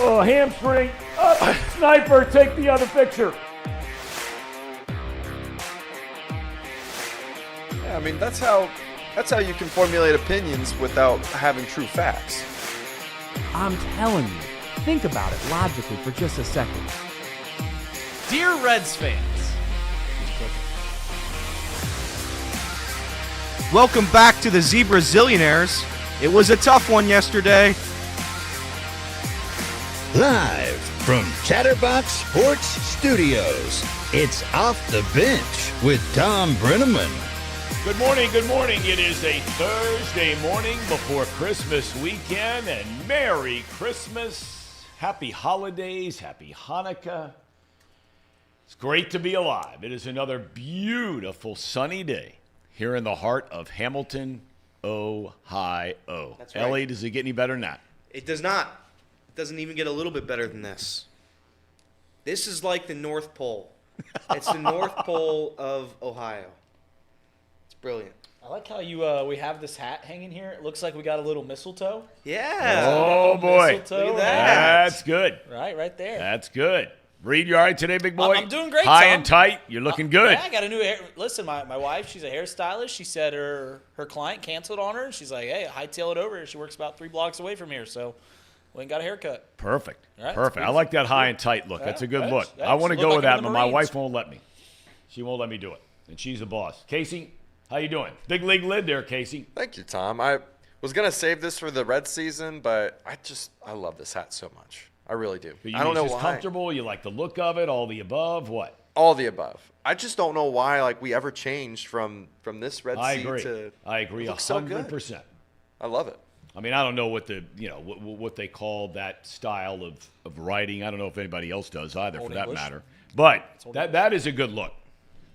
Oh, hamstring. Up. Sniper, take the other picture. Yeah, I mean, that's how you can formulate opinions without having true facts. I'm telling you, think about it logically for just a second. Dear Reds fans, welcome back to the Zebra Zillionaires. It was a tough one yesterday. Live from Chatterbox Sports Studios, it's Off the Bench with Tom Brenneman. Good morning, good morning. It is a Thursday morning before Christmas weekend, and Merry Christmas. Happy holidays, happy Hanukkah. It's great to be alive. It is another beautiful sunny day here in the heart of Hamilton, Ohio. That's right. Ellie, does it get any better than that? It does not. It doesn't even get a little bit better than this. This is like the North Pole. It's the North Pole of Ohio. It's brilliant. I like how we have this hat hanging here. It looks like we got a little mistletoe. Yeah. Oh, boy. Mistletoe. Look at that. That's good. Right there. That's good. Reed, you all right today, big boy? I'm doing great, High Tom. and tight. You're looking good. Yeah, I got a new hair. Listen, my wife, she's a hairstylist. She said her client canceled on her. She's like, hey, hightail it over here. She works about 3 blocks away from here, so we ain't got a haircut. Perfect. All right, Perfect. I like that high and tight look. That's a good Yeah, look. yeah, I want to look go like with I'm that, in but the my Marines. wife won't let me. She won't let me do it, and she's the boss. Casey, how you doing? Big league lid there, Casey. Thank you, Tom. I was going to save this for the Red season, but I love this hat so much. I really do. But I don't know it's why. comfortable. You like the look of it. All the above. What? All the above. I just don't know why we ever changed from this Red I Sea agree. to I agree. it looks so good. 100%. I love it. I mean, I don't know what what they call that style of writing. I don't know if anybody else does either, Old for that English. matter. But Old that is a good look.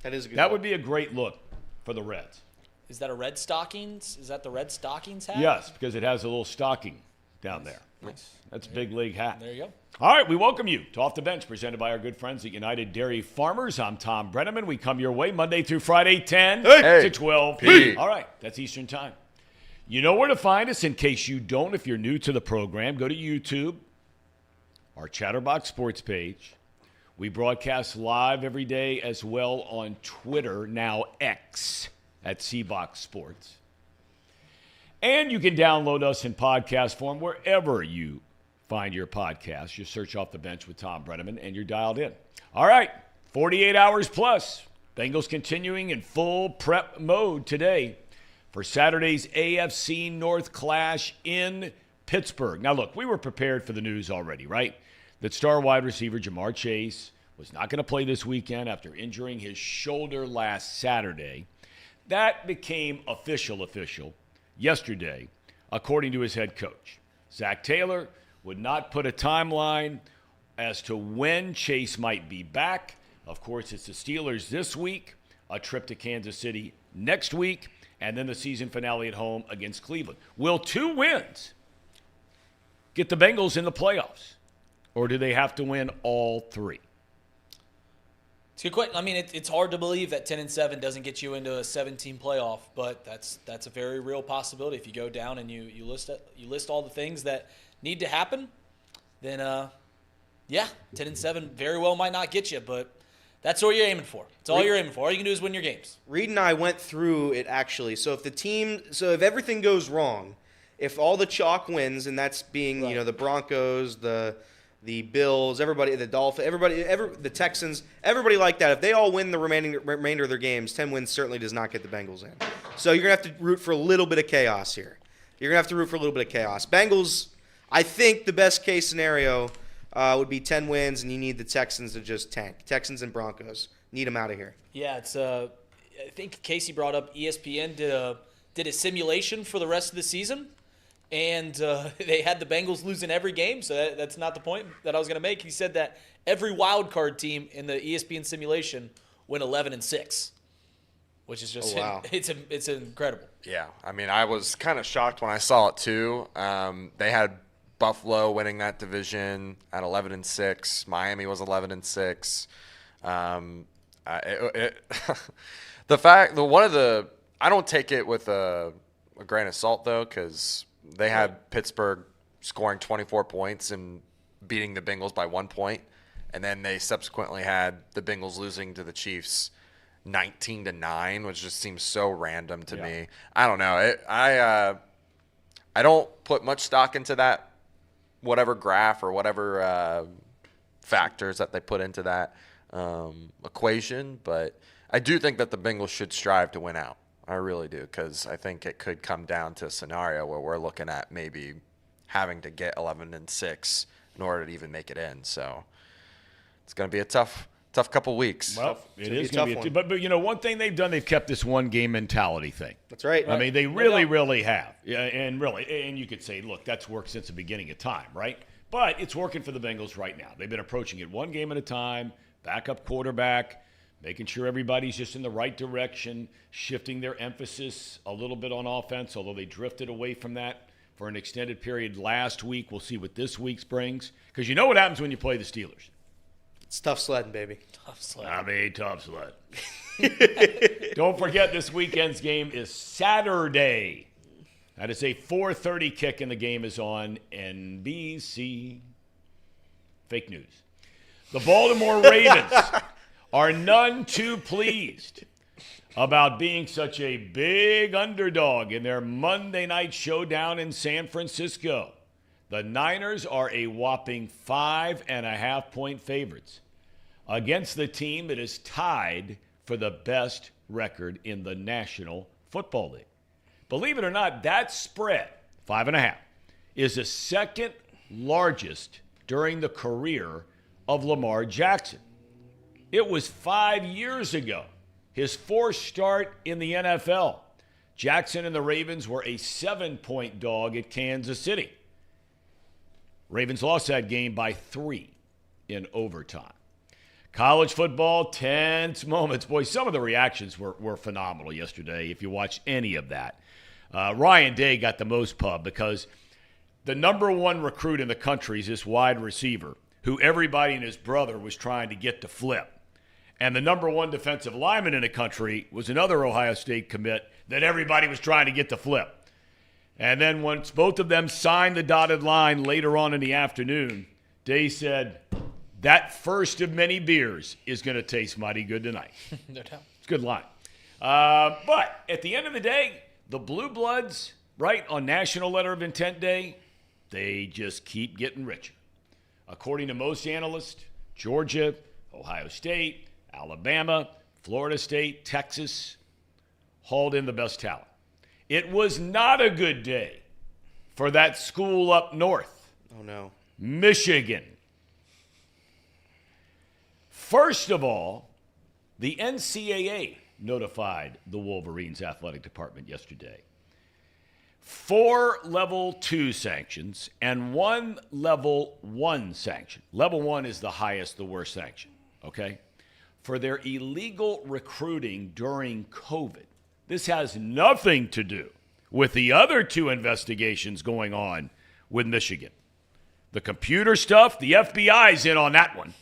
That is a good That look. would be a great look for the Reds. Is that a Red Stockings? Is that the Red Stockings hat? Yes, because it has a little stocking down there. Nice. That's a big league hat. There you go. All right, we welcome you to Off the Bench, presented by our good friends at United Dairy Farmers. I'm Tom Brenneman. We come your way Monday through Friday, 10 to 12 p.m. All right, that's Eastern Time. You know where to find us in case you don't. If you're new to the program, go to YouTube, our Chatterbox Sports page. We broadcast live every day as well on Twitter, now X, at CBox Sports. And you can download us in podcast form wherever you find your podcast. You search Off the Bench with Tom Brenneman, and you're dialed in. All right, 48 hours plus. Bengals continuing in full prep mode today for Saturday's AFC North clash in Pittsburgh. Now, look, we were prepared for the news already, right? That star wide receiver Jamar Chase was not going to play this weekend after injuring his shoulder last Saturday. That became official yesterday, according to his head coach. Zach Taylor would not put a timeline as to when Chase might be back. Of course, it's the Steelers this week, a trip to Kansas City next week, and then the season finale at home against Cleveland. Will 2 wins get the Bengals in the playoffs, or do they have to win all 3? It's a good question. I mean, it's hard to believe that 10-7 doesn't get you into a 17 playoff, but that's a very real possibility. If you go down and you list all the things that need to happen, then 10-7 very well might not get you, but that's what you're aiming for. It's all you're aiming for. All you can do is win your games. Reed and I went through it actually. So if everything goes wrong, if all the chalk wins, and that's being Right. the Broncos, the Bills, everybody, the Dolphins, the Texans, everybody like that. If they all win the remainder of their games, 10 wins certainly does not get the Bengals in. So you're gonna have to root for a little bit of chaos here. Bengals, I think the best case scenario would be 10 wins, and you need the Texans to just tank. Texans and Broncos, need them out of here. Yeah, it's I think Casey brought up ESPN did a simulation for the rest of the season, and they had the Bengals losing every game, so that's not the point that I was going to make. He said that every wild card team in the ESPN simulation went 11-6, which is just wow. it's incredible. Yeah, I mean, I was kind of shocked when I saw it too. They had Buffalo winning that division at 11-6. Miami was 11-6. I don't take it with a grain of salt though, because they had Pittsburgh scoring 24 points and beating the Bengals by 1 point, and then they subsequently had the Bengals losing to the Chiefs 19-9, which just seems so random to me. I don't know. I don't put much stock into that, whatever graph or whatever factors that they put into that equation, but I do think that the Bengals should strive to win out. I really do, because I think it could come down to a scenario where we're looking at maybe having to get 11-6 in order to even make it in. So it's going to be a tough couple weeks. Well, it is going to be but one thing they've done, they've kept this one game mentality thing. That's right. I mean, they really have. Yeah, and you could say, look, that's worked since the beginning of time, right? But it's working for the Bengals right now. They've been approaching it one game at a time, backup quarterback, making sure everybody's just in the right direction, shifting their emphasis a little bit on offense, although they drifted away from that for an extended period last week. We'll see what this week's brings, because you know what happens when you play the Steelers. It's tough sledding, baby. Tough sled. Tough sled. Don't forget, this weekend's game is Saturday. That is a 4:30 kick, and the game is on NBC. Fake news. The Baltimore Ravens are none too pleased about being such a big underdog in their Monday night showdown in San Francisco. The Niners are a whopping 5.5-point favorites against the team that is tied for the best record in the National Football League. Believe it or not, that spread, 5.5, is the second largest during the career of Lamar Jackson. It was 5 years ago, his fourth start in the NFL. Jackson and the Ravens were a 7-point dog at Kansas City. Ravens lost that game by 3 in overtime. College football, tense moments. Boy, some of the reactions were phenomenal yesterday if you watched any of that. Ryan Day got the most pub because the number one recruit in the country is this wide receiver who everybody and his brother was trying to get to flip. And the number one defensive lineman in the country was another Ohio State commit that everybody was trying to get to flip. And then once both of them signed the dotted line later on in the afternoon, Day said, that first of many beers is going to taste mighty good tonight. No doubt. It's a good line. But at the end of the day, the Blue Bloods, right, on National Letter of Intent Day, they just keep getting richer. According to most analysts, Georgia, Ohio State, Alabama, Florida State, Texas, hauled in the best talent. It was not a good day for that school up north. Oh, no. Michigan. First of all, the NCAA notified the Wolverines athletic department yesterday. 4 level 2 sanctions and 1 level 1 sanction. Level 1 is the highest, the worst sanction, okay? For their illegal recruiting during COVID. This has nothing to do with the other 2 investigations going on with Michigan. The computer stuff, the FBI is in on that one.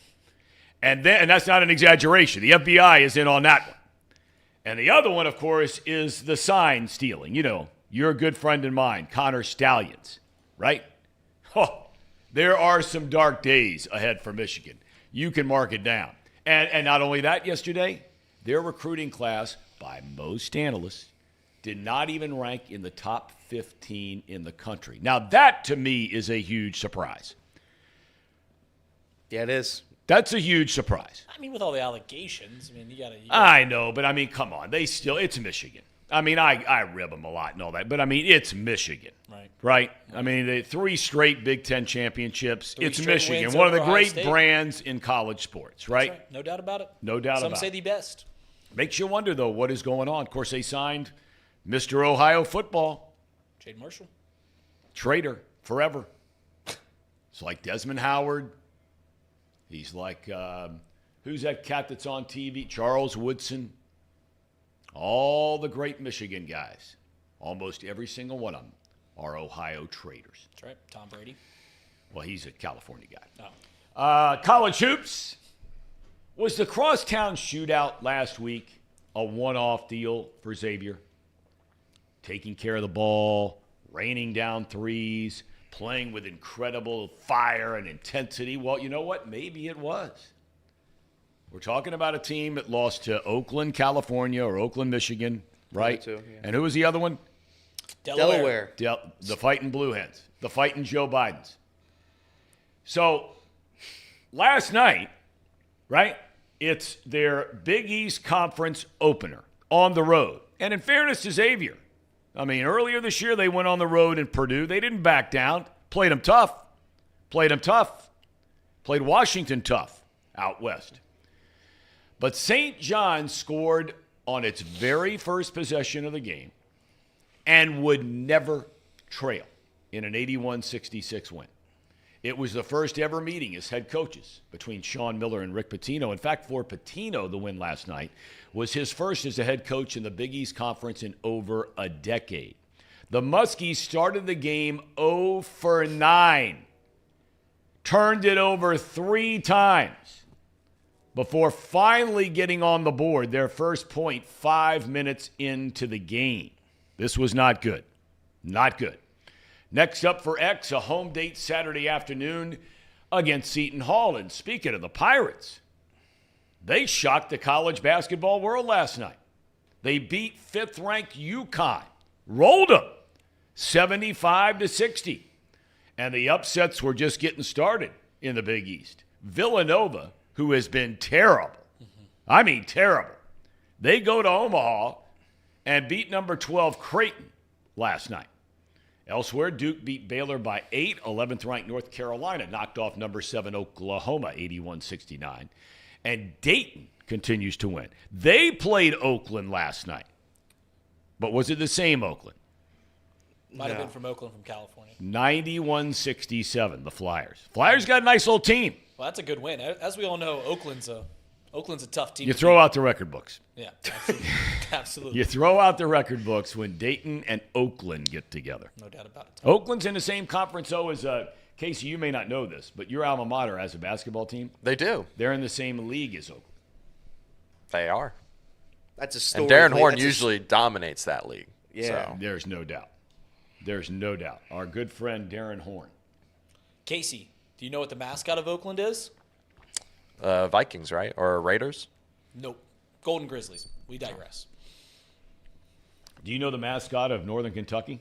And that's not an exaggeration. The FBI is in on that one. And the other one, of course, is the sign stealing. You know, you're a good friend of mine, Connor Stallions, right? Oh, there are some dark days ahead for Michigan. You can mark it down. And not only that, yesterday, their recruiting class, by most analysts, did not even rank in the top 15 in the country. Now, that, to me, is a huge surprise. Yeah, it is. That's a huge surprise. I mean, with all the allegations, I mean, you gotta I know, but I mean, come on. It's Michigan. I mean, I rib them a lot and all that, but I mean, it's Michigan. Right? I mean, the 3 straight Big Ten championships. It's Michigan, one of the great brands in college sports, right? No doubt about it. No doubt about it. Some say the best. Makes you wonder, though, what is going on. Of course, they signed Mr. Ohio football. Jade Marshall. Traitor, forever. It's like Desmond Howard. He's like, who's that cat that's on TV? Charles Woodson. All the great Michigan guys, almost every single one of them, are Ohio traitors. That's right. Tom Brady. Well, he's a California guy. Oh. College hoops. Was the crosstown shootout last week a one-off deal for Xavier? Taking care of the ball, raining down threes, playing with incredible fire and intensity. Well, you know what? Maybe it was. We're talking about a team that lost to Oakland, California, or Oakland, Michigan, right? Too, yeah. And who was the other one? Delaware. The fighting Blue Hens. The fighting Joe Bidens. So last night, right, it's their Big East Conference opener on the road. And in fairness to Xavier, I mean, earlier this year they went on the road in Purdue. They didn't back down. Played them tough. Played Washington tough out west. But St. John scored on its very first possession of the game and would never trail in an 81-66 win. It was the first ever meeting as head coaches between Sean Miller and Rick Pitino. In fact, for Pitino, the win last night was his first as a head coach in the Big East Conference in over a decade. The Muskies started the game 0 for 9, turned it over 3 times before finally getting on the board, their first point 5 minutes into the game. This was not good. Not good. Next up for X, a home date Saturday afternoon against Seton Hall. And speaking of the Pirates, they shocked the college basketball world last night. They beat 5th-ranked UConn, rolled them 75-60. And the upsets were just getting started in the Big East. Villanova, who has been terrible, I mean terrible, they go to Omaha and beat number 12 Creighton last night. Elsewhere, Duke beat Baylor by 8. 11th-ranked North Carolina knocked off number 7 Oklahoma 81-69. And Dayton continues to win. They played Oakland last night. But was it the same Oakland? Might have been from Oakland, from California. 91-67, the Flyers. Flyers got a nice little team. Well, that's a good win. As we all know, Oakland's a tough team. You throw out the record books. Yeah, absolutely. Absolutely. You throw out the record books when Dayton and Oakland get together. No doubt about it. Oakland's in the same conference, though, as Casey, you may not know this, but your alma mater has a basketball team. They do. They're in the same league as Oakland. They are. That's a story. And Darren Horn usually dominates that league. Yeah. So. There's no doubt. There's no doubt. Our good friend Darren Horn. Casey, do you know what the mascot of Oakland is? Vikings, right? Or Raiders? Nope. Golden Grizzlies. We digress. Do you know the mascot of Northern Kentucky?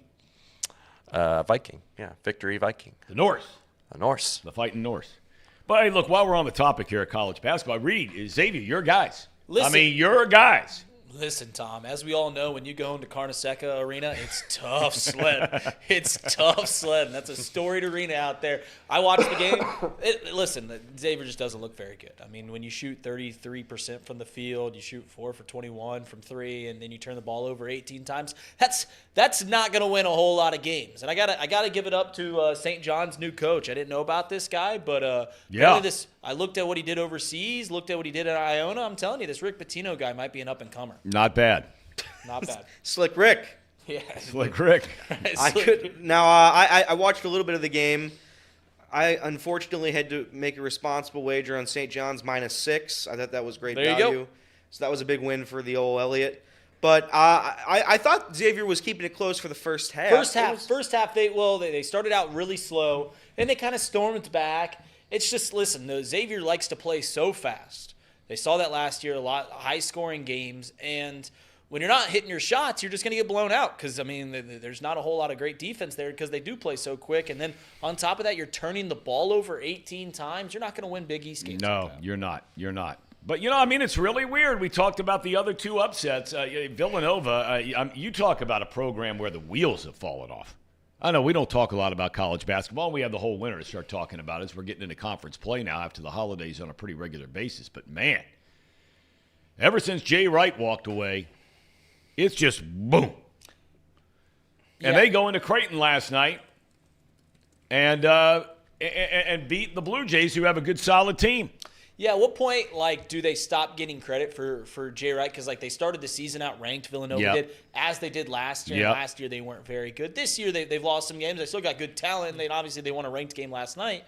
Viking. Yeah, Victory Viking. The Norse. The Norse. The fighting Norse. But hey, look, while we're on the topic here at college basketball, Reed, Xavier, your guys. Listen. I mean, your guys. Listen, Tom, as we all know, when you go into Carneseca Arena, it's tough sledding. It's tough sledding. That's a storied arena out there. I watched the game. Listen, Xavier just doesn't look very good. I mean, when you shoot 33% from the field, you shoot 4 for 21 from 3, and then you turn the ball over 18 times, that's not going to win a whole lot of games. And I gotta give it up to St. John's new coach. I didn't know about this guy, but yeah. I looked at what he did overseas, looked at what he did at Iona. I'm telling you, this Rick Pitino guy might be an up-and-comer. Not bad. Not bad. Slick Rick. Yeah. Slick Rick. I watched a little bit of the game. I unfortunately had to make a responsible wager on St. John's -6. I thought that was great There you value. go. So that was a big win for the old Elliott. But I thought Xavier was keeping it close for the first half. First half, they started out really slow, and they kind of stormed back. It's just, listen, Xavier likes to play so fast. They saw that last year, a lot high-scoring games, and when you're not hitting your shots, you're just going to get blown out because, I mean, there's not a whole lot of great defense there because they do play so quick. And then on top of that, you're turning the ball over 18 times. You're not going to win Big East games. No, you're not. You're not. But, I mean, it's really weird. We talked about the other 2 upsets. Villanova, you talk about a program where the wheels have fallen off. I know we don't talk a lot about college basketball. We have the whole winter to start talking about it as we're getting into conference play now after the holidays on a pretty regular basis. But, man, ever since Jay Wright walked away, it's just boom. Yeah. And they go into Creighton last night and beat the Blue Jays, who have a good, solid team. Yeah, at what point, do they stop getting credit for Jay Wright? Because, they started the season out ranked, Villanova did, as they did last year. Yep. And last year they weren't very good. This year they've lost some games. They still got good talent, and obviously they won a ranked game last night.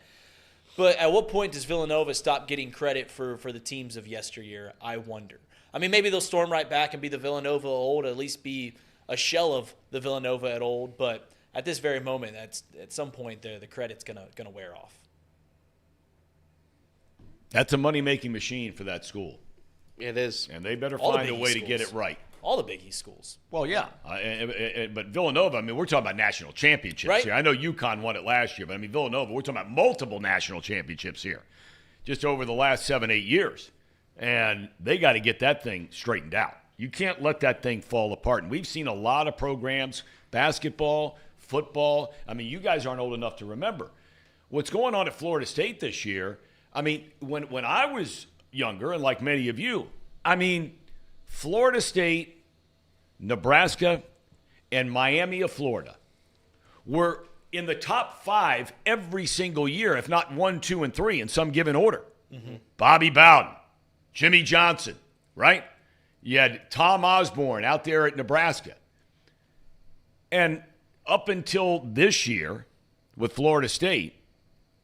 But at what point does Villanova stop getting credit for the teams of yesteryear, I wonder. I mean, maybe they'll storm right back and be the Villanova of old, at least be a shell of the Villanova at old. But at this very moment, that's at some point the credit's gonna wear off. That's a money-making machine for that school. It is. And they better All the find a Big way East to get schools. it right. All the Big East schools. Well, yeah. But Villanova, I mean, we're talking about national championships Right. here. I know UConn won it last year, but I mean, Villanova, we're talking about multiple national championships here just over the last 7-8 years. And they got to get that thing straightened out. You can't let that thing fall apart. And we've seen a lot of programs, basketball, football. I mean, you guys aren't old enough to remember. What's going on at Florida State this year, I mean, when I was younger, and like many of you, I mean, Florida State, Nebraska, and Miami of Florida were in the top 5 every single year, if not 1, 2, and 3 in some given order. Mm-hmm. Bobby Bowden, Jimmy Johnson, right? You had Tom Osborne out there at Nebraska. And up until this year with Florida State,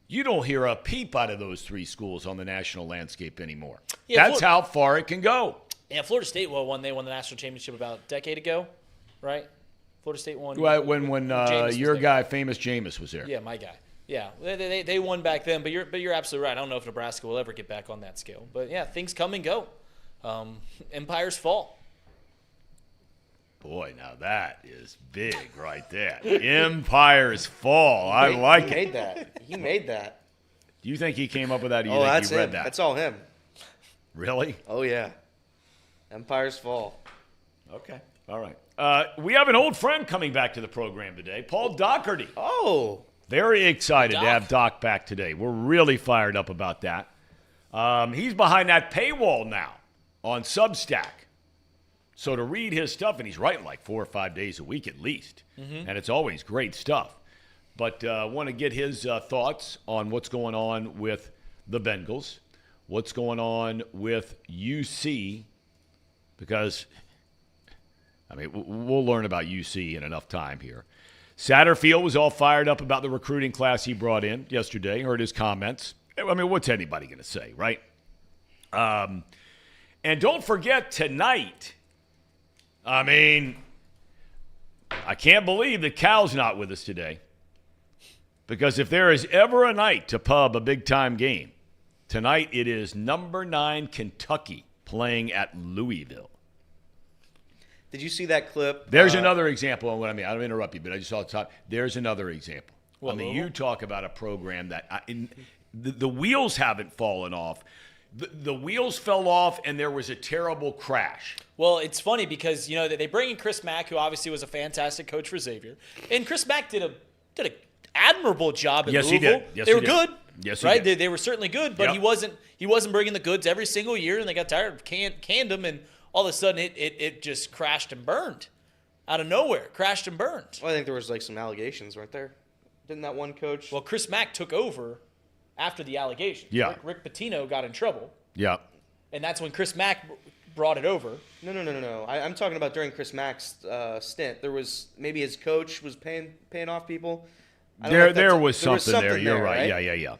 you don't hear a peep out of those 3 schools on the national landscape anymore. Yeah, That's how far it can go. Yeah, Florida State they won the national championship about a decade ago, right? Florida State won. Well, when Jameis your was guy, famous Jameis, was there. Yeah, my guy. Yeah, they won back then, but you're absolutely right. I don't know if Nebraska will ever get back on that scale. But yeah, things come and go. Empires fall. Boy, now that is big right there. Empires fall. I like He it. made that. He made that. Do you think he came up with that, or you Oh, think that's you read him. that? That's all him. Really? Oh, yeah. Empires fall. Okay. All right. We have an old friend coming back to the program today, Paul Daugherty. Oh. Very excited to Doc. have Doc back today. We're really fired up about that. He's behind that paywall now on Substack. So to read his stuff, and he's writing like 4 or 5 days a week at least, and it's always great stuff. But I want to get his thoughts on what's going on with the Bengals, what's going on with UC, because, I mean, we'll learn about UC in enough time here. Satterfield was all fired up about the recruiting class he brought in yesterday, heard his comments. I mean, what's anybody going to say, right? And don't forget tonight, I mean, I can't believe that Cal's not with us today. Because if there is ever a night to pub a big-time game, tonight it is number 9 Kentucky playing at Louisville. Did you see that clip? There's another example of what I mean. I don't interrupt you, but I just saw the top. There's another example. What, I mean, Louisville? you talk about a program that the wheels haven't fallen off. The wheels fell off, and there was a terrible crash. Well, it's funny because they bring in Chris Mack, who obviously was a fantastic coach for Xavier, and Chris Mack did a admirable job at Yes, he Louisville. did. Yes, they he were did. good. Yes, he right. did. They were certainly good, but Yep. he wasn't bringing the goods every single year, and they got tired of canned him, and all of a sudden it just crashed and burned out of nowhere. Crashed and burned. Well, I think there was like some allegations, weren't there? Didn't that one coach? Well, Chris Mack took over after the allegations. Yeah. Rick Pitino got in trouble, Yeah. and that's when Chris Mack brought it over. No. I'm talking about during Chris Mack's stint. There was maybe his coach was paying off people. I don't know if There that's- was something there. You're there, right. Yeah.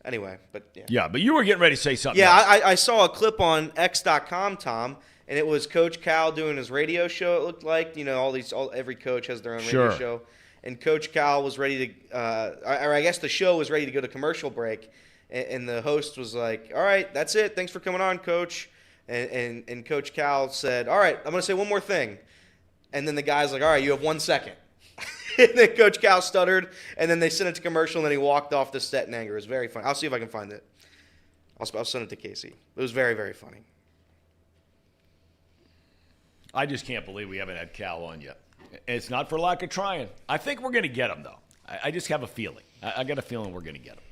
Anyway, but yeah. Yeah, but you were getting ready to say something. Yeah, else. I saw a clip on X.com, Tom, and it was Coach Cal doing his radio show. It looked like every coach has their own Sure. radio show, and Coach Cal was ready to, or I guess the show was ready to go to commercial break, and the host was like, "All right, that's it. Thanks for coming on, Coach." And Coach Cal said, "All right, I'm going to say one more thing," and then the guy's like, "All right, you have 1 second." And then Coach Cal stuttered, and then they sent it to commercial, and then he walked off the set in anger. It was very funny. I'll see if I can find it. I'll send it to Casey. It was very, very funny. I just can't believe we haven't had Cal on yet. It's not for lack of trying. I think we're going to get him, though. I just have a feeling. I got a feeling we're going to get him.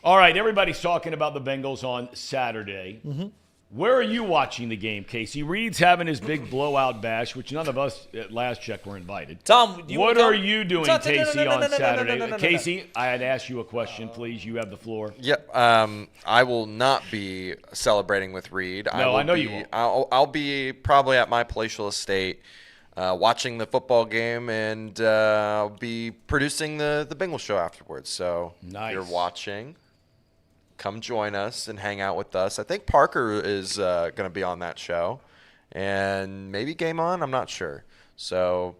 All right, everybody's talking about the Bengals on Saturday. Mm-hmm. Where are you watching the game, Casey? Reed's having his big blowout bash, which none of us at last check were invited. Tom, what are you doing, Tom, Casey, no, on no, no, Saturday? no. Casey, I had asked you a question, please. You have the floor. Yep. I will not be celebrating with Reed. No, I know you won't. I'll be probably at my palatial estate watching the football game, and I'll be producing the Bengals show afterwards. So Nice. if you're watching, come join us and hang out with us. I think Parker is going to be on that show, and maybe Game On. I'm not sure. So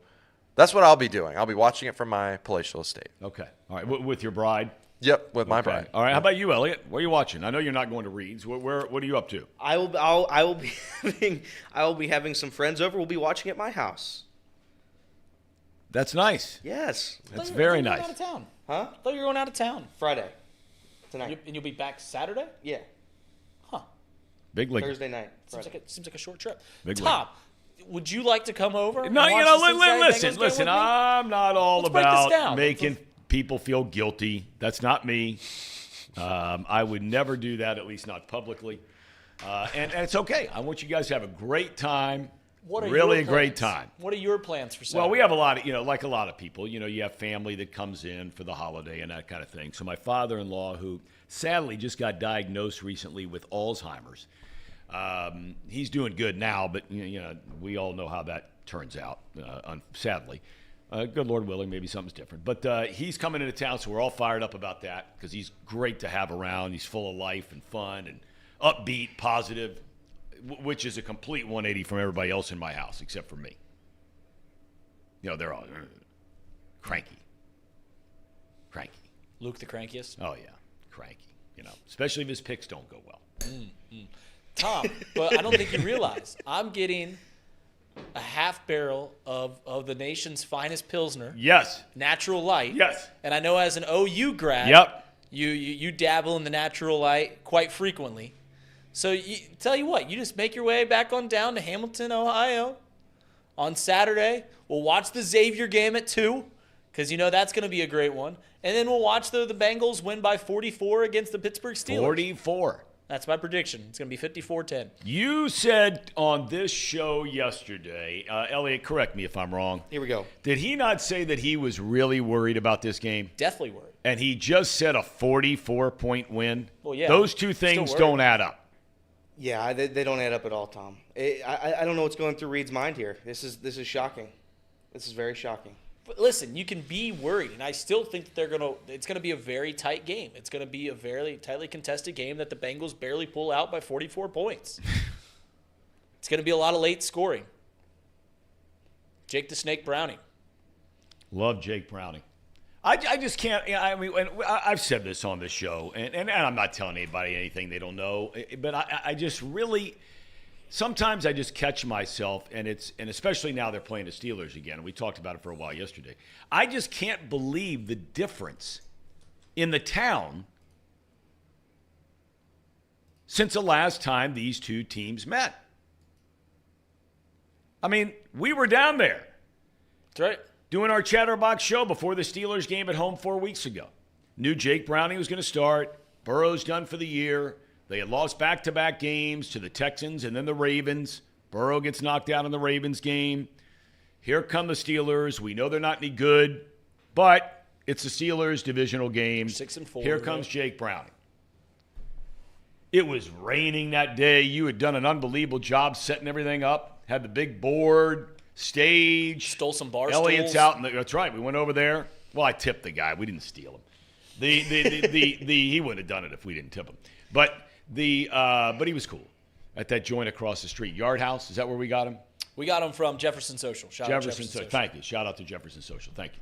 That's what I'll be doing. I'll be watching it from my palatial estate. Okay. All right. With your bride? Yep, with my Okay. bride. All right. How about you, Elliot? Where are you watching? I know you're not going to Reed's. What are you up to? I will be having some friends over. We'll be watching at my house. That's nice. Yes. That's I very thought you were nice. going out of town. Huh? I thought you were going out of town. Friday. Tonight. And you'll be back Saturday? Yeah. Huh. Big league. Thursday night. Seems Friday. like a short trip. Big Tom, would you like to come over? No, and you watch know, the Cincinnati Bengals game listen. with me? I'm not all Let's break this about down. making people feel guilty. That's not me. I would never do that, at least not publicly. And it's okay. I want you guys to have a great time. What are really your a great plans? time. What are your plans for Saturday? Well, we have a lot of, like a lot of people, you have family that comes in for the holiday and that kind of thing. So my father-in-law, who sadly just got diagnosed recently with Alzheimer's, he's doing good now, but we all know how that turns out, sadly. Good Lord willing, maybe something's different. But he's coming into town, so we're all fired up about that because he's great to have around. He's full of life and fun and upbeat, positive, which is a complete 180 from everybody else in my house except for me. They're all cranky. Luke the crankiest. Oh, yeah, cranky. Especially if his picks don't go well. Tom, but I don't think you realize I'm getting a half barrel of the nation's finest Pilsner. Yes. Natural Light. Yes. And I know as an OU grad, Yep. you dabble in the Natural Light quite frequently. So tell you what, you just make your way back on down to Hamilton, Ohio on Saturday. We'll watch the Xavier game at 2 because that's going to be a great one. And then we'll watch the Bengals win by 44 against the Pittsburgh Steelers. 44. That's my prediction. It's going to be 54-10. You said on this show yesterday, Elliot, correct me if I'm wrong. Here we go. Did he not say that he was really worried about this game? Definitely worried. And he just said a 44-point win? Well, yeah. Those two things Still don't worried. add up. Yeah, they don't add up at all, Tom. I don't know what's going through Reed's mind here. This is shocking. This is very shocking. But listen, you can be worried, and I still think that it's going to be a very tight game. It's going to be a very tightly contested game that the Bengals barely pull out by 44 points. It's going to be a lot of late scoring. Jake the Snake Browning. Love Jake Browning. I just can't. I've said this on this show, and I'm not telling anybody anything they don't know. But I just really, sometimes I just catch myself, and especially now they're playing the Steelers again. And we talked about it for a while yesterday. I just can't believe the difference in the town since the last time these two teams met. I mean, we were down there. That's right. Doing our Chatterbox show before the Steelers game at home 4 weeks ago. Knew Jake Browning was going to start. Burrow's done for the year. They had lost back-to-back games to the Texans and then the Ravens. Burrow gets knocked out in the Ravens game. Here come the Steelers. We know they're not any good, but it's the Steelers divisional game. 6-4. Here comes Jake Browning. It was raining that day. You had done an unbelievable job setting everything up. Had the big board. Stage. Stole some bar Elliot's stools. out. That's right. We went over there. Well, I tipped the guy. We didn't steal him. He wouldn't have done it if we didn't tip him. But he was cool at that joint across the street. Yard House. Is that where we got him? We got him from Jefferson Social. Shout out Jefferson Social. Thank you. Shout out to Jefferson Social. Thank you.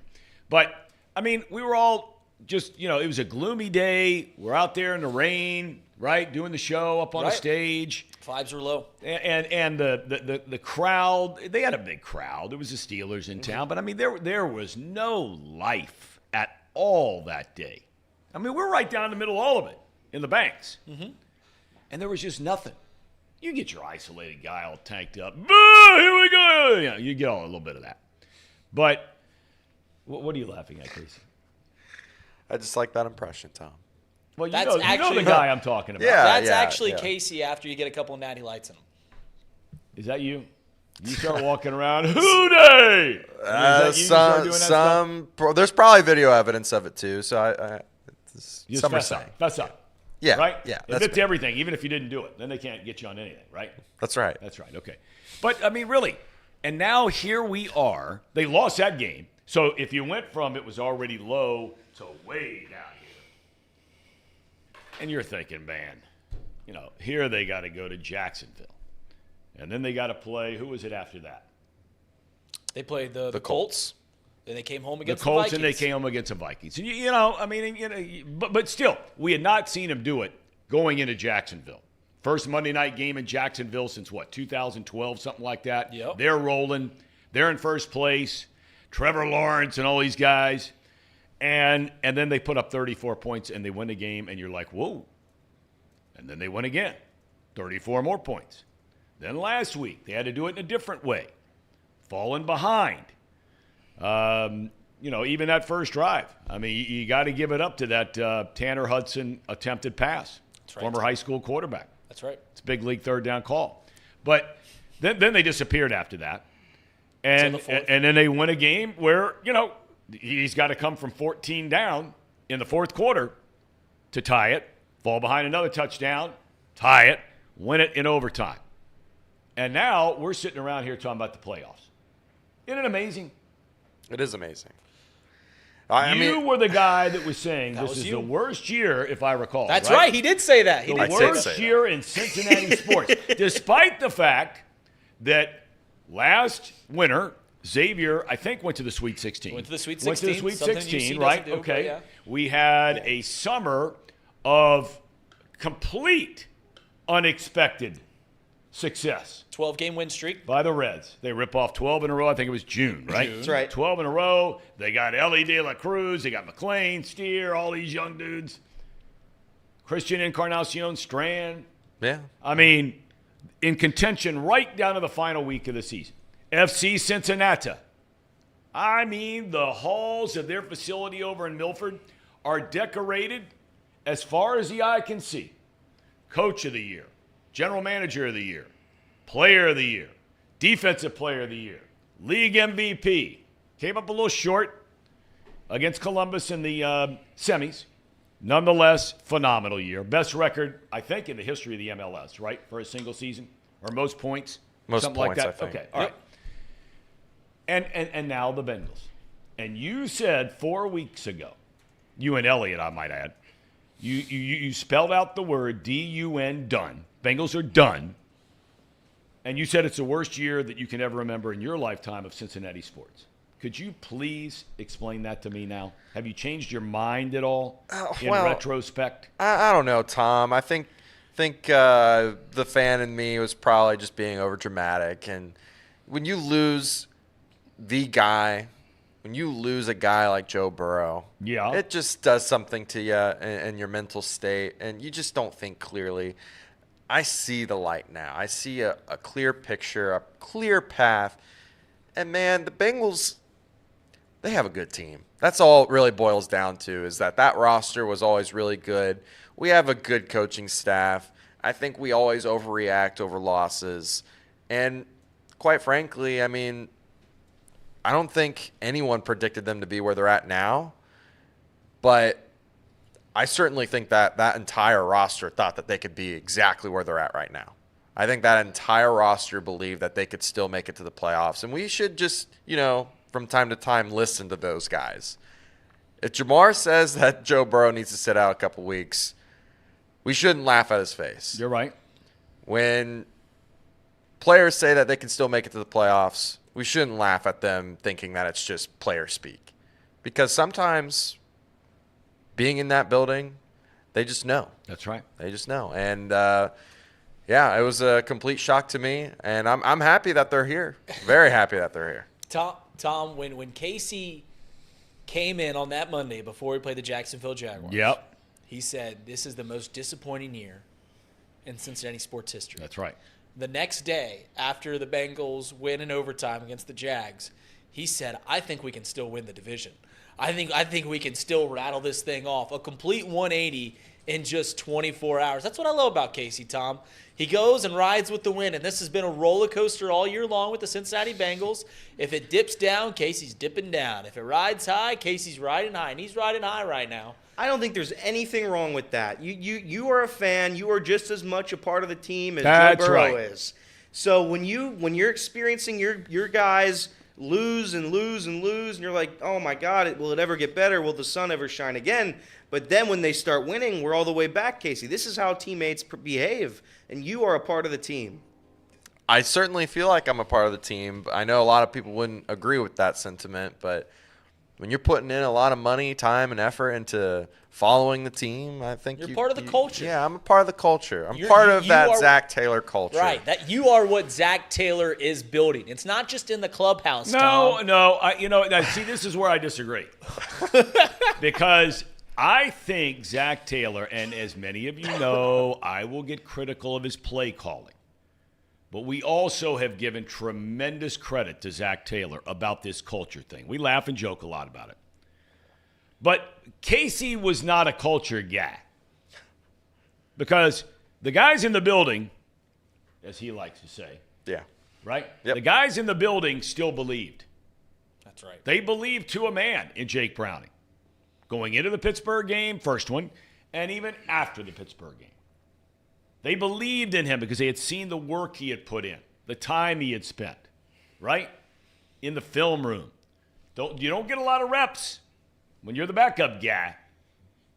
But I mean, we were all just it was a gloomy day. We're out there in the rain, right, doing the show up on the stage. Vibes were low. And the crowd, they had a big crowd. There was the Steelers in town. But, I mean, there was no life at all that day. I mean, we're right down the middle of all of it in the banks. Mm-hmm. And there was just nothing. You get your isolated guy all tanked up. Boo, here we go. You get a little bit of that. But what are you laughing at, Casey? I just like that impression, Tom. Well, you That's know actually the guy I'm talking about. Yeah. That's actually Casey after you get a couple of natty lights in him. Is that you? You start walking around, hooday! There's probably video evidence of it too. So Just some are fess saying. up. Fess up. Yeah, Right? yeah, Admit that's to everything, even if you didn't do it. Then they can't get you on anything, right? That's right. That's right. Okay. But, I mean, really. And now here we are. They lost that game. So if you went from it was already low to way down here. And you're thinking, man, here they got to go to Jacksonville. And then they got to play, who was it after that? They played the Colts. Then they came home the against the Colts, Vikings. and they came home against the Vikings. And you know, I mean, but still, we had not seen him do it going into Jacksonville. First Monday night game in Jacksonville since what, 2012, something like that. Yep. They're rolling. They're in first place. Trevor Lawrence and all these guys. And then they put up 34 points and they win the game, and you're like, whoa. And then they win again. 34 more points. Then last week, they had to do it in a different way. Falling behind. You know, even that first drive. I mean, you got to give it up to that Tanner Hudson attempted pass. right. Former high school quarterback. That's right. It's a big league third down call. But then they disappeared after that. And then they win a game where, you know, he's got to come from 14 down in the fourth quarter to tie it, fall behind another touchdown, tie it, win it in overtime. And now we're sitting around here talking about the playoffs. Isn't it amazing? It is amazing. You were the guy that was saying this was is you. the worst year, if I recall. That's right. He did say that. He The did worst say that. year in Cincinnati sports, despite the fact that last winter, Xavier, I think, went to the Sweet 16. Went to the Sweet Went to the 16, Sweet something 16, UC right? doesn't do, Okay. but yeah. We had a summer of complete unexpected success 12-game win streak. by the Reds. They rip off 12 in a row. I think it was June, right? That's right. 12 in a row. They got Ellie De La Cruz. They got McLean, Steer, all these young dudes. Christian Encarnacion, Strand. Yeah. I mean, in contention right down to the final week of the season. FC Cincinnati. I mean, the halls of their facility over in Milford are decorated as far as the eye can see. Coach of the year, general manager of the year, player of the year, defensive player of the year, league MVP. Came up a little short against Columbus in the semis. Nonetheless, phenomenal year. Best record, I think, in the history of the MLS, right? For a single season? Or most points? Most something points, like that? I think. Okay, all right. And now the Bengals. And you said 4 weeks ago, you and Elliot, I might add, you spelled out the word D-U-N, done. Bengals are done. And you said it's the worst year that you can ever remember in your lifetime of Cincinnati sports. Could you please explain that to me now? Have you changed your mind at all in retrospect? I don't know, Tom. I think the fan in me was probably just being overdramatic. And when you lose the guy, when you lose a guy like Joe Burrow, Yeah. it just does something to you and your mental state, and you just don't think clearly. I see the light now. I see a clear picture, a clear path. And, man, the Bengals, they have a good team. That's all it really boils down to, is that roster was always really good. We have a good coaching staff. I think we always overreact over losses. And quite frankly, I mean, I don't think anyone predicted them to be where they're at now. But I certainly think that entire roster thought that they could be exactly where they're at right now. I think that entire roster believed that they could still make it to the playoffs. And we should just, from time to time, listen to those guys. If Jamar says that Joe Burrow needs to sit out a couple weeks, we shouldn't laugh at his face. You're right. When players say that they can still make it to the playoffs, we shouldn't laugh at them thinking that it's just player speak. Because sometimes being in that building, they just know. That's right. They just know. And, it was a complete shock to me. And I'm happy that they're here. Very happy that they're here. Tom, when Casey came in on that Monday before he played the Jacksonville Jaguars, Yep. he said, this is the most disappointing year in Cincinnati sports history. That's right. The next day, after the Bengals win in overtime against the Jags, he said, I think we can still win the division. I think we can still rattle this thing off. A complete 180 in just 24 hours. That's what I love about Casey, Tom. He goes and rides with the wind, and this has been a roller coaster all year long with the Cincinnati Bengals. If it dips down, Casey's dipping down. If it rides high, Casey's riding high, and he's riding high right now. I don't think there's anything wrong with that. You are a fan. You are just as much a part of the team as That's Joe Burrow right. is. So when you're experiencing your guys lose and lose and lose, and you're like, oh my God, will it ever get better? Will the sun ever shine again? But then when they start winning, we're all the way back, Casey. This is how teammates behave, and you are a part of the team. I certainly feel like I'm a part of the team. I know a lot of people wouldn't agree with that sentiment, but when you're putting in a lot of money, time, and effort into following the team, I think You're part of the culture. Yeah, I'm a part of the culture. I'm You're- part you- of you that are- Zach Taylor culture. Right. That you are what Zach Taylor is building. It's not just in the clubhouse. Tom. No. See, this is where I disagree. Because I think Zach Taylor, and as many of you know, I will get critical of his play calling. But we also have given tremendous credit to Zach Taylor about this culture thing. We laugh and joke a lot about it. But Casey was not a culture guy. Because the guys in the building, as he likes to say, Yeah. right? Yep. The guys in the building still believed. That's right. They believed to a man in Jake Browning. Going into the Pittsburgh game, first one, and even after the Pittsburgh game. They believed in him because they had seen the work he had put in, the time he had spent, right? In the film room. You don't get a lot of reps when you're the backup guy,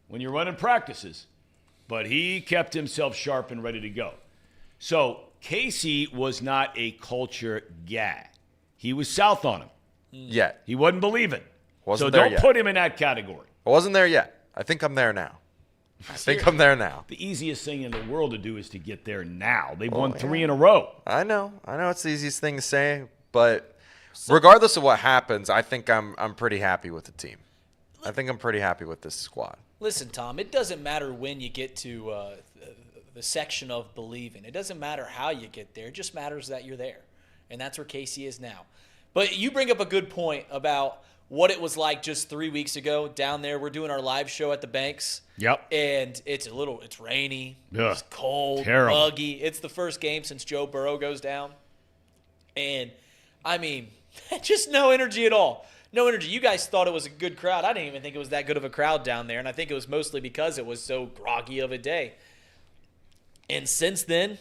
when you're running practices. But he kept himself sharp and ready to go. So Casey was not a culture guy. He was south on him. Yet. He wasn't believing. Wasn't so there don't yet. put him in that category. I wasn't there yet. I think I'm there now. I'm there. The easiest thing in the world to do is to get there now. They've won 3 in a row. I know it's the easiest thing to say, but regardless of what happens, I think I'm pretty happy with the team. I think I'm pretty happy with this squad. Listen, Tom, it doesn't matter when you get to the section of believing. It doesn't matter how you get there. It just matters that you're there. And that's where Casey is now. But you bring up a good point about what it was like just 3 weeks ago down there. We're doing our live show at the Banks. Yep. And it's rainy. Ugh, It's cold, terrible. muggy. It's the first game since Joe Burrow goes down. And, I mean, just no energy at all. No energy. You guys thought it was a good crowd. I didn't even think it was that good of a crowd down there. And I think it was mostly because it was so groggy of a day. And since then,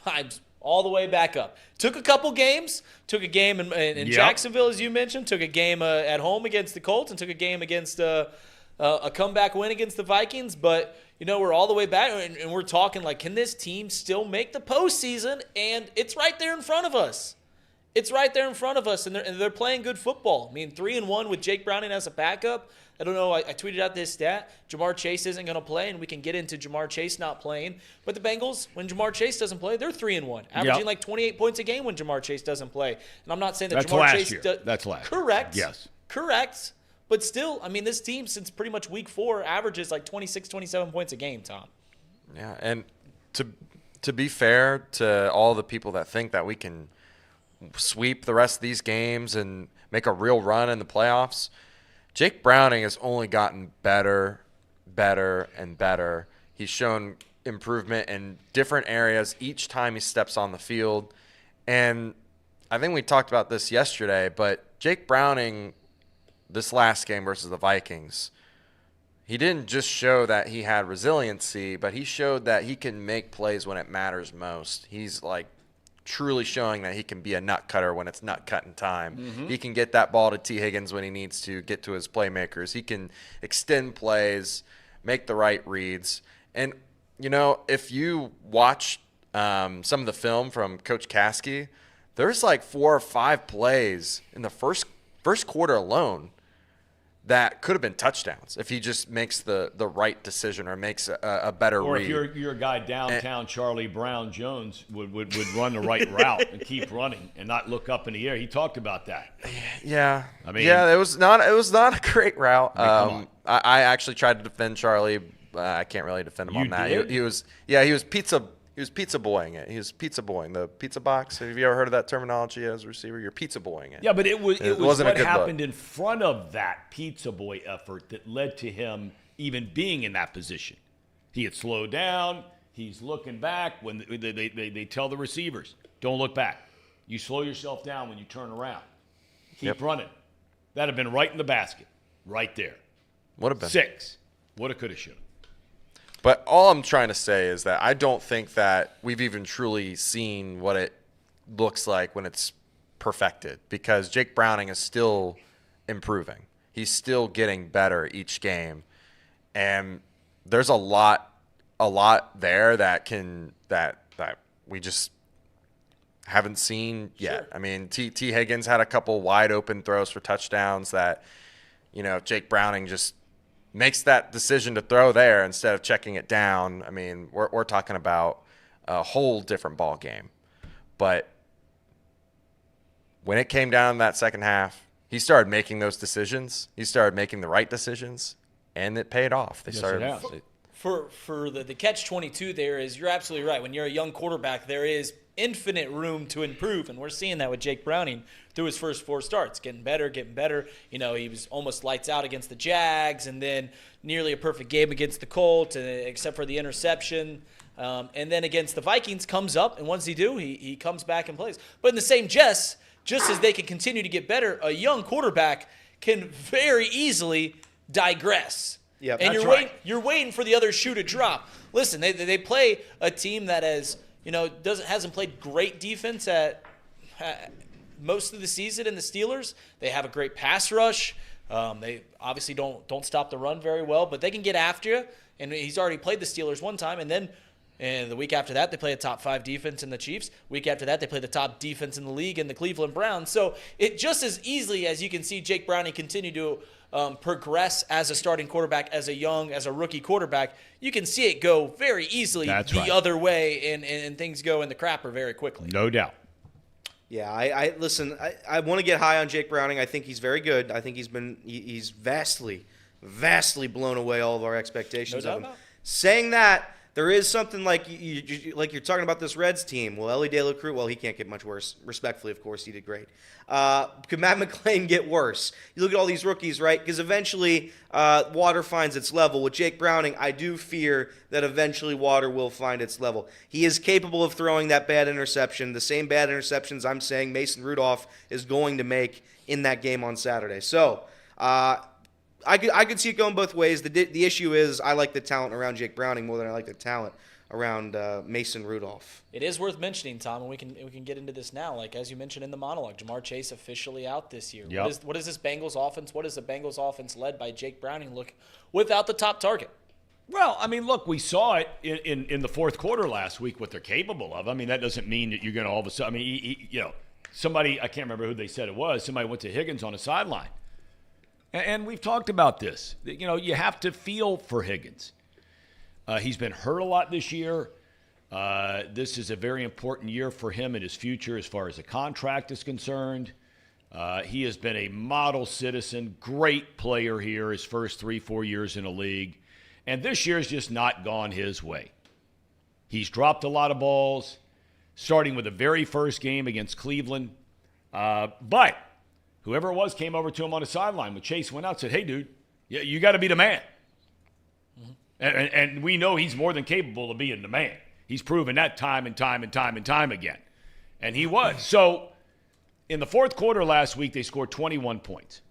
vibes all the way back up. Took a couple games. Took a game in Jacksonville, as you mentioned. Took a game at home against the Colts, and took a game against a comeback win against the Vikings. But, we're all the way back, and we're talking like, can this team still make the postseason? And it's right there in front of us. It's right there in front of us, and they're playing good football. I mean, 3-1 with Jake Browning as a backup. I don't know. I tweeted out this stat. Jamar Chase isn't going to play, and we can get into Jamar Chase not playing. But the Bengals, when Jamar Chase doesn't play, they're 3-1, averaging like 28 points a game when Jamar Chase doesn't play. And I'm not saying that That's Jamar last Chase year. That's last. Correct. Yes. Correct. But still, I mean, this team since pretty much week 4 averages like 26, 27 points a game, Tom. Yeah, and to be fair to all the people that think that we can sweep the rest of these games and make a real run in the playoffs, Jake Browning has only gotten better, and better. He's shown improvement in different areas each time he steps on the field. And I think we talked about this yesterday, but Jake Browning, this last game versus the Vikings, he didn't just show that he had resiliency, but he showed that he can make plays when it matters most. He's like truly showing that he can be a nut cutter when it's nut cutting time. Mm-hmm. He can get that ball to T. Higgins when he needs to get to his playmakers. He can extend plays, make the right reads. And, if you watch some of the film from Coach Caskey, there's like 4 or 5 plays in the first quarter alone that could have been touchdowns if he just makes the right decision or makes a better read. Or if you're a guy downtown, Charlie Brown Jones would run the right route and keep running and not look up in the air. He talked about that. Yeah. I mean, it was not a great route. come on. I actually tried to defend Charlie. I can't really defend him on that. did? He was pizza boying it. He was pizza boying the pizza box. Have you ever heard of that terminology as a receiver? You're pizza boying it. Yeah, but it was wasn't a what good happened look. in front of that pizza boy effort that led to him even being in that position. He had slowed down. He's looking back when they tell the receivers, don't look back. You slow yourself down when you turn around. Keep running. That'd have been right in the basket, right there. Would have been 6. Woulda, coulda, shoulda. But all I'm trying to say is that I don't think that we've even truly seen what it looks like when it's perfected, because Jake Browning is still improving. He's still getting better each game. And there's a lot there that we just haven't seen yet. Sure. I mean, T. Higgins had a couple wide open throws for touchdowns that Jake Browning just makes that decision to throw there instead of checking it down, I mean, we're talking about a whole different ball game. But when it came down in that second half, he started making those decisions. He started making the right decisions, and it paid off. They started. For the catch-22 there is, you're absolutely right. When you're a young quarterback, there is infinite room to improve, and we're seeing that with Jake Browning through his first 4 starts. Getting better. He was almost lights out against the Jags, and then nearly a perfect game against the Colts, except for the interception. And then against the Vikings, comes up, and once he comes back and plays. But in the same just as they can continue to get better, a young quarterback can very easily digress. Yeah, and you're waiting for the other shoe to drop. Listen, they play a team that hasn't played great defense at most of the season in the Steelers. They have a great pass rush. They obviously don't stop the run very well, but they can get after you. And he's already played the Steelers one time, and then the week after that, they play a top 5 defense in the Chiefs. Week after that, they play the top defense in the league in the Cleveland Browns. So it just as easily as you can see Jake Browning continue to progress as a starting quarterback, as a rookie quarterback, you can see it go very easily other way, and things go in the crapper very quickly. No doubt. Yeah, I want to get high on Jake Browning. I think he's very good. I think he's vastly blown away all of our expectations of him. Saying that, there is something like you're talking about this Reds team. Well, Ellie De La Cruz, well, he can't get much worse. Respectfully, of course, he did great. Could Matt McClain get worse? You look at all these rookies, right? Because eventually water finds its level. With Jake Browning, I do fear that eventually water will find its level. He is capable of throwing that bad interception, the same bad interceptions I'm saying Mason Rudolph is going to make in that game on Saturday. So I could see it going both ways. The issue is I like the talent around Jake Browning more than I like the talent around Mason Rudolph. It is worth mentioning, Tom, and we can get into this now. Like as you mentioned in the monologue, Jamar Chase officially out this year. Yep. What is this Bengals offense? What is the Bengals offense led by Jake Browning look without the top target? Well, I mean, look, we saw it in the fourth quarter last week what they're capable of. I mean, that doesn't mean that you're going to all of a sudden. I mean, somebody, I can't remember who they said it was. Somebody went to Higgins on a sideline. And we've talked about this. You have to feel for Higgins. He's been hurt a lot this year. This is a very important year for him in his future as far as the contract is concerned. He has been a model citizen, great player here his first 3-4 years in the league. And this year's just not gone his way. He's dropped a lot of balls, starting with the very first game against Cleveland. But whoever it was came over to him on the sideline when Chase went out and said, hey, dude, you got to be the man. Mm-hmm. And we know he's more than capable of being the man. He's proven that time and time and time and time again. And he was. So in the fourth quarter last week, they scored 21 points.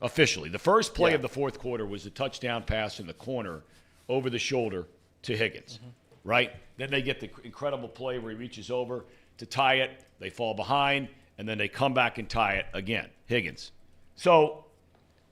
Officially. The first play of the fourth quarter was a touchdown pass in the corner over the shoulder to Higgins. Mm-hmm. Right? Then they get the incredible play where he reaches over to tie it. They fall behind. And then they come back and tie it again. Higgins. So,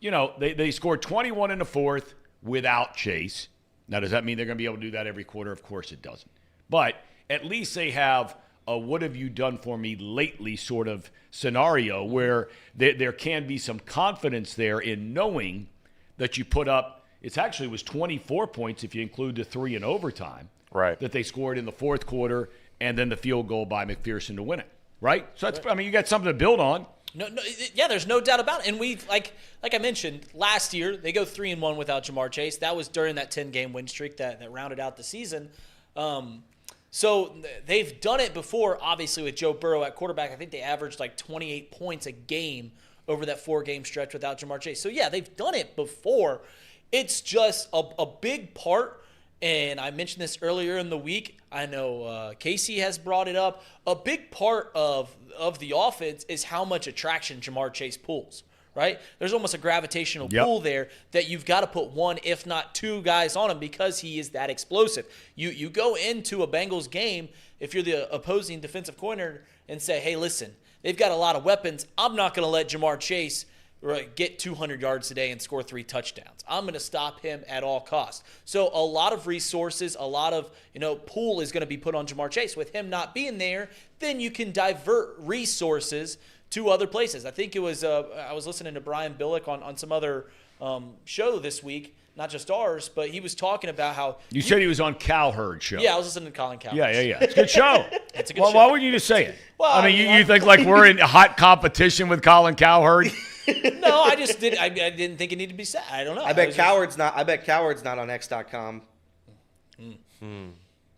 they scored 21 in the fourth without Chase. Now, does that mean they're going to be able to do that every quarter? Of course it doesn't. But at least they have a what have you done for me lately sort of scenario where there can be some confidence there in knowing that you put up, it actually was 24 points if you include the 3 in overtime. Right. That they scored in the fourth quarter and then the field goal by McPherson to win it. Right? So that's, I mean, you got something to build on. No, yeah, there's no doubt about it. And we like I mentioned last year, they go 3-1 without Jamar Chase. That was during that 10-game win streak that rounded out the season. So they've done it before, obviously, with Joe Burrow at quarterback. I think they averaged like 28 points a game over that 4-game stretch without Jamar Chase. So yeah, they've done it before. It's just a big part. And I mentioned this earlier in the week. I know Casey has brought it up. A big part of the offense is how much attraction Jamar Chase pulls, right? There's almost a gravitational pull there that you've got to put 1, if not 2 guys on him because he is that explosive. You go into a Bengals game, if you're the opposing defensive coordinator, and say, hey, listen, they've got a lot of weapons. I'm not going to let Jamar Chase get 200 yards today and score 3 touchdowns. I'm going to stop him at all costs. So a lot of resources, a lot of pull is going to be put on Jamar Chase. With him not being there, then you can divert resources two other places. I think it was I was listening to Brian Billick on some other show this week, not just ours, but he was talking about how You said he was on Cowherd show. Yeah, I was listening to Colin Cowboy. Yeah. It's a good show. It's a good Well, show. why would you just say it? Well, I mean, you think like we're in hot competition with Colin Cowherd? No, I just didn't. I didn't think it needed to be said. I don't know. I bet Coward's not on X.com.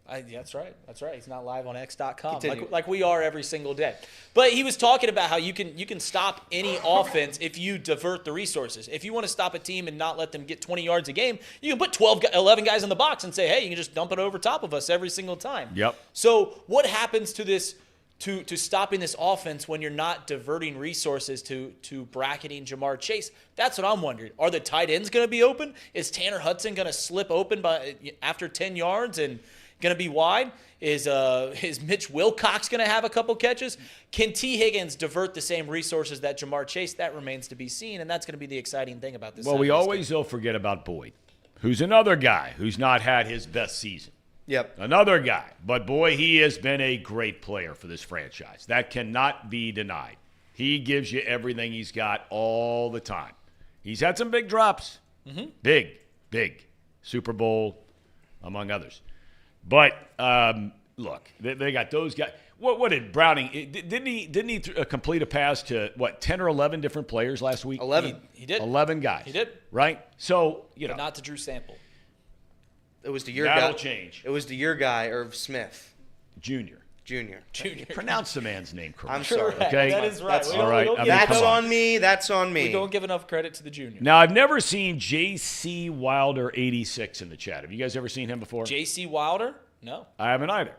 That's right. That's right. He's not live on X.com Continue. like we are every single day. But he was talking about how you can stop any offense if you divert the resources. If you want to stop a team and not let them get 20 yards a game, you can put 11 guys in the box and say, hey, you can just dump it over top of us every single time. Yep. So what happens to this to stopping this offense when you're not diverting resources to bracketing Jamar Chase? That's what I'm wondering. Are the tight ends going to be open? Is Tanner Hudson going to slip open after 10 yards and going to be wide? Is Mitch Wilcox going to have a couple catches? Can T. Higgins divert the same resources that Jamar Chase? That remains to be seen, and that's going to be the exciting thing about this. Well, we Saturday's always game. will forget about Boyd, who's another guy who's not had his best season. Yep. Another guy. But, boy, he has been a great player for this franchise. That cannot be denied. He gives you everything he's got all the time. He's had some big drops. Mm-hmm. Big. Super Bowl, among others. But, look, they got those guys. What did Browning – didn't he complete a pass to, 10 or 11 different players last week? 11. He did. 11 guys. He did. Right? So, But not to Drew Sample. It was to your that'll guy. change. It was to your guy, Irv Smith Junior. Jr. Pronounce the man's name correctly. I'm sorry. Okay? That is right. That's We all right. don't I mean, give That's come on me. That's on me. We don't give enough credit to the junior. Now, I've never seen J.C. Wilder 86 in the chat. Have you guys ever seen him before? J.C. Wilder? No. I haven't either.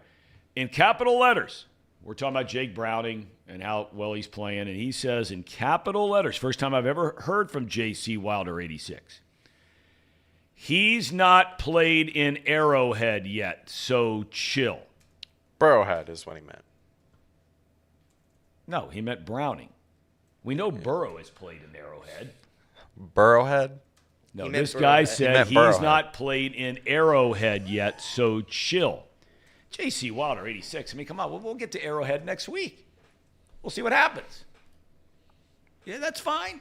In capital letters, we're talking about Jake Browning and how well he's playing, and he says in capital letters, first time I've ever heard from J.C. Wilder 86, he's not played in Arrowhead yet, so chill. Burrowhead is what he meant. No, he meant Browning. We know Burrow has played in Arrowhead. Burrowhead? No, He meant this guy Burrowhead. He said meant he's Burrowhead. not played in Arrowhead yet, so chill. J.C. Wilder, 86. I mean, come on. We'll get to Arrowhead next week. We'll see what happens. Yeah, that's fine.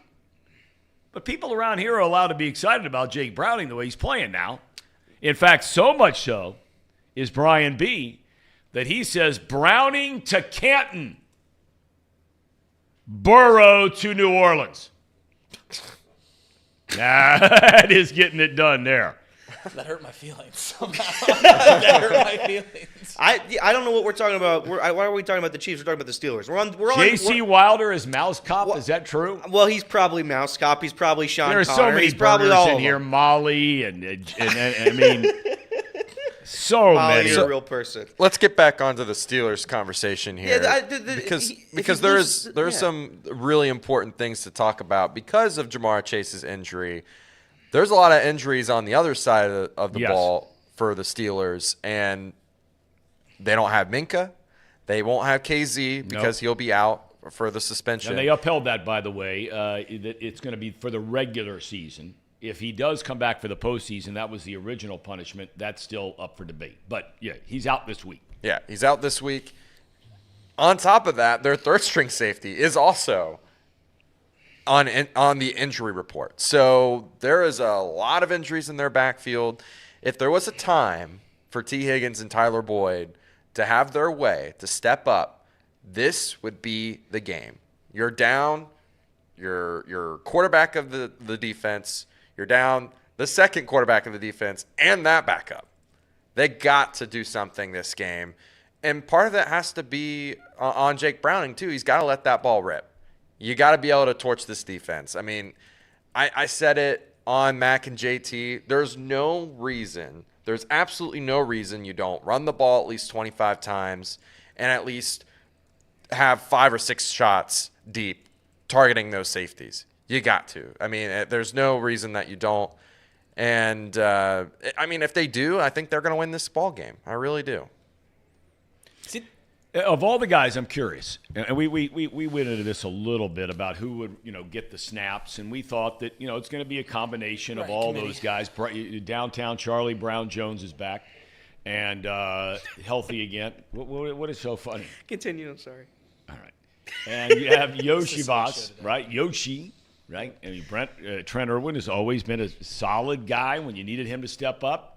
But people around here are allowed to be excited about Jake Browning the way he's playing now. In fact, so much so is Brian B. that he says Browning to Canton, Burrow to New Orleans. Nah, that is getting it done there. That hurt my feelings somehow. That hurt my feelings. I don't know what we're talking about. Why are we talking about the Chiefs? We're talking about the Steelers. We're on. J.C. Wilder is Mouse Cop. Is that true? Well, he's probably Mouse Cop. He's probably Sean There are Connor. so many He's probably burgers all in of here. them. Molly and I mean, so Molly, many. you're a real person. Let's get back onto the Steelers conversation here. Because there's some really important things to talk about because of Jamar Chase's injury. There's a lot of injuries on the other side of the Yes. ball for the Steelers, and they don't have Minka. They won't have KZ because he'll be out for the suspension. And they upheld that, by the way. It's going to be for the regular season. If he does come back for the postseason, that was the original punishment. That's still up for debate. But, yeah, he's out this week. Yeah, he's out this week. On top of that, their third-string safety is also on the injury report. So there is a lot of injuries in their backfield. If there was a time for T. Higgins and Tyler Boyd to have their way, to step up, this would be the game. You're down your quarterback of the defense. You're down the second quarterback of the defense and that backup. They got to do something this game. And part of that has to be on Jake Browning, too. He's got to let that ball rip. You got to be able to torch this defense. I mean, I said it on Mac and JT. There's absolutely no reason you don't run the ball at least 25 times and at least have 5 or 6 shots deep targeting those safeties. You got to. I mean, there's no reason that you don't. And, I mean, if they do, I think they're going to win this ball game. I really do. Of all the guys, I'm curious, and we went into this a little bit about who would get the snaps, and we thought that it's going to be a combination of all those guys. Downtown Charlie Brown Jones is back and healthy again. What is so funny? Continue. I'm sorry. All right. And you have Yoshi This is Boss, so shit. right? Yoshi, right? I mean, Trent Irwin has always been a solid guy when you needed him to step up.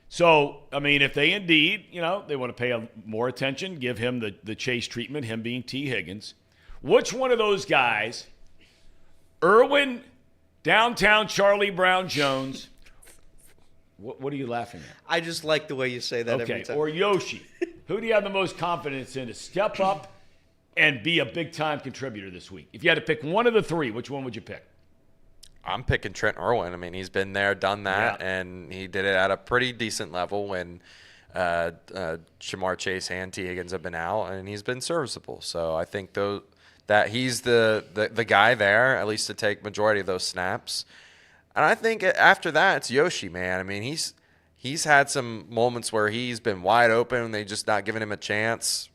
So, I mean, if they indeed, they want to pay more attention, give him the chase treatment, him being T. Higgins, which one of those guys, Irwin, downtown Charlie Brown Jones, what are you laughing at? I just like the way you say that every time. Or Yoshi. Who do you have the most confidence in to step up and be a big-time contributor this week? If you had to pick one of the three, which one would you pick? I'm picking Trent Irwin. I mean, he's been there, done that, and he did it at a pretty decent level when Shamar Chase and T. Higgins have been out, and he's been serviceable. So I think that he's the guy there, at least to take majority of those snaps. And I think after that, it's Yoshi, man. I mean, he's had some moments where he's been wide open and they just not giving him a chance.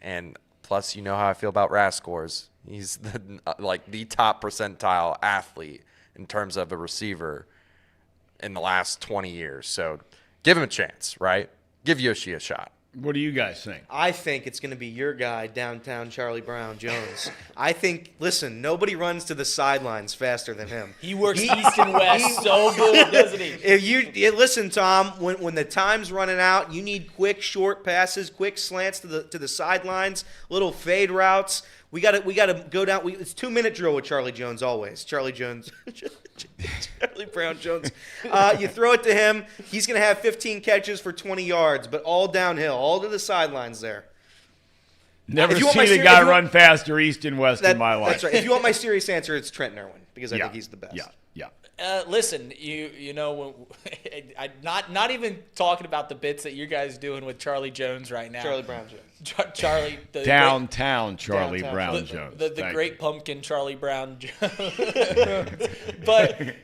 And plus, you know how I feel about RAS scores. He's the top percentile athlete in terms of a receiver in the last 20 years. So give him a chance, right? Give Yoshi a shot. What do you guys think? I think it's going to be your guy, downtown Charlie Brown Jones. I think, listen, nobody runs to the sidelines faster than him. He works east and west so good, doesn't he? Listen, Tom, when the time's running out, you need quick, short passes, quick slants to the sidelines, little fade routes. We got to go down. It's 2-minute drill with Charlie Jones always. Charlie Brown Jones. You throw it to him. He's going to have 15 catches for 20 yards, but all downhill, all to the sidelines there. Never seen a guy run faster east and west in my life. That's right. If you want my serious answer, it's Trent Irwin because I think he's the best. Yeah. Listen, I'm not even talking about the bits that you guys doing with Charlie Jones right now. Charlie Brown Jones. Charlie, the Downtown Charlie Downtown. Brown Jones. the great pumpkin Charlie Brown Jones. But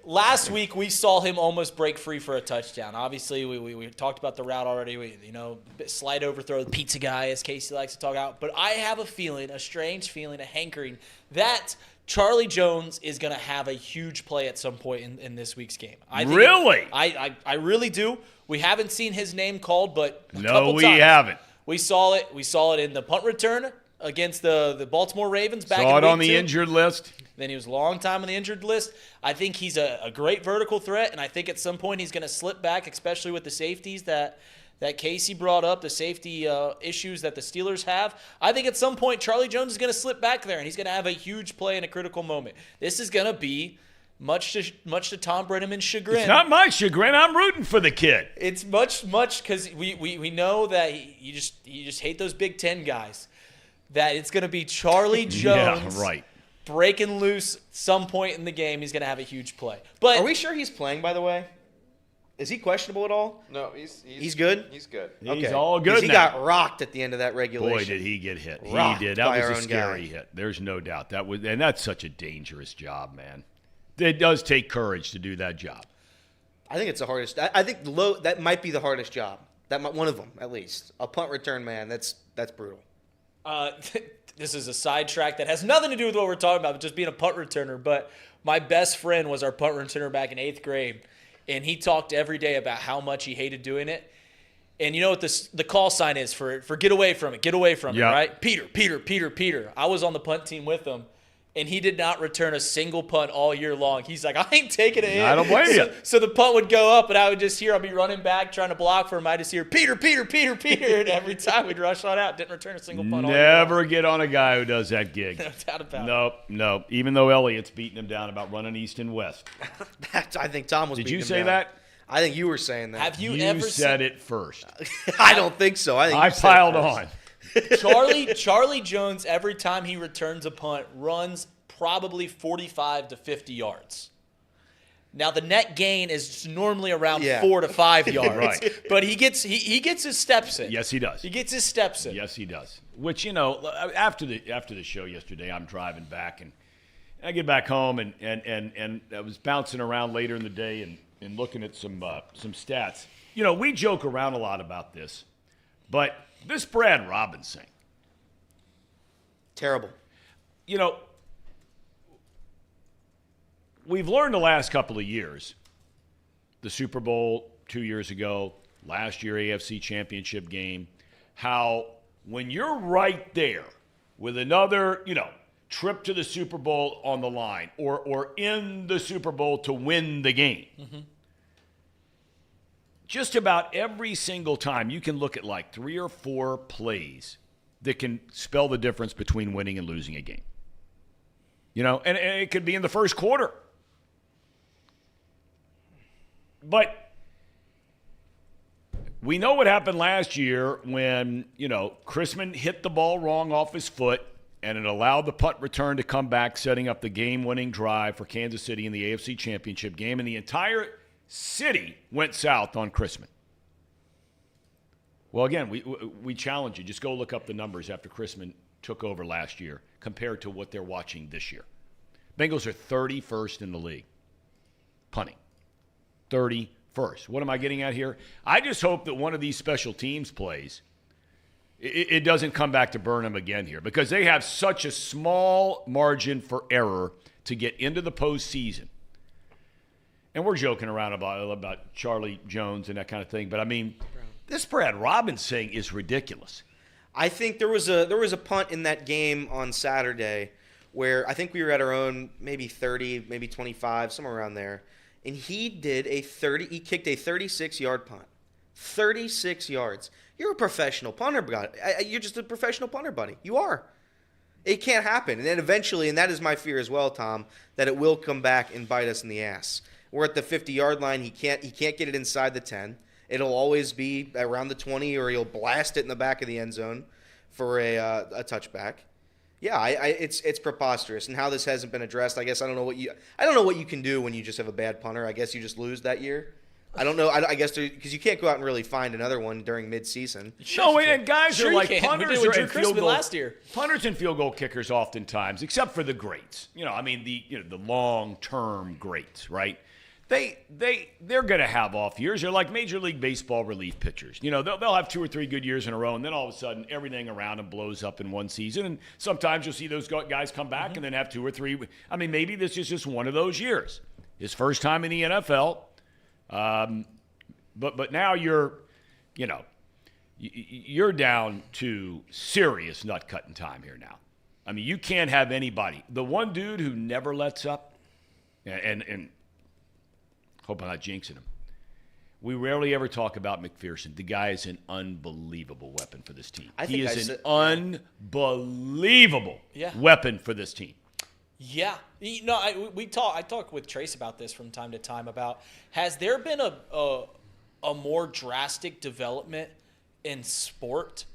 last week we saw him almost break free for a touchdown. Obviously, we talked about the route already. Slide overthrow, the pizza guy, as Casey likes to talk out. But I have a feeling, a strange feeling, a hankering that Charlie Jones is going to have a huge play at some point in this week's game. Really? I really do. We haven't seen his name called, but No, we haven't. We saw it. We saw it in the punt return against the Baltimore Ravens back in Saw it week on the 2. injured list. Then he was a long time on the injured list. I think he's a great vertical threat, and I think at some point he's going to slip back, especially with the safeties that Casey brought up, the safety issues that the Steelers have. I think at some point Charlie Jones is going to slip back there, and he's going to have a huge play in a critical moment. This is going to be much to Tom Brenneman's chagrin. It's not my chagrin. I'm rooting for the kid. It's much because we know that you just hate those Big Ten guys. That it's going to be Charlie Jones breaking loose some point in the game. He's going to have a huge play. But are we sure he's playing, by the way? Is he questionable at all? No, he's good? He's good. He's all good he now. got rocked at the end of that regulation. Boy, did he get hit. Rocked He did. by That our was a own scary guy. hit. There's no doubt. And that's such a dangerous job, man. It does take courage to do that job. I think it's the hardest. I think that might be the hardest job. One of them, at least. A punt return man. That's brutal. This is a sidetrack that has nothing to do with what we're talking about, but just being a punt returner. But my best friend was our punt returner back in 8th grade, and he talked every day about how much he hated doing it. And you know what the call sign is for get away from it, right? Peter. I was on the punt team with him, and he did not return a single punt all year long. He's like, I ain't taking it in. I don't blame you. So the punt would go up, and I would just hear, I'd be running back trying to block for him. I just hear, Peter. And every time we'd rush on out, didn't return a single punt all year long. Never get on a guy who does that gig. No doubt about it. Nope. Even though Elliott's beating him down about running east and west. I think Tom was Did beating you him say down. that? I think you were saying that. Have you You ever said it first. I don't think so. I think I you said it piled first. on. Charlie Jones, every time he returns a punt, runs probably 45 to 50 yards. Now the net gain is normally around 4 to 5 yards, Right. But he gets his steps in. Yes, he does. He gets his steps in. Yes, he does. Which, after the show yesterday, I'm driving back, and I get back home, and I was bouncing around later in the day and looking at some stats. We joke around a lot about this, but this Brad Robbins thing. Terrible. We've learned the last couple of years, the Super Bowl 2 years ago, last year AFC Championship game, how when you're right there with another, trip to the Super Bowl on the line or in the Super Bowl to win the game. Mm-hmm. Just about every single time you can look at like 3 or 4 plays that can spell the difference between winning and losing a game. And it could be in the first quarter. But we know what happened last year when, Chrisman hit the ball wrong off his foot and it allowed the punt return to come back, setting up the game-winning drive for Kansas City in the AFC Championship game, and the entire city went south on Chrisman. Well, again, we challenge you. Just go look up the numbers after Chrisman took over last year compared to what they're watching this year. Bengals are 31st in the league. Punting. 31st. What am I getting at here? I just hope that one of these special teams plays, it doesn't come back to burn them again here, because they have such a small margin for error to get into the postseason. And we're joking around about Charlie Jones and that kind of thing, but I mean, this Brad Robbins thing is ridiculous. I think there was a punt in that game on Saturday where I think we were at our own maybe 30, maybe 25, somewhere around there, and he kicked a 36-yard punt. 36 yards. You're a professional punter, buddy. You're just a professional punter, buddy. You are. It can't happen. And then eventually, and that is my fear as well, Tom, that it will come back and bite us in the ass. We're at the 50-yard line. He can't get it inside the 10. It'll always be around the 20, or he'll blast it in the back of the end zone for a touchback. Yeah, it's preposterous. And how this hasn't been addressed, I guess I don't know what you can do when you just have a bad punter. I guess you just lose that year. I don't know. I guess because you can't go out and really find another one during midseason. No, and guys are like punters and field goal last year. Punters and field goal kickers oftentimes, except for the greats. The long-term greats, right? They're going to have off years. They're like Major League Baseball relief pitchers. They'll have 2 or 3 good years in a row, and then all of a sudden everything around them blows up in one season. And sometimes you'll see those guys come back and then have 2 or 3. I mean, maybe this is just one of those years. His first time in the NFL. But now you're down to serious nut cutting time here now. I mean, you can't have anybody. The one dude who never lets up, and hope I'm not jinxing him. We rarely ever talk about McPherson. The guy is an unbelievable weapon for this team. He is an unbelievable weapon for this team. Yeah, I talk with Trace about this from time to time about, has there been a more drastic development in sport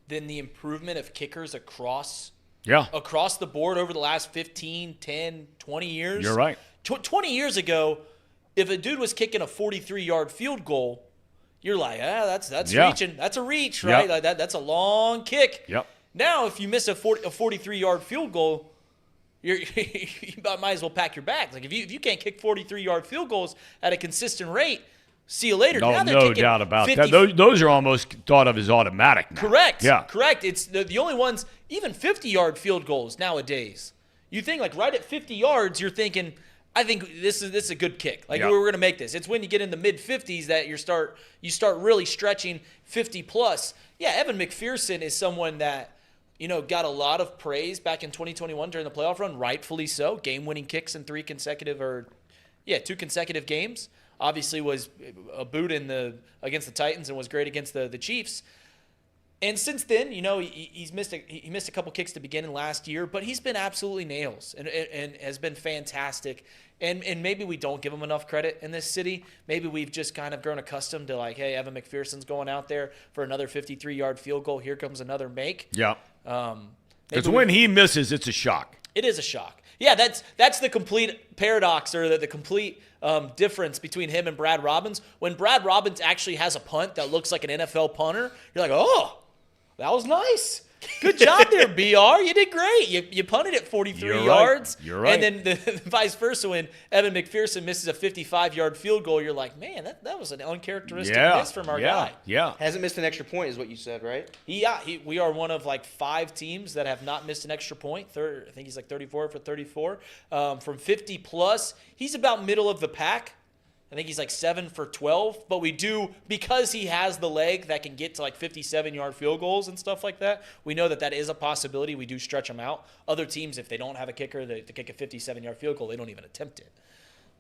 than the improvement of kickers across the board over the last 15, 10, 20 years? You're right. 20 years ago, if a dude was kicking a 43-yard field goal, you're like, that's reaching. That's a reach, right? Yep. Like that's a long kick. Yep. Now, if you miss a 43-yard field goal, you might as well pack your bags. Like if you can't kick 43-yard field goals at a consistent rate, see you later. No doubt about that. Those are almost thought of as automatic now. Correct. Yeah. Correct. It's the only ones, even 50-yard field goals nowadays. You think like right at 50 yards, you're thinking, I think this is a good kick. Like we're going to make this. It's when you get in the mid-50s that you start really stretching 50 plus. Yeah, Evan McPherson is someone that got a lot of praise back in 2021 during the playoff run, rightfully so. Game-winning kicks in 2 consecutive games. Obviously was a boot against the Titans and was great against the Chiefs. And since then, he missed a couple kicks to begin in last year, but he's been absolutely nails and has been fantastic. And maybe we don't give him enough credit in this city. Maybe we've just kind of grown accustomed to like, hey, Evan McPherson's going out there for another 53-yard field goal. Here comes another make. Yeah. Because when he misses, it's a shock. It is a shock. Yeah, that's the complete paradox, or the complete difference between him and Brad Robbins. When Brad Robbins actually has a punt that looks like an NFL punter, you're like, oh, that was nice. Good job there, BR. You did great. You punted it 43 yards. You're right. And then the vice versa, when Evan McPherson misses a 55-yard field goal, you're like, man, that was an uncharacteristic miss from our guy. Yeah. Hasn't missed an extra point is what you said, right? We are one of like 5 teams that have not missed an extra point. I think he's like 34 for 34. From 50 plus, he's about middle of the pack I think he's like 7 for 12, but we do, because he has the leg that can get to like 57-yard field goals and stuff like that, we know that is a possibility. We do stretch him out. Other teams, if they don't have a kicker to kick a 57-yard field goal, they don't even attempt it.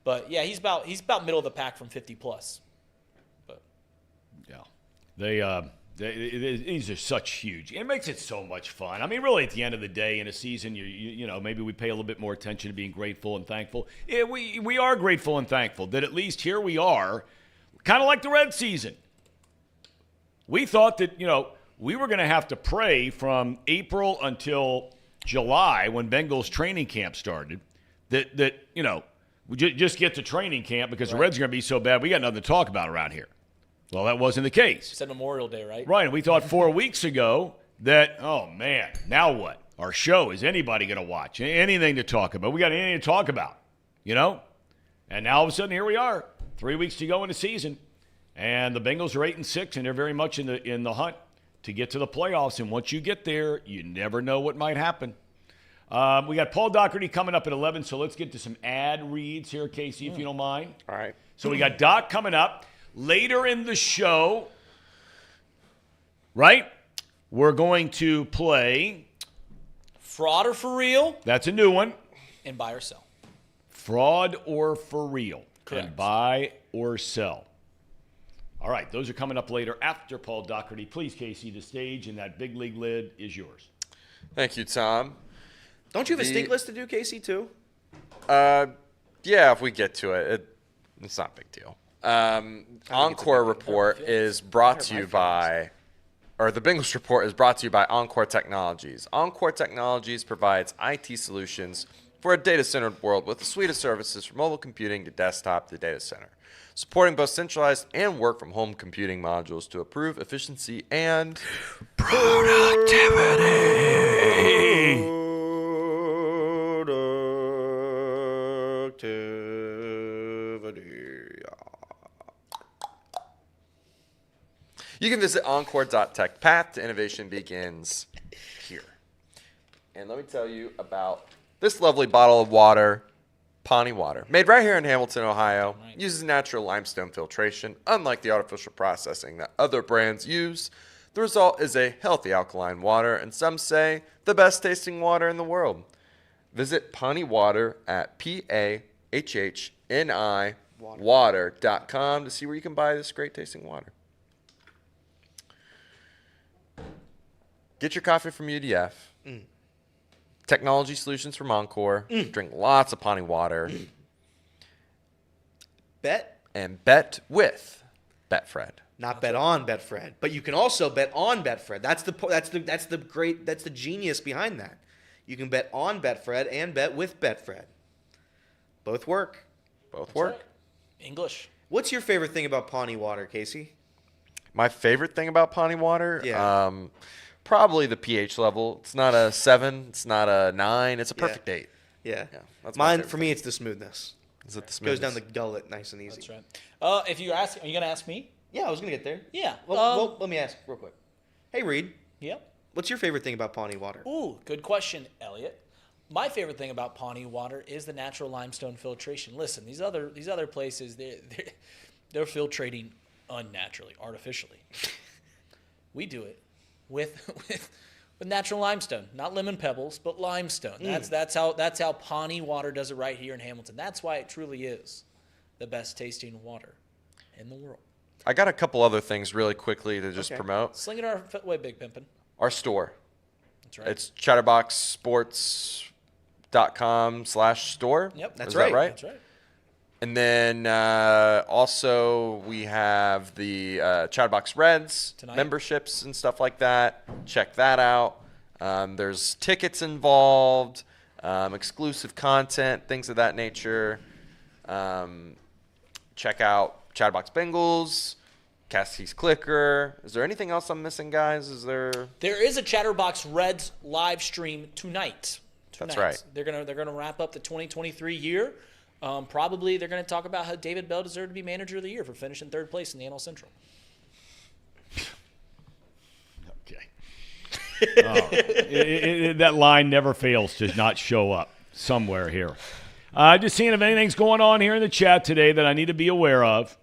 But yeah, he's about middle of the pack from 50 plus. But yeah, these are such huge. It makes it so much fun. I mean, really, at the end of the day, in a season, you know, maybe we pay a little bit more attention to being grateful and thankful. Yeah, we are grateful and thankful that at least here we are, kind of like the Red season. We thought that, you know, we were going to have to pray from April until July when Bengals training camp started that you know, we just get to training camp because the Reds are going to be so bad we got nothing to talk about around here. Well, that wasn't the case. You said Memorial Day, right? Right, and we thought 4 weeks ago that, oh, man, now what? Our show, is anybody going to watch? Anything to talk about? We got anything to talk about, you know? And now all of a sudden, here we are, 3 weeks to go in the season, and the Bengals are 8-6, and they're very much in the hunt to get to the playoffs. And once you get there, you never know what might happen. We got Paul Daugherty coming up at 11, so let's get to some ad reads here, Casey, if you don't mind. All right. So we got Doc coming up. Later in the show, right, we're going to play Fraud or For Real. That's a new one. And Buy or Sell. Fraud or For Real. Correct. And Buy or Sell. All right, those are coming up later after Paul Daugherty. Please, Casey, the stage and that big league lid is yours. Thank you, Tom. Don't you have a stink list to do, Casey, too? Yeah, if we get to it, it's not a big deal. Encore Report is brought to you by, or the Bengals Report is brought to you by Encore Technologies. Encore Technologies provides IT solutions for a data-centered world with a suite of services from mobile computing to desktop to data center, supporting both centralized and work-from-home computing modules to improve efficiency and productivity. You can visit encore.tech. Path to innovation begins here. And let me tell you about this lovely bottle of water, Pawnee Water. Made right here in Hamilton, Ohio. Uses natural limestone filtration, unlike the artificial processing that other brands use. The result is a healthy alkaline water, and some say the best tasting water in the world. Visit Pawnee Water at PAHHNI water.com to see where you can buy this great tasting water. Get your coffee from UDF. Technology solutions from Encore. Drink lots of Pawnee Water. Bet. And bet with Betfred. Not bet on Betfred, but you can also bet on Betfred. That's the genius behind that. You can bet on Betfred and bet with Betfred. Both work. Both work. Right. English. What's your favorite thing about Pawnee Water, Casey? My favorite thing about Pawnee Water? Yeah. Probably the pH level. It's not a 7. It's not a 9. It's a perfect 8. Yeah. That's my Mine, favorite for me, it's the smoothness. Is it the Goes smoothness? down the gullet nice and easy. That's right. If you ask, are you going to ask me? Yeah, I was going to get there. Yeah. Well, let me ask real quick. Hey, Reed, Yep. what's your favorite thing about Pawnee Water? Ooh, good question, Elliot. My favorite thing about Pawnee Water is the natural limestone filtration. Listen, these other places, they're filtrating unnaturally, artificially. We do it with natural limestone, not lemon pebbles, but limestone. That's how Pawnee Water does it right here in Hamilton. That's why it truly is the best tasting water in the world. I got a couple other things really quickly to just promote. Sling it our way, Big Pimpin'. Our store. That's right. It's chatterboxsports.com/store. Yep, that's Is right. that right? That's right. And then also we have the Chatterbox Reds Tonight. memberships and stuff like that. Check that out. There's tickets involved, exclusive content, things of that nature. Check out Chatterbox Bengals, Cassie's Clicker. Is there anything else I'm missing, guys? There is a Chatterbox Reds live stream tonight. That's right. They're gonna wrap up the 2023 year. Probably they're going to talk about how David Bell deserved to be manager of the year for finishing third place in the NL Central. Okay. That line never fails to not show up somewhere here. Just seeing if anything's going on here in the chat today that I need to be aware of.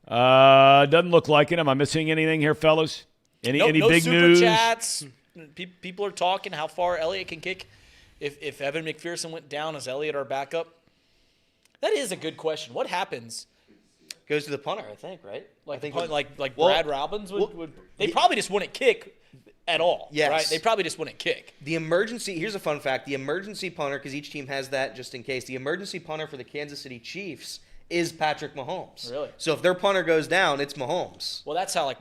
Doesn't look like it. Am I missing anything here, fellas? Any big super news? Chats. People are talking how far Elliott can kick. If Evan McPherson went down, is Elliott our backup? That is a good question. What happens? Goes to the punter, I think, right? Like Brad Robbins would. They probably just wouldn't kick at all. Yes. Right? They probably just wouldn't kick. The emergency. Here's a fun fact: the emergency punter, because each team has that just in case. The emergency punter for the Kansas City Chiefs is Patrick Mahomes. Really? So if their punter goes down, it's Mahomes. Well, that's how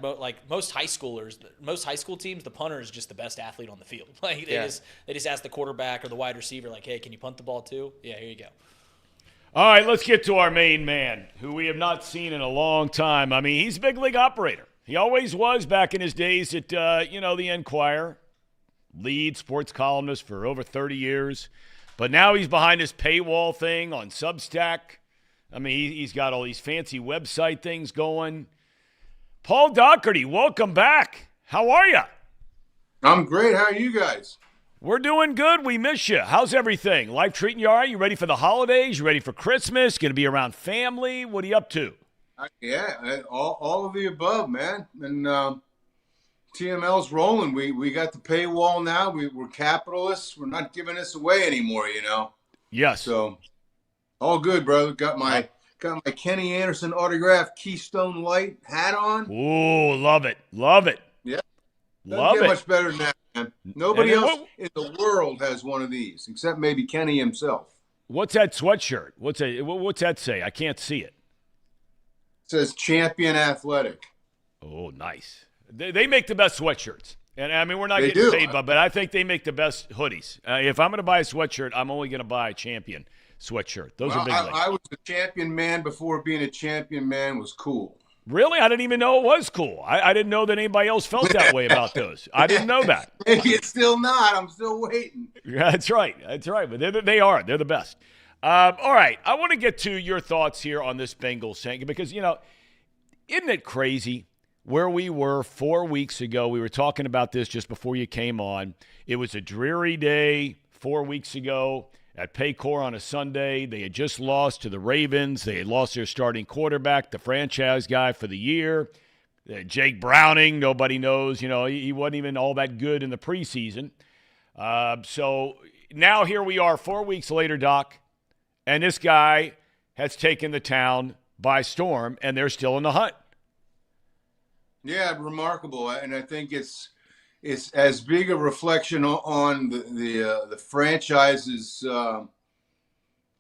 most high schoolers, most high school teams, the punter is just the best athlete on the field. Like they just ask the quarterback or the wide receiver, like, "Hey, can you punt the ball too?" Yeah, here you go. All right, let's get to our main man, who we have not seen in a long time. I mean, he's a big league operator. He always was back in his days at, the Enquirer, lead sports columnist for over 30 years. But now he's behind his paywall thing on Substack. I mean, he's got all these fancy website things going. Paul Daugherty, welcome back. How are you? I'm great. How are you guys? We're doing good. We miss you. How's everything? Life treating you all right? You ready for the holidays? You ready for Christmas? Going to be around family? What are you up to? All of the above, man. And TML's rolling. We got the paywall now. We're capitalists. We're not giving this away anymore, Yes. So all good, brother. Got my Kenny Anderson autographed Keystone Light hat on. Ooh, love it. Love it. Yeah. Love get it. much better than that, man. Nobody else in the world has one of these, except maybe Kenny himself. What's that sweatshirt? What's that say? I can't see it. It says Champion Athletic. Oh, nice. They make the best sweatshirts. And, I mean, we're not They getting do. paid, but I think they make the best hoodies. If I'm going to buy a sweatshirt, I'm only going to buy a Champion sweatshirt. Those are big leagues. I was a champion man before being a champion man was cool. Really? I didn't even know it was cool. I didn't know that anybody else felt that way about those. I didn't know that. Maybe it's still not. I'm still waiting. Yeah, that's right. That's right. But they are. They're the best. All right. I want to get to your thoughts here on this Bengals thing because, isn't it crazy where we were 4 weeks ago? We were talking about this just before you came on. It was a dreary day 4 weeks ago at Paycor on a Sunday. They had just lost to the Ravens. They had lost their starting quarterback, the franchise guy for the year. Jake Browning, nobody knows. He wasn't even all that good in the preseason. So now here we are 4 weeks later, Doc, and this guy has taken the town by storm, and they're still in the hunt. Yeah, remarkable. And I think it's as big a reflection on the franchise's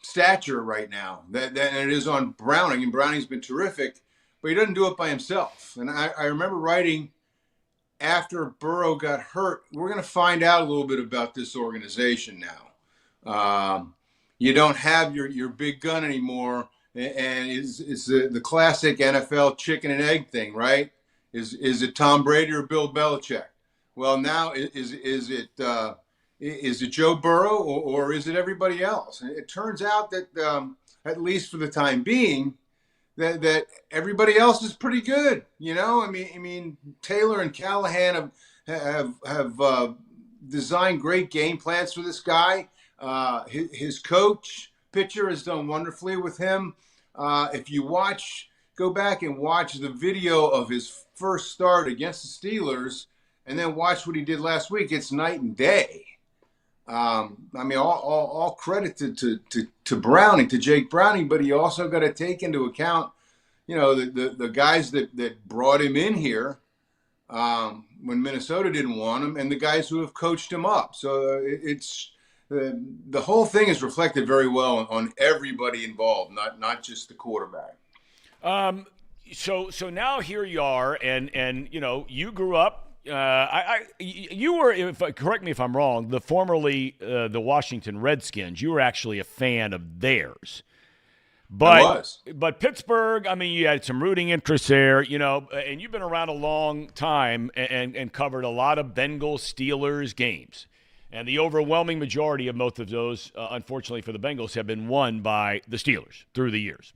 stature right now than it is on Browning. And Browning's been terrific, but he doesn't do it by himself. And I remember writing after Burrow got hurt, we're going to find out a little bit about this organization now. You don't have your big gun anymore, and it's the classic NFL chicken and egg thing, right? Is it Tom Brady or Bill Belichick? Well, now is it Joe Burrow or is it everybody else? And it turns out that at least for the time being, that everybody else is pretty good. I mean Taylor and Callahan have designed great game plans for this guy. His coach pitcher has done wonderfully with him. If you go back and watch the video of his first start against the Steelers, and then watch what he did last week, it's night and day. I mean, all credit to Browning, to Jake Browning, but he also got to take into account, the guys that brought him in here when Minnesota didn't want him, and the guys who have coached him up. So it's the whole thing is reflected very well on everybody involved, not just the quarterback. So now here you are, and you grew up. You were, correct me if I'm wrong, formerly the Washington Redskins. You were actually a fan of theirs. But Pittsburgh, I mean, you had some rooting interest there, and you've been around a long time and covered a lot of Bengals Steelers games. And the overwhelming majority of most of those, unfortunately for the Bengals, have been won by the Steelers through the years.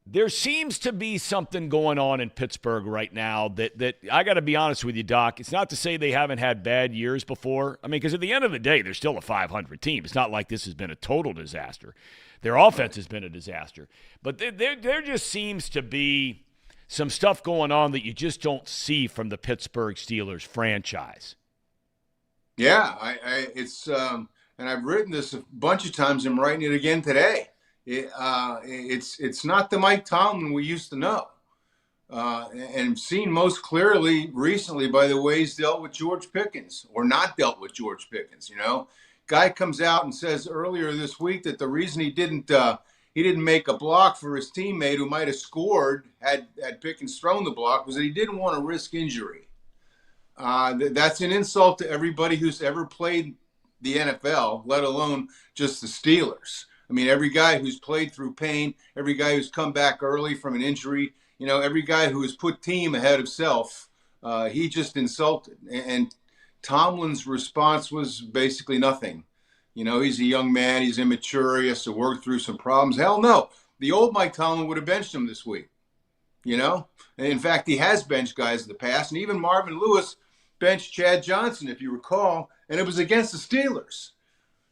There seems to be something going on in Pittsburgh right now that I got to be honest with you, Doc. It's not to say they haven't had bad years before. I mean, because at the end of the day, they're still a 500 team. It's not like this has been a total disaster. Their offense has been a disaster. But there just seems to be some stuff going on that you just don't see from the Pittsburgh Steelers franchise. Yeah, it's and I've written this a bunch of times. I'm writing it again today. It's not the Mike Tomlin we used to know, and seen most clearly recently by the way he's dealt with George Pickens or not dealt with George Pickens. Guy comes out and says earlier this week that the reason he didn't make a block for his teammate who might have scored had Pickens thrown the block was that he didn't want to risk injury. That's an insult to everybody who's ever played the NFL, let alone just the Steelers. I mean, every guy who's played through pain, every guy who's come back early from an injury, every guy who has put team ahead of self, he just insulted. And Tomlin's response was basically nothing. He's a young man. He's immature. He has to work through some problems. Hell no. The old Mike Tomlin would have benched him this week. And in fact, he has benched guys in the past. And even Marvin Lewis benched Chad Johnson, if you recall. And it was against the Steelers.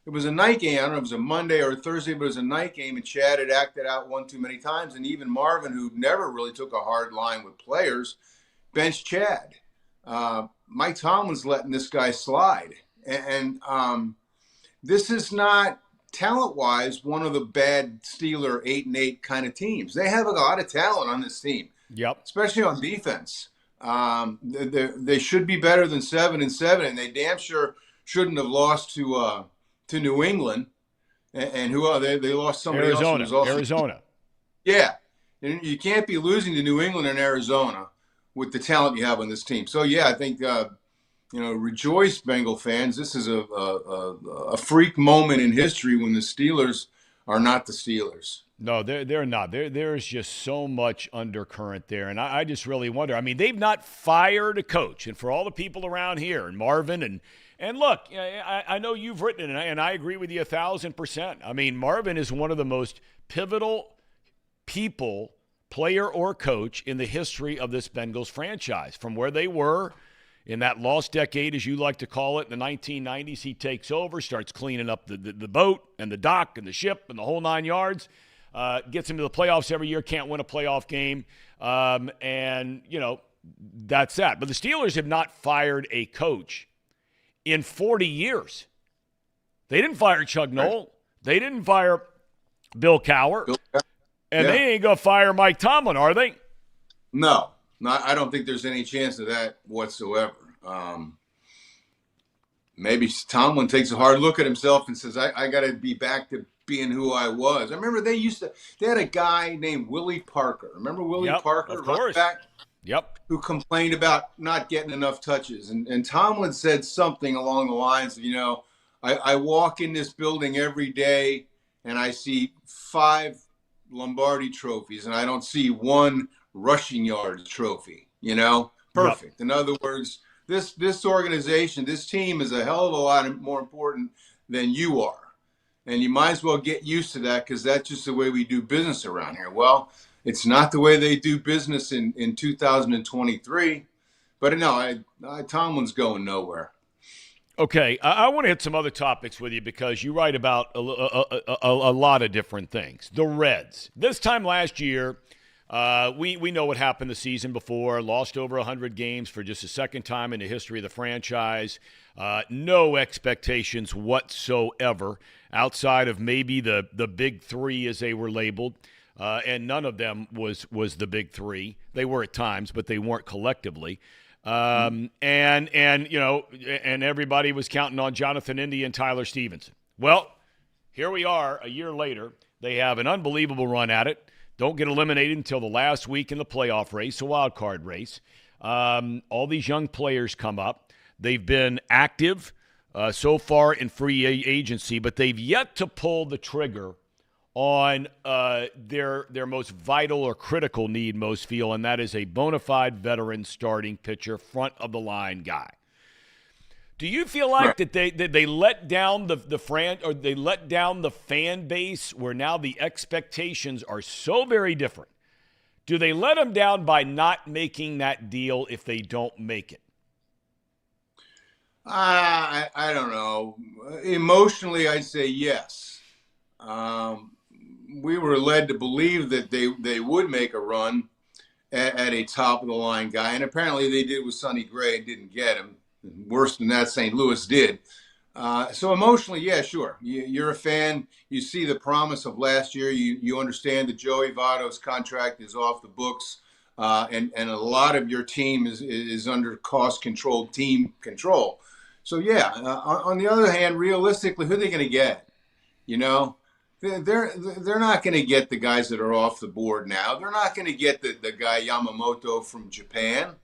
It was a night game. I don't know if it was a Monday or a Thursday, but it was a night game, and Chad had acted out one too many times. And even Marvin, who never really took a hard line with players, benched Chad. Mike Tomlin's letting this guy slide. And this is not, talent-wise, one of the bad Steeler 8-8 kind of teams. They have a lot of talent on this team. Yep. Especially on defense. They should be better than 7-7, and they damn sure shouldn't have lost to New England, and who are they? They lost somebody else. Arizona. Yeah, and you can't be losing to New England and Arizona with the talent you have on this team. So yeah, I think rejoice, Bengal fans. This is a freak moment in history when the Steelers are not the Steelers. No, they're not. There's just so much undercurrent there, and I just really wonder. I mean, they've not fired a coach, and for all the people around here, and Marvin, and look, I know you've written it, and I agree with you 1,000%. I mean, Marvin is one of the most pivotal people, player or coach, in the history of this Bengals franchise. From where they were in that lost decade, as you like to call it, in the 1990s, he takes over, starts cleaning up the boat and the dock and the ship and the whole 9 yards. Gets into the playoffs every year, can't win a playoff game. And, that's that. But the Steelers have not fired a coach in 40 years. They didn't fire Chuck Noll. They didn't fire Bill Cowher. And they ain't going to fire Mike Tomlin, are they? No, I don't think there's any chance of that whatsoever. Maybe Tomlin takes a hard look at himself and says, I got to be back to being who I was. I remember they had a guy named Willie Parker. Remember Willie Parker? Of course. Back, yep. Who complained about not getting enough touches. And Tomlin said something along the lines of, I walk in this building every day and I see 5 Lombardi trophies and I don't see 1 rushing yards trophy, Perfect. Yep. In other words, this organization, this team is a hell of a lot more important than you are. And you might as well get used to that because that's just the way we do business around here. Well, it's not the way they do business in 2023. But no, Tomlin's going nowhere. Okay, I want to hit some other topics with you because you write about a lot of different things. The Reds. This time last year, we know what happened the season before. Lost over 100 games for just the second time in the history of the franchise. No expectations whatsoever outside of maybe the big 3 as they were labeled. And none of them was the big 3. They were at times, but they weren't collectively. And everybody was counting on Jonathan India and Tyler Stevenson. Well, here we are a year later. They have an unbelievable run at it. Don't get eliminated until the last week in the playoff race, a wild card race. All these young players come up. They've been active so far in free agency, but they've yet to pull the trigger on their most vital or critical need, most feel, and that is a bona fide veteran starting pitcher, front of the line guy. Do you feel like that they let down they let down the fan base where now the expectations are so very different Do they let him down by not making that deal if they don't make it? I don't know. Emotionally, I'd say yes. We were led to believe that they would make a run at a top-of-the-line guy, and apparently they did with Sonny Gray and didn't get him. Worse than that, St. Louis did. So emotionally, yeah, sure. You're a fan. You see the promise of last year. You understand that Joey Votto's contract is off the books, and a lot of your team is under cost-controlled team control. So, yeah, on the other hand, realistically, who are they going to get? You know, they're not going to get the guys that are off the board now. They're not going to get the guy Yamamoto from Japan.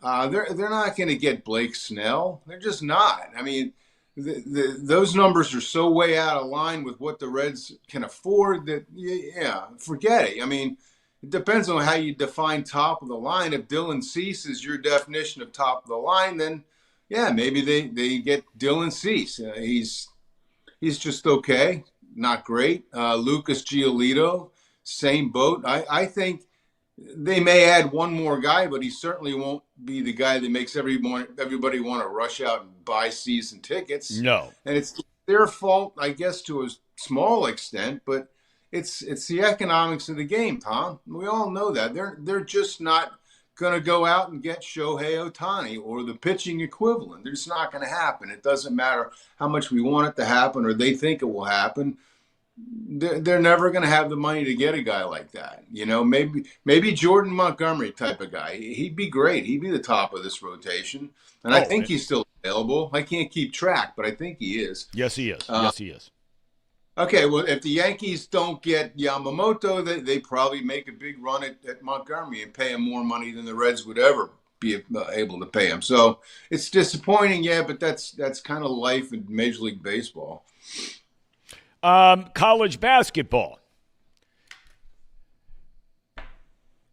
They're not going to get Blake Snell. They're just not. I mean, those numbers are so way out of line with what the Reds can afford that, yeah, forget it. I mean, it depends on how you define top of the line. If Dylan Cease is your definition of top of the line, then yeah, maybe they get Dylan Cease. He's just okay, not great. Lucas Giolito, same boat. I think they may add one more guy, but he certainly won't be the guy that makes everybody want to rush out and buy season tickets. No. And it's their fault, I guess, to a small extent, but it's the economics of the game, Tom. We all know that. They're just not going to go out and get Shohei Ohtani or the pitching equivalent. It's not going to happen. It doesn't matter how much we want it to happen or they think it will happen. They're never going to have the money to get a guy like that. You know, maybe Jordan Montgomery type of guy. He'd be great. He'd be the top of this rotation. And I think he's still available. I can't keep track, but I think he is. Yes, he is. Yes, he is. Okay, well, if the Yankees don't get Yamamoto, they probably make a big run at Montgomery and pay him more money than the Reds would ever be able to pay him. So it's disappointing, yeah, but that's kind of life in Major League Baseball. College basketball.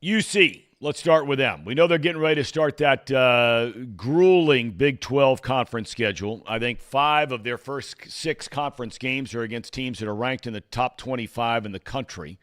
UC, let's start with them. We know they're getting ready to start that grueling Big 12 conference schedule. I think 5 of their first 6 conference games are against teams that are ranked in the top 25 in the country.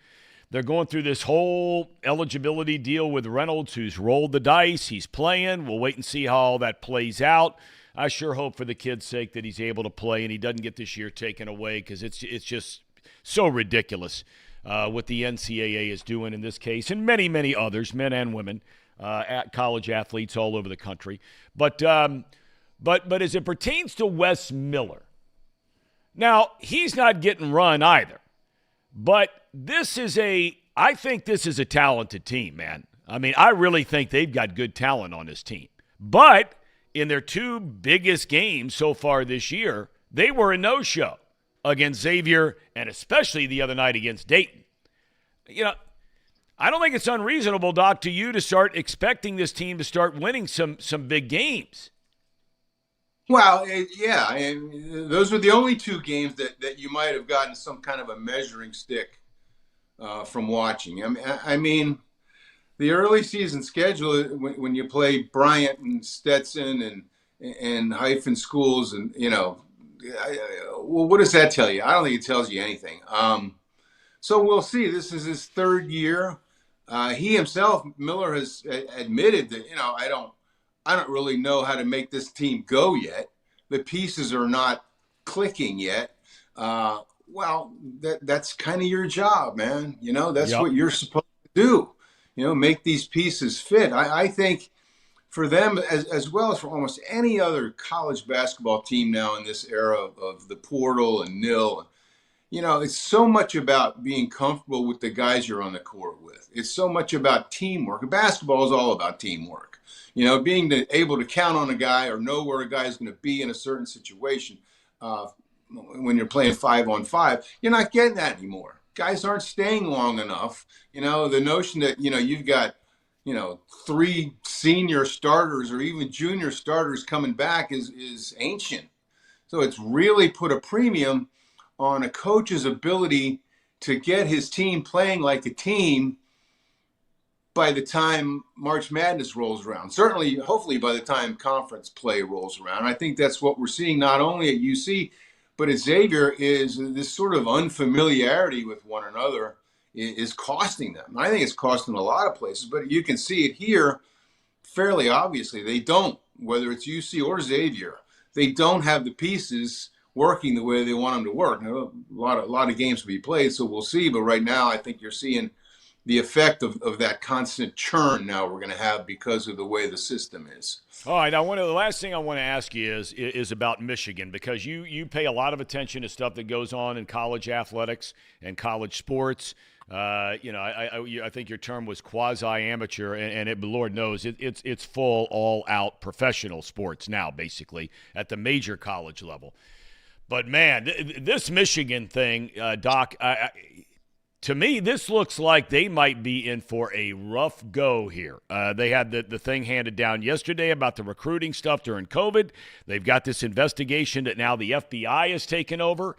They're going through this whole eligibility deal with Reynolds, who's rolled the dice. He's playing. We'll wait and see how all that plays out. I sure hope for the kid's sake that he's able to play and he doesn't get this year taken away because it's just so ridiculous what the NCAA is doing in this case and many, many others, men and women, at college athletes all over the country. But as it pertains to Wes Miller, now he's not getting run either. But I think this is a talented team, man. I mean, I really think they've got good talent on this team. But in their 2 biggest games so far this year, they were a no-show against Xavier and especially the other night against Dayton. You know, I don't think it's unreasonable, Doc, to you to start expecting this team to start winning some big games. Well, yeah, and those were the only 2 games that you might have gotten some kind of a measuring stick from watching. I mean, the early season schedule, when you play Bryant and Stetson and hyphen schools, and you know, well, what does that tell you? I don't think it tells you anything. So we'll see. This is his 3rd year. He himself, Miller, has admitted that I don't really know how to make this team go yet. The pieces are not clicking yet. Well, that's kind of your job, man. You know, that's what you're supposed to do. You know, make these pieces fit. I think for them, as well as for almost any other college basketball team now in this era of the portal and NIL, you know, it's so much about being comfortable with the guys you're on the court with. It's so much about teamwork. Basketball is all about teamwork. You know, being able to count on a guy or know where a guy is going to be in a certain situation when you're playing 5-on-5, you're not getting that anymore. Guys aren't staying long enough. You know, the notion that, you've got, 3 senior starters or even junior starters coming back is ancient. So it's really put a premium on a coach's ability to get his team playing like a team by the time March Madness rolls around. Certainly, hopefully by the time conference play rolls around. I think that's what we're seeing not only at UC, but at Xavier is this sort of unfamiliarity with one another is costing them. I think it's costing them a lot of places, but you can see it here fairly obviously. They don't, whether it's UC or Xavier, they don't have the pieces working the way they want them to work. Now, a lot of games to be played, so we'll see. But right now, I think you're seeing the effect of that constant churn now we're going to have because of the way the system is. All right, now the last thing I want to ask you is about Michigan, because you pay a lot of attention to stuff that goes on in college athletics and college sports. I think your term was quasi-amateur, and Lord knows it's full, all-out professional sports now, basically at the major college level. But man, this Michigan thing, Doc, to me, this looks like they might be in for a rough go here. They had the thing handed down yesterday about the recruiting stuff during COVID. They've got this investigation that now the FBI has taken over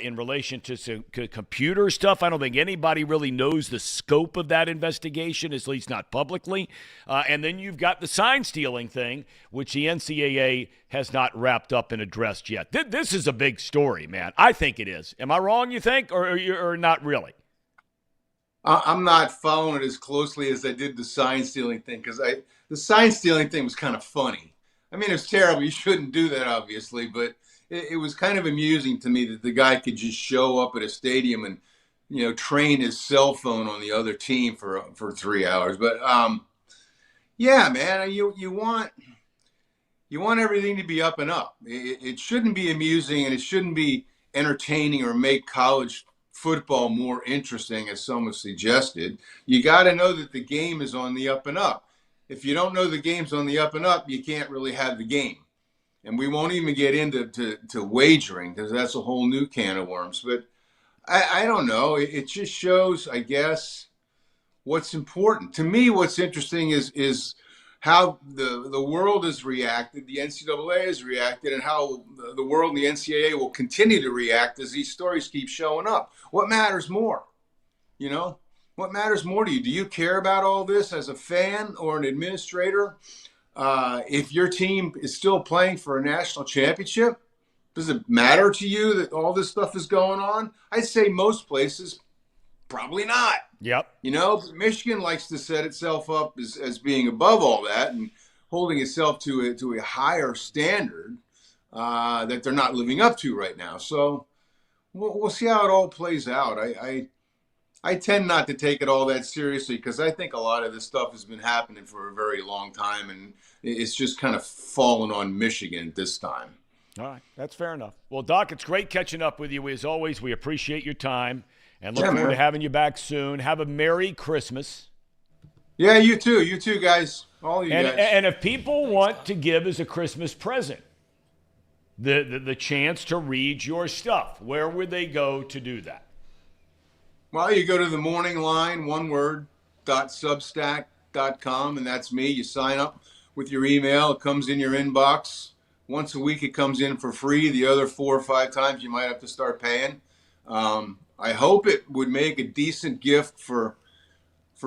in relation to some computer stuff. I don't think anybody really knows the scope of that investigation, at least not publicly. And then you've got the sign stealing thing, which the NCAA has not wrapped up and addressed yet. This is a big story, man. I think it is. Am I wrong, you think, or not really? I'm not following it as closely as I did the sign stealing thing, because the sign stealing thing was kind of funny. I mean, it was terrible. You shouldn't do that, obviously, but it was kind of amusing to me that the guy could just show up at a stadium and, train his cell phone on the other team for 3 hours. But yeah, man, you want everything to be up and up. It shouldn't be amusing, and it shouldn't be entertaining or make college football more interesting, as some have suggested. You got to know that the game is on the up and up. If you don't know the game's on the up and up, you can't really have the game. And we won't even get into wagering, because that's a whole new can of worms. But I don't know. It just shows, I guess, what's important. To me, what's interesting is how the world has reacted, the NCAA has reacted, and how the world and the NCAA will continue to react as these stories keep showing up. What matters more? What matters more to you? Do you care about all this as a fan or an administrator? If your team is still playing for a national championship, does it matter to you that all this stuff is going on? I'd say most places, probably not. Yep. Michigan likes to set itself up as being above all that and holding itself to a higher standard that they're not living up to right now. So we'll see how it all plays out. I tend not to take it all that seriously, because I think a lot of this stuff has been happening for a very long time, and it's just kind of fallen on Michigan this time. All right. That's fair enough. Well, Doc, it's great catching up with you. As always, we appreciate your time. And look forward to having you back soon. Have a Merry Christmas. Yeah, you too. You too, guys. All of you guys. And if people want to give as a Christmas present the chance to read your stuff, where would they go to do that? Well, you go to the Morning Line, one word, .substack.com, and that's me. You sign up with your email. It comes in your inbox. Once a week it comes in for free. The other 4 or 5 times you might have to start paying. I hope it would make a decent gift for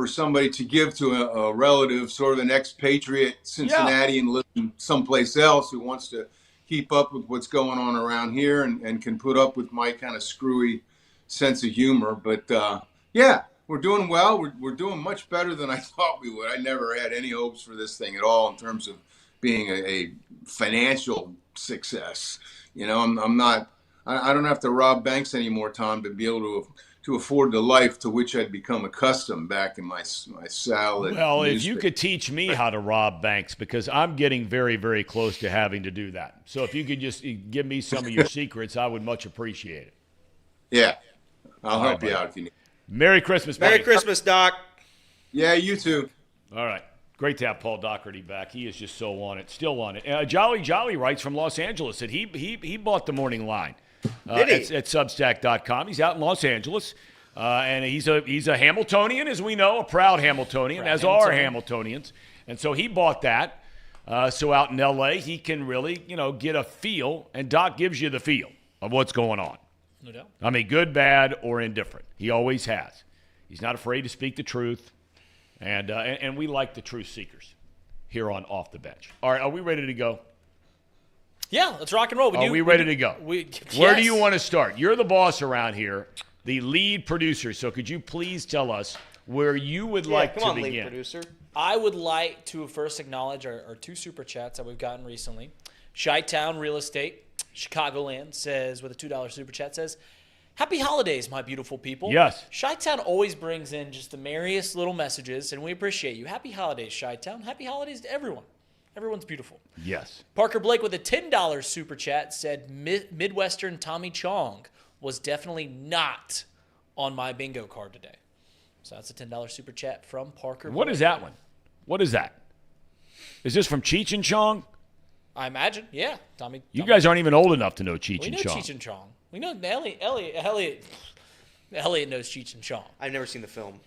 somebody to give to a relative, sort of an expatriate Cincinnati and living someplace else, who wants to keep up with what's going on around here and can put up with my kind of screwy sense of humor. But yeah, we're doing well. We're doing much better than I thought we would. I never had any hopes for this thing at all in terms of being a financial success. I'm not. I don't have to rob banks anymore, Tom, to be able to afford the life to which I'd become accustomed back in my salad. Well, if you could teach me how to rob banks, because I'm getting very, very close to having to do that. So if you could just give me some of your secrets, I would much appreciate it. Yeah, I'll help you out if you need. Merry Christmas, buddy. Merry Christmas, Doc. Yeah, you too. All right. Great to have Paul Daugherty back. He is just so on it, still on it. Jolly writes from Los Angeles that he bought the Morning Line. At Substack.com. He's out in Los Angeles, and he's a Hamiltonian, as we know, a proud Hamiltonian, as are Hamiltonians. And so he bought that. So out in L.A., he can really, get a feel, and Doc gives you the feel of what's going on. No doubt. I mean, good, bad, or indifferent. He always has. He's not afraid to speak the truth, and we like the truth seekers here on Off the Bench. All right, are we ready to go? Yeah, let's rock and roll. Are we ready to go? Where do you want to start? You're the boss around here. the lead producer. So could you please tell us where you would like come to on, begin? lead producer. I would like to first acknowledge our 2 super chats that we've gotten recently. Chi-Town Real Estate, Chicagoland, says, with a $2 super chat, says, "Happy holidays, my beautiful people." Yes. Chi-Town always brings in just the merriest little messages, and we appreciate you. Happy holidays, Chi-Town. Happy holidays to everyone. Everyone's beautiful. Yes. Parker Blake with a $10 super chat said, Midwestern Tommy Chong was definitely not on my bingo card today. So that's a $10 super chat from Parker What Blake. is that one? What is that? Is this from Cheech and Chong? I imagine, yeah. Tommy. You guys aren't even old enough to know Cheech We and know Chong. Cheech and Chong. We know Elliot knows Cheech and Chong. I've never seen the film.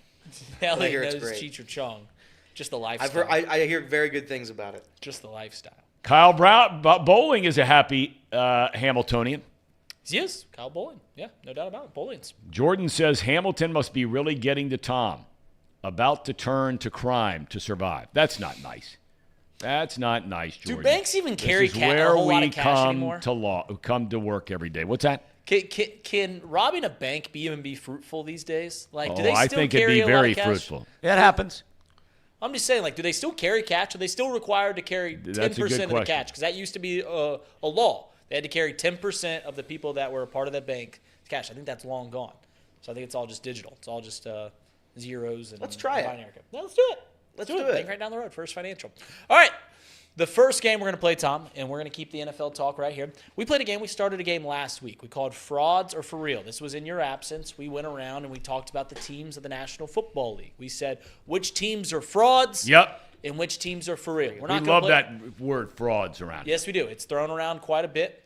Elliot hear it's knows great. Cheech and Chong. Just the I've lifestyle. heard, I hear very good things about it. Just the lifestyle. Kyle Brown Bowling is a happy Hamiltonian. He is. Kyle Bowling. Yeah, no doubt about it. Bowling's. Jordan says Hamilton must be really getting to Tom, about to turn to crime to survive. That's not nice. That's not nice, Jordan. Do banks even carry this is a where whole lot we of cash come anymore? to come to work every day. What's that? Can robbing a bank even be fruitful these days? Like, do they I still think carry it'd be a lot very of cash? fruitful. It happens. I'm just saying, like, do they still carry cash? Are they still required to carry 10% That's a good of the question. cash? Because that used to be a law. They had to carry 10% of the people that were a part of that bank cash. I think that's long gone. So I think it's all just digital. It's all just zeros and Let's try it. binary code. No, let's do it. Let's do it. Bank right down the road. First Financial. All right. The first game we're going to play, Tom, and we're going to keep the NFL talk right here. We played a game. We started a game last week. We called Frauds or For Real. This was in your absence. We went around and we talked about the teams of the National Football League. We said which teams are frauds Yep. and which teams are for real. We're We not gonna love play- that word frauds around. Yes, we do. It's thrown around quite a bit.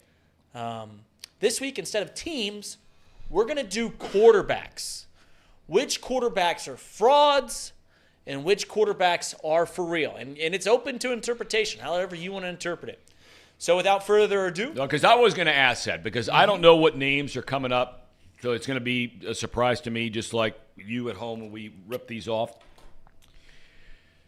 This week, instead of teams, we're going to do quarterbacks. Which quarterbacks are frauds and which quarterbacks are for real. And it's open to interpretation, however you want to interpret it. So without further ado. Because I was going to ask that because I don't know what names are coming up. So it's going to be a surprise to me, just like you at home when we rip these off.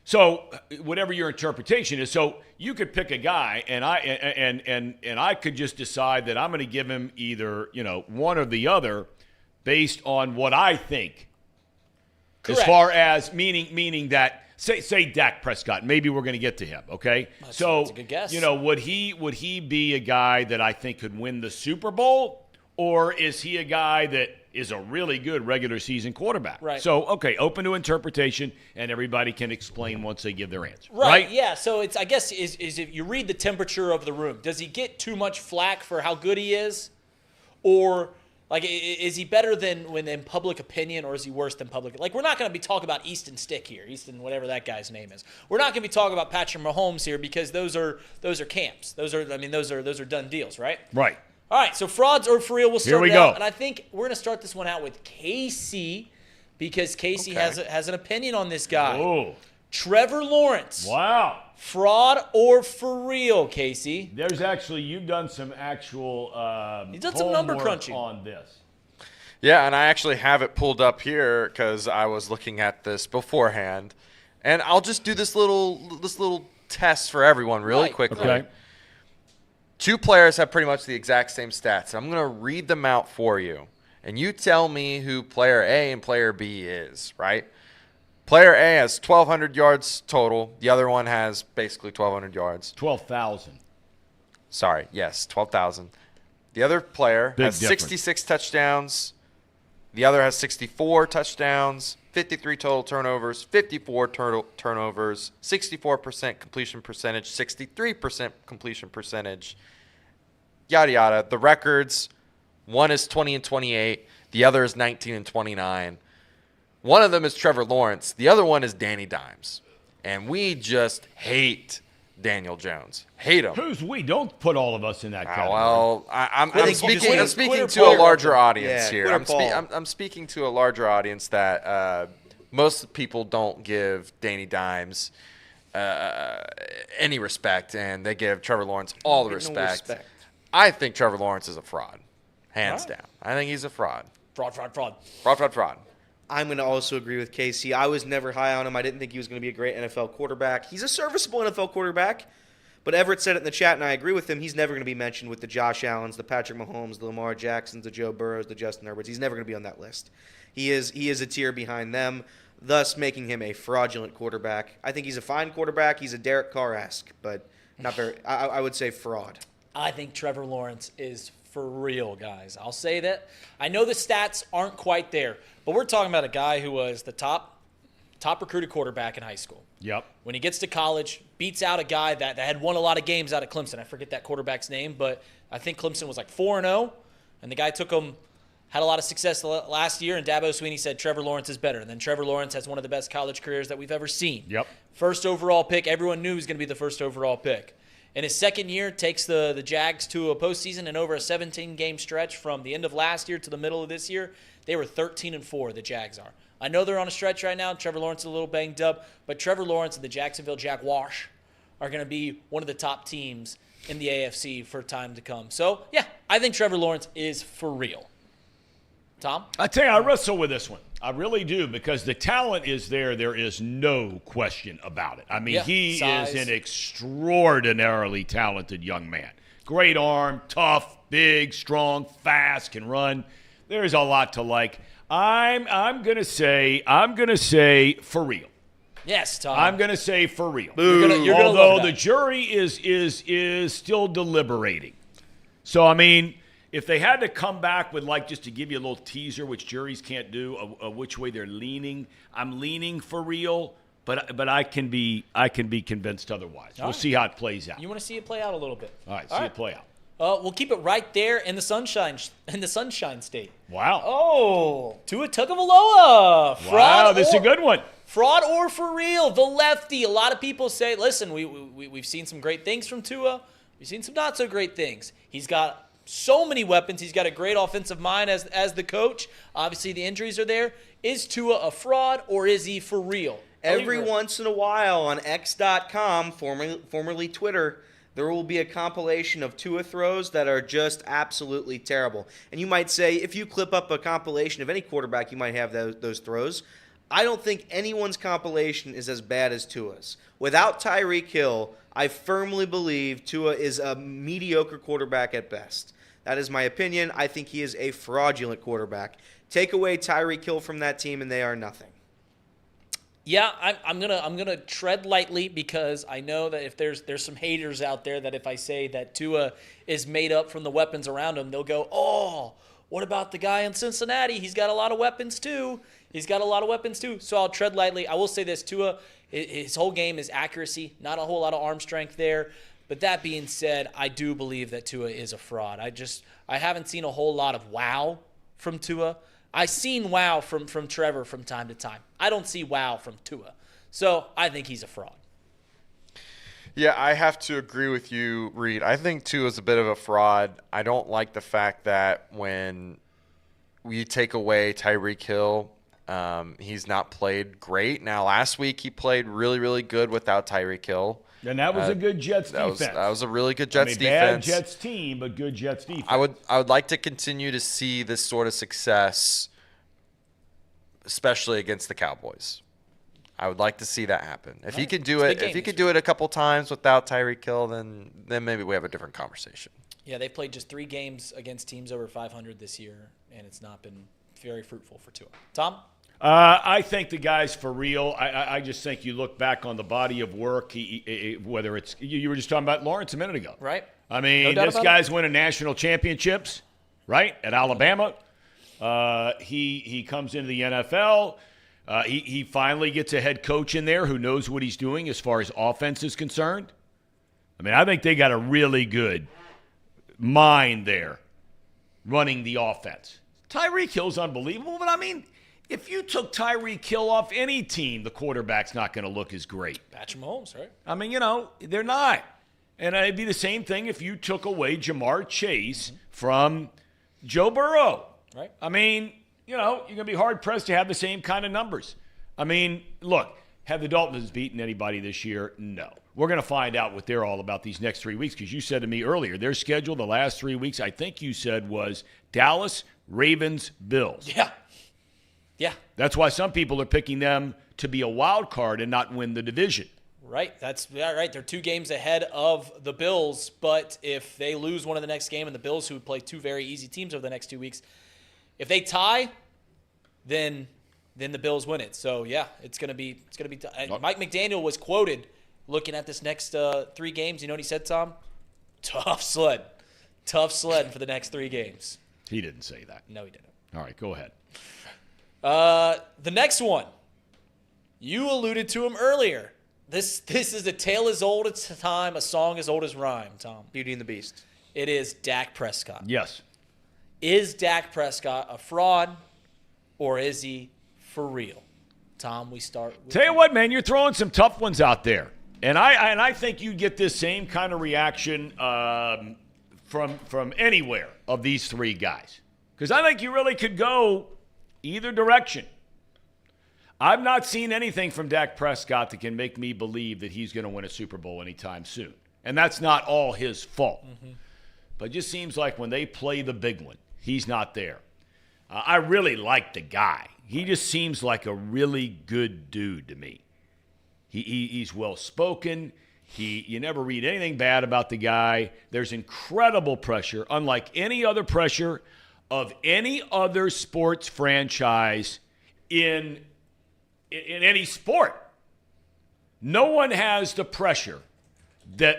So whatever your interpretation is, so you could pick a guy, and I could just decide that I'm going to give him either one or the other, based on what I think. Correct. As far as meaning that say Dak Prescott, maybe we're going to get to him. Okay, That's so a good guess. would he be a guy that I think could win the Super Bowl, or is he a guy that is a really good regular season quarterback? Right. So, okay, open to interpretation, and everybody can explain once they give their answer. Right. Yeah. So it's, I guess, is if you read the temperature of the room, does he get too much flack for how good he is, or like is he better than when in public opinion, or is he worse than public? Like, we're not going to be talking about Easton Stick here, Easton whatever that guy's name is. We're not going to be talking about Patrick Mahomes here because those are camps. Those are done deals, right? Right. All right, so frauds or for real, we'll start Here we it go. out. And I think we're going to start this one out with Casey because Casey has an opinion on this guy. Oh, Trevor Lawrence. wow. Fraud or for real, Casey? There's actually, you've done some actual You've done some number homework crunching on this. Yeah, and I actually have it pulled up here because I was looking at this beforehand, and I'll just do this little test for everyone really Right. quickly. Okay. Two players have pretty much the exact same stats. I'm going to read them out for you, and you tell me who player A and player B is, right? Player A has 1,200 yards total. The other one has basically 1,200 yards. 12,000. Sorry, yes, 12,000. The other player Big has difference. 66 touchdowns. The other has 64 touchdowns, 53 total turnovers, 54 turnovers, 64% completion percentage, 63% completion percentage, yada, yada. The records, one is 20 and 28. The other is 19 and 29. One of them is Trevor Lawrence. The other one is Danny Dimes. And we just hate Daniel Jones. Hate him. Who's we? Don't put all of us in that category. Well, I'm Quitter speaking Paul. to a larger audience Yeah, here. Quitter Paul. I'm speaking to a larger audience that most people don't give Danny Dimes any respect, and they give Trevor Lawrence all the No respect. respect. I think Trevor Lawrence is a fraud, hands All right. down. I think he's a fraud. Fraud. Fraud. I'm going to also agree with Casey. I was never high on him. I didn't think he was going to be a great NFL quarterback. He's a serviceable NFL quarterback, But Everett said it in the chat, and I agree with him. He's never going to be mentioned with the Josh Allens, the Patrick Mahomes, the Lamar Jacksons, the Joe Burrows, the Justin Herberts. He's never going to be on that list. He is a tier behind them, thus making him a fraudulent quarterback. I think he's a fine quarterback. He's a Derek Carr-esque, but not very. I would say fraud. I think Trevor Lawrence is for real, guys. I'll say that. I know the stats aren't quite there, but we're talking about a guy who was the top recruited quarterback in high school. Yep. When he gets to college, beats out a guy that had won a lot of games out of Clemson. I forget that quarterback's name, but I think Clemson was like 4-0, and the guy had a lot of success last year, and Dabo Swinney said Trevor Lawrence is better. And then Trevor Lawrence has one of the best college careers that we've ever seen. Yep. First overall pick. Everyone knew he was going to be the first overall pick. In his second year, takes the Jags to a postseason, and over a 17-game stretch from the end of last year to the middle of this year, they were 13-4, the Jags are. I know they're on a stretch right now. Trevor Lawrence is a little banged up, but Trevor Lawrence and the Jacksonville Jaguars are going to be one of the top teams in the AFC for time to come. So, yeah, I think Trevor Lawrence is for real. Tom? I tell you, I wrestle with this one. I really do, because the talent is there. There is no question about it. I mean, he size. is an extraordinarily talented young man. Great arm, tough, big, strong, fast, can run. There's a lot to like. I'm gonna say for real. Yes, Tom. I'm gonna say for real. You're gonna Although love that. the jury is still deliberating. So I mean, if they had to come back with, like, just to give you a little teaser, which juries can't do, which way they're leaning, I'm leaning for real, but I can be convinced otherwise. We'll see how it plays out. You want to see it play out a little bit. All right, see it play out. We'll keep it right there in the Sunshine State. Wow. Oh, Tua Tagovailoa. Wow, this is a good one. Fraud or for real, the lefty. A lot of people say, listen, we've seen some great things from Tua. We've seen some not so great things. He's got so many weapons. He's got a great offensive mind as the coach. Obviously, the injuries are there. Is Tua a fraud, or is he for real? Every once in a while on X.com, formerly Twitter, there will be a compilation of Tua throws that are just absolutely terrible. And you might say, if you clip up a compilation of any quarterback, you might have those throws. I don't think anyone's compilation is as bad as Tua's. Without Tyreek Hill, I firmly believe Tua is a mediocre quarterback at best. That is my opinion. I think he is a fraudulent quarterback. Take away Tyreek Hill from that team, and they are nothing. Yeah, I'm gonna tread lightly, because I know that if there's some haters out there that if I say that Tua is made up from the weapons around him, they'll go, oh, what about the guy in Cincinnati? He's got a lot of weapons too. So I'll tread lightly. I will say this, Tua, his whole game is accuracy, not a whole lot of arm strength there. But that being said, I do believe that Tua is a fraud. I haven't seen a whole lot of wow from Tua. I've seen wow from Trevor from time to time. I don't see wow from Tua. So I think he's a fraud. Yeah, I have to agree with you, Reed. I think Tua's a bit of a fraud. I don't like the fact that when we take away Tyreek Hill, he's not played great. Now, last week he played really, really good without Tyreek Hill. And that was a good Jets defense. That was a really good Jets bad defense. Jets team, but good Jets defense. I would like to continue to see this sort of success, especially against the Cowboys. I would like to see that happen. If he could do it, a couple times without Tyreek Hill, then maybe we have a different conversation. Yeah, they've played just 3 games against teams over 500 this year, and it's not been very fruitful for Tua. Tom? I think the guy's for real. I just think you look back on the body of work, whether it's – you were just talking about Lawrence a minute ago. Right. I mean, this guy's winning national championships, right, at Alabama. He comes into the NFL. He finally gets a head coach in there who knows what he's doing as far as offense is concerned. I mean, I think they got a really good mind there running the offense. Tyreek Hill's unbelievable, but I mean – if you took Tyreek Hill off any team, the quarterback's not going to look as great. Patrick Mahomes, right? I mean, they're not. And it'd be the same thing if you took away Jamar Chase from Joe Burrow. Right. I mean, you're going to be hard-pressed to have the same kind of numbers. I mean, look, have the Dolphins beaten anybody this year? No. We're going to find out what they're all about these next 3 weeks, because you said to me earlier, their schedule the last 3 weeks, I think you said, was Dallas, Ravens, Bills. Yeah. Yeah. That's why some people are picking them to be a wild card and not win the division. Right. That's right. They're 2 games ahead of the Bills, but if they lose one of the next game and the Bills, who play 2 very easy teams over the next 2 weeks, if they tie, then the Bills win it. So yeah, it's gonna be. Mike McDaniel was quoted looking at this next 3 games. You know what he said, Tom? Tough sled for the next 3 games. He didn't say that. No, he didn't. All right, go ahead. The next one, you alluded to him earlier. This is a tale as old as time, a song as old as rhyme, Tom. Beauty and the Beast. It is Dak Prescott. Yes. Is Dak Prescott a fraud, or is he for real? Tom, we start with Tell you what, man, you're throwing some tough ones out there. And I think you get this same kind of reaction from anywhere of these 3 guys. Because I think you really could go either direction. I've not seen anything from Dak Prescott that can make me believe that he's going to win a Super Bowl anytime soon. And that's not all his fault. Mm-hmm. But it just seems like when they play the big one, he's not there. I really like the guy. He just seems like a really good dude to me. He's well-spoken. You never read anything bad about the guy. There's incredible pressure, unlike any other pressure of any other sports franchise in any sport. No one has the pressure that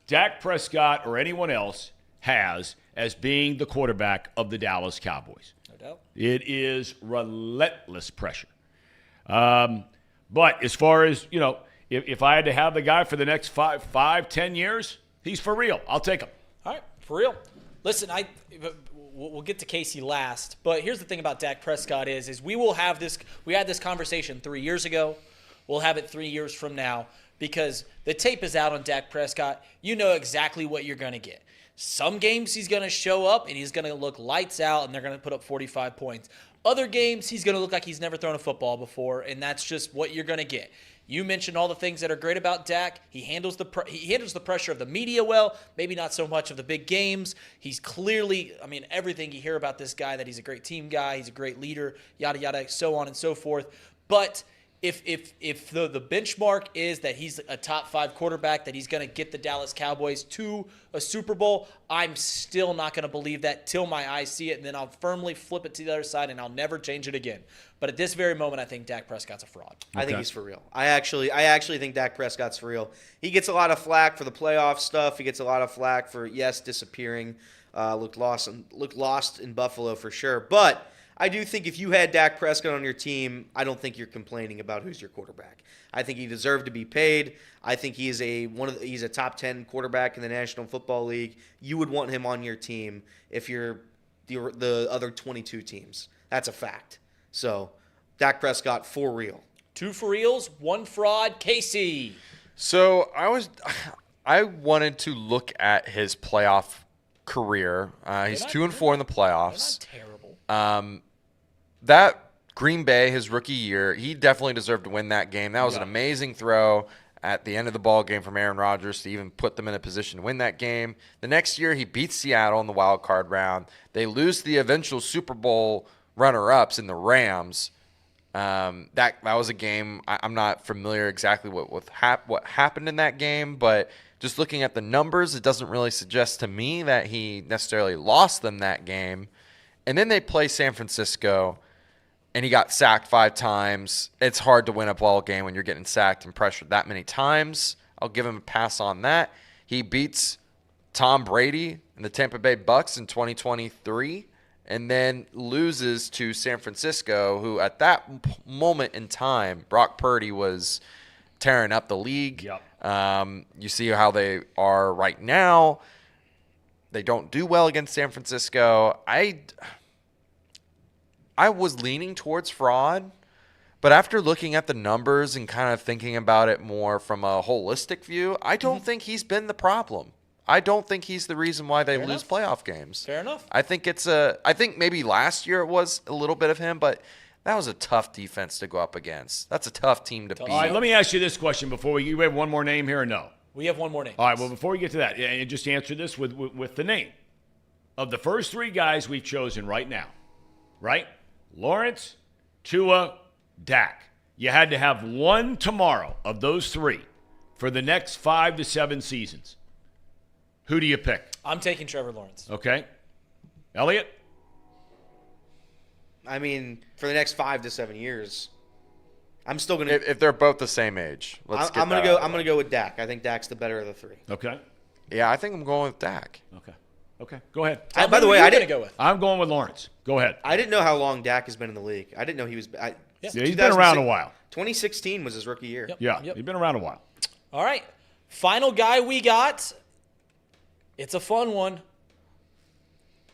Dak Prescott or anyone else has as being the quarterback of the Dallas Cowboys. No doubt. It is relentless pressure. But as far as, if I had to have the guy for the next 5-10 years, he's for real. I'll take him. All right, for real. Listen, we'll get to Casey last, but here's the thing about Dak Prescott is we had this conversation 3 years ago. We'll have it 3 years from now because the tape is out on Dak Prescott. You know exactly what you're going to get. Some games he's going to show up and he's going to look lights out and they're going to put up 45 points. Other games he's going to look like he's never thrown a football before, and that's just what you're going to get. You mentioned all the things that are great about Dak. He handles the pressure of the media well, maybe not so much of the big games. He's clearly, everything you hear about this guy, that he's a great team guy, he's a great leader, yada, yada, so on and so forth. But if the benchmark is that he's a top 5 quarterback, that he's going to get the Dallas Cowboys to a Super Bowl, I'm still not going to believe that till my eyes see it, and then I'll firmly flip it to the other side, and I'll never change it again. But at this very moment, I think Dak Prescott's a fraud. I think he's for real. I actually think Dak Prescott's for real. He gets a lot of flack for the playoff stuff. He gets a lot of flack for, disappearing. Looked lost in Buffalo for sure. But I do think if you had Dak Prescott on your team, I don't think you're complaining about who's your quarterback. I think he deserved to be paid. I think he's a top 10 quarterback in the National Football League. You would want him on your team if you're the other 22 teams. That's a fact. So, Dak Prescott for real. 2 for reals, 1 fraud. Casey. So I wanted to look at his playoff career. He's 2-4 in the playoffs. They're not terrible. That Green Bay, his rookie year, he definitely deserved to win that game. That was an amazing throw at the end of the ball game from Aaron Rodgers to even put them in a position to win that game. The next year, he beats Seattle in the wild card round. They lose the eventual Super Bowl runner-ups in the Rams. That was a game. I'm not familiar exactly what happened in that game, but just looking at the numbers, it doesn't really suggest to me that he necessarily lost them that game. And then they play San Francisco, and he got sacked 5 times. It's hard to win a ball game when you're getting sacked and pressured that many times. I'll give him a pass on that. He beats Tom Brady and the Tampa Bay Bucks in 2023. And then loses to San Francisco, who at that moment in time, Brock Purdy was tearing up the league. Yep. You see how they are right now. They don't do well against San Francisco. I was leaning towards fraud, but after looking at the numbers and kind of thinking about it more from a holistic view, I don't think he's been the problem. I don't think he's the reason why they lose playoff games. Fair enough. I think I think maybe last year it was a little bit of him, but that was a tough defense to go up against. That's a tough team to beat. All right, let me ask you this question before you have one more name here or no? We have one more name. All right, well, before we get to that, just answer this with the name. Of the first 3 guys we've chosen right now, right? Lawrence, Tua, Dak. you had to have one tomorrow of those three for the next 5 to 7 seasons, who do you pick? I'm taking Trevor Lawrence. Okay. Elliot? I mean, for the next 5 to 7 years, I'm still gonna. If they're both the same age, I'm gonna go with Dak. I think Dak's the better of the three. Okay. Yeah, I think I'm going with Dak. Okay. Go ahead. By the way, I didn't go with. I'm going with Lawrence. Go ahead. I didn't know how long Dak has been in the league. I didn't know he was. Yeah, he's been around a while. 2016 was his rookie year. Yep. Yeah, Yep. he's been around a while. All right. Final guy we got. It's a fun one.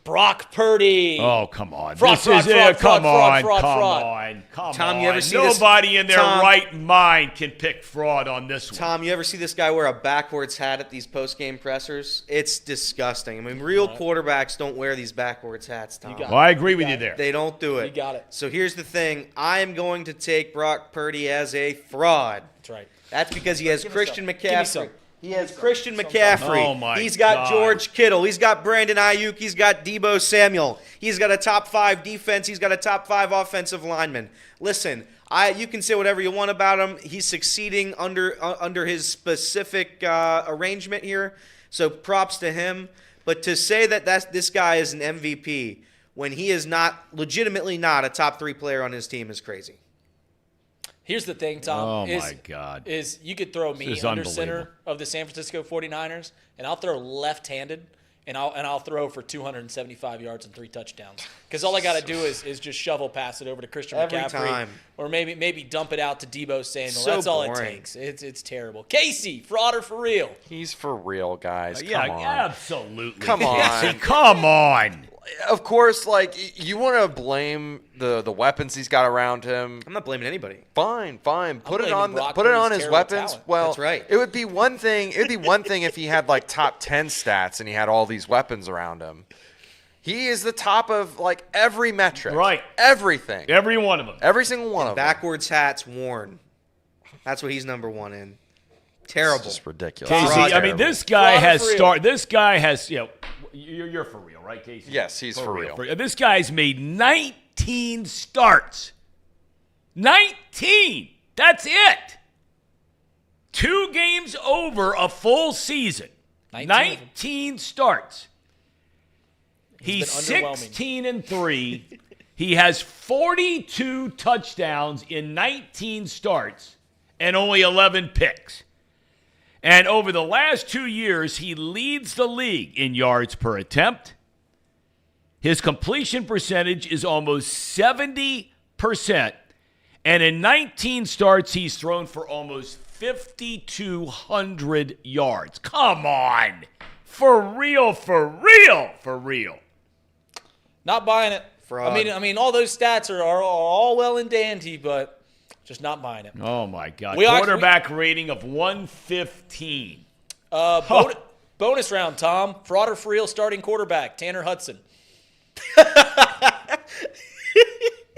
Brock Purdy. Oh, come on. Fraud, This fraud, is fraud, it. Come fraud, on. fraud, Come fraud. on. Come Tom, on. you ever see this- Nobody in their Tom- right mind can pick fraud on this one. Tom, you ever see this guy wear a backwards hat at these post-game pressers? It's disgusting. I mean, real quarterbacks don't wear these backwards hats, Tom. got Well, I agree with you there. They don't do it. You got it. So here's the thing. I am going to take Brock Purdy as a fraud. That's right. That's because he has Christian some. Give me some. McCaffrey. He has Christian McCaffrey. Oh, my He's got God. George Kittle. He's got Brandon Ayuk. He's got Deebo Samuel. He's got a top 5 defense. He's got a top 5 offensive lineman. Listen, you can say whatever you want about him. He's succeeding under his specific arrangement here. So props to him. But to say that this guy is an MVP when he is legitimately not a top 3 player on his team is crazy. Here's the thing, Tom. Oh, my God. Is you could throw me is under center unbelievable. of the San Francisco 49ers, and I'll throw left-handed, and I'll throw for 275 yards and 3 touchdowns. Because all I got to do is just shovel pass it over to Christian Every McCaffrey, time. or maybe dump it out to Deebo Samuel. So That's all it boring. takes. It's terrible. Casey, fraud or for real? He's for real, guys. Come Yeah, on. absolutely. Come on. Casey, come on. Of course, like, you want to blame the weapons he's got around him. I'm not blaming anybody. Fine. Put it blaming on Brock put it on Purdy's his terrible weapons. talent. Well, That's right. It would be one thing. If he had like top 10 stats and he had all these weapons around him. He is the top of like every metric. Right. Everything. Every one of them. Every single one of them. Backwards hats worn. That's what he's number 1 in. Terrible. It's just ridiculous. Casey, Fraud. I mean, this guy Fraud or has for real? started. This guy has, you're for real, right, Casey? Yes, he's for real. This guy's made 19 starts. 19. That's it. 2 games over a full season. 19 starts. He's been underwhelming. 16-3. He has 42 touchdowns in 19 starts and only 11 picks. And over the last 2 years, he leads the league in yards per attempt. His completion percentage is almost 70%. And in 19 starts, he's thrown for almost 5,200 yards. Come on. For real, for real, for real. Not buying it. Fraud. I mean, all those stats are all well and dandy, but just not buying it. Oh, my God. We Quarterback rating of 115. Bonus round, Tom. Fraud or for real starting quarterback, Tanner Hudson.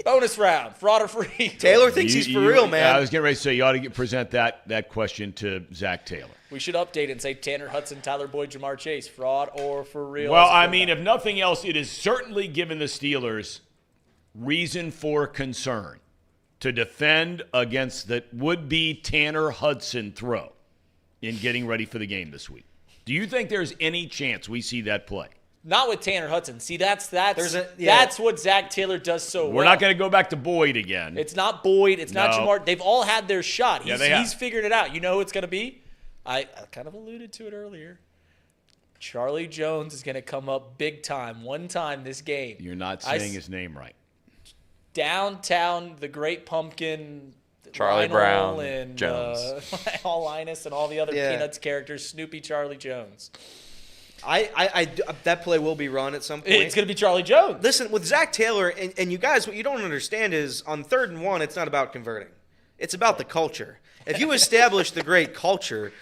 Bonus round, fraud or free. Taylor thinks he's for real, man. I was getting ready to say you ought to present that question to Zach Taylor. We should update it and say Tanner Hudson, Tyler Boyd, Jamar Chase, fraud or for real. Well, as a I mean, quarterback. if nothing else, it has certainly given the Steelers reason for concern to defend against the would-be Tanner Hudson throw in getting ready for the game this week. Do you think there's any chance we see that play? Not with Tanner Hudson. See, that's yeah. that's what Zach Taylor does so well. We're not going to go back to Boyd again. It's not Boyd. It's not No. Jamar. They've all had their shot. Yeah, they have. He's figured it out. You know who it's going to be? I kind of alluded to it earlier. Charlie Jones is going to come up big time, one time this game. You're not saying his name right. Downtown, the Great Pumpkin, Charlie Lionel Brown, and Jones. all Linus and all the other Yeah. Peanuts characters, Snoopy, Charlie Jones. That play will be run at some point. It's going to be Charlie Jones. Listen, with Zach Taylor, and you guys, what you don't understand is on 3rd and 1, it's not about converting. It's about the culture. If you establish the great culture,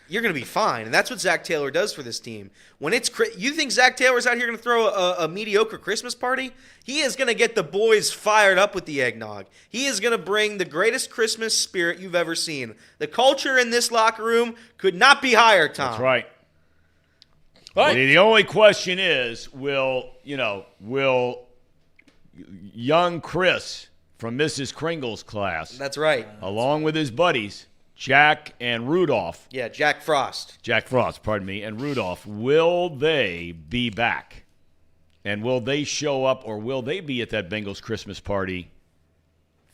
you're going to be fine. And that's what Zach Taylor does for this team. When you think Zach Taylor's out here going to throw a mediocre Christmas party? He is going to get the boys fired up with the eggnog. He is going to bring the greatest Christmas spirit you've ever seen. The culture in this locker room could not be higher, Tom. That's right. Right. The only question is, will young Chris from Mrs. Kringle's class, That's right. along with his buddies, Jack and Rudolph. Yeah, Jack Frost. Jack Frost, pardon me, and Rudolph, will they be back? And will they show up, or will they be at that Bengals Christmas party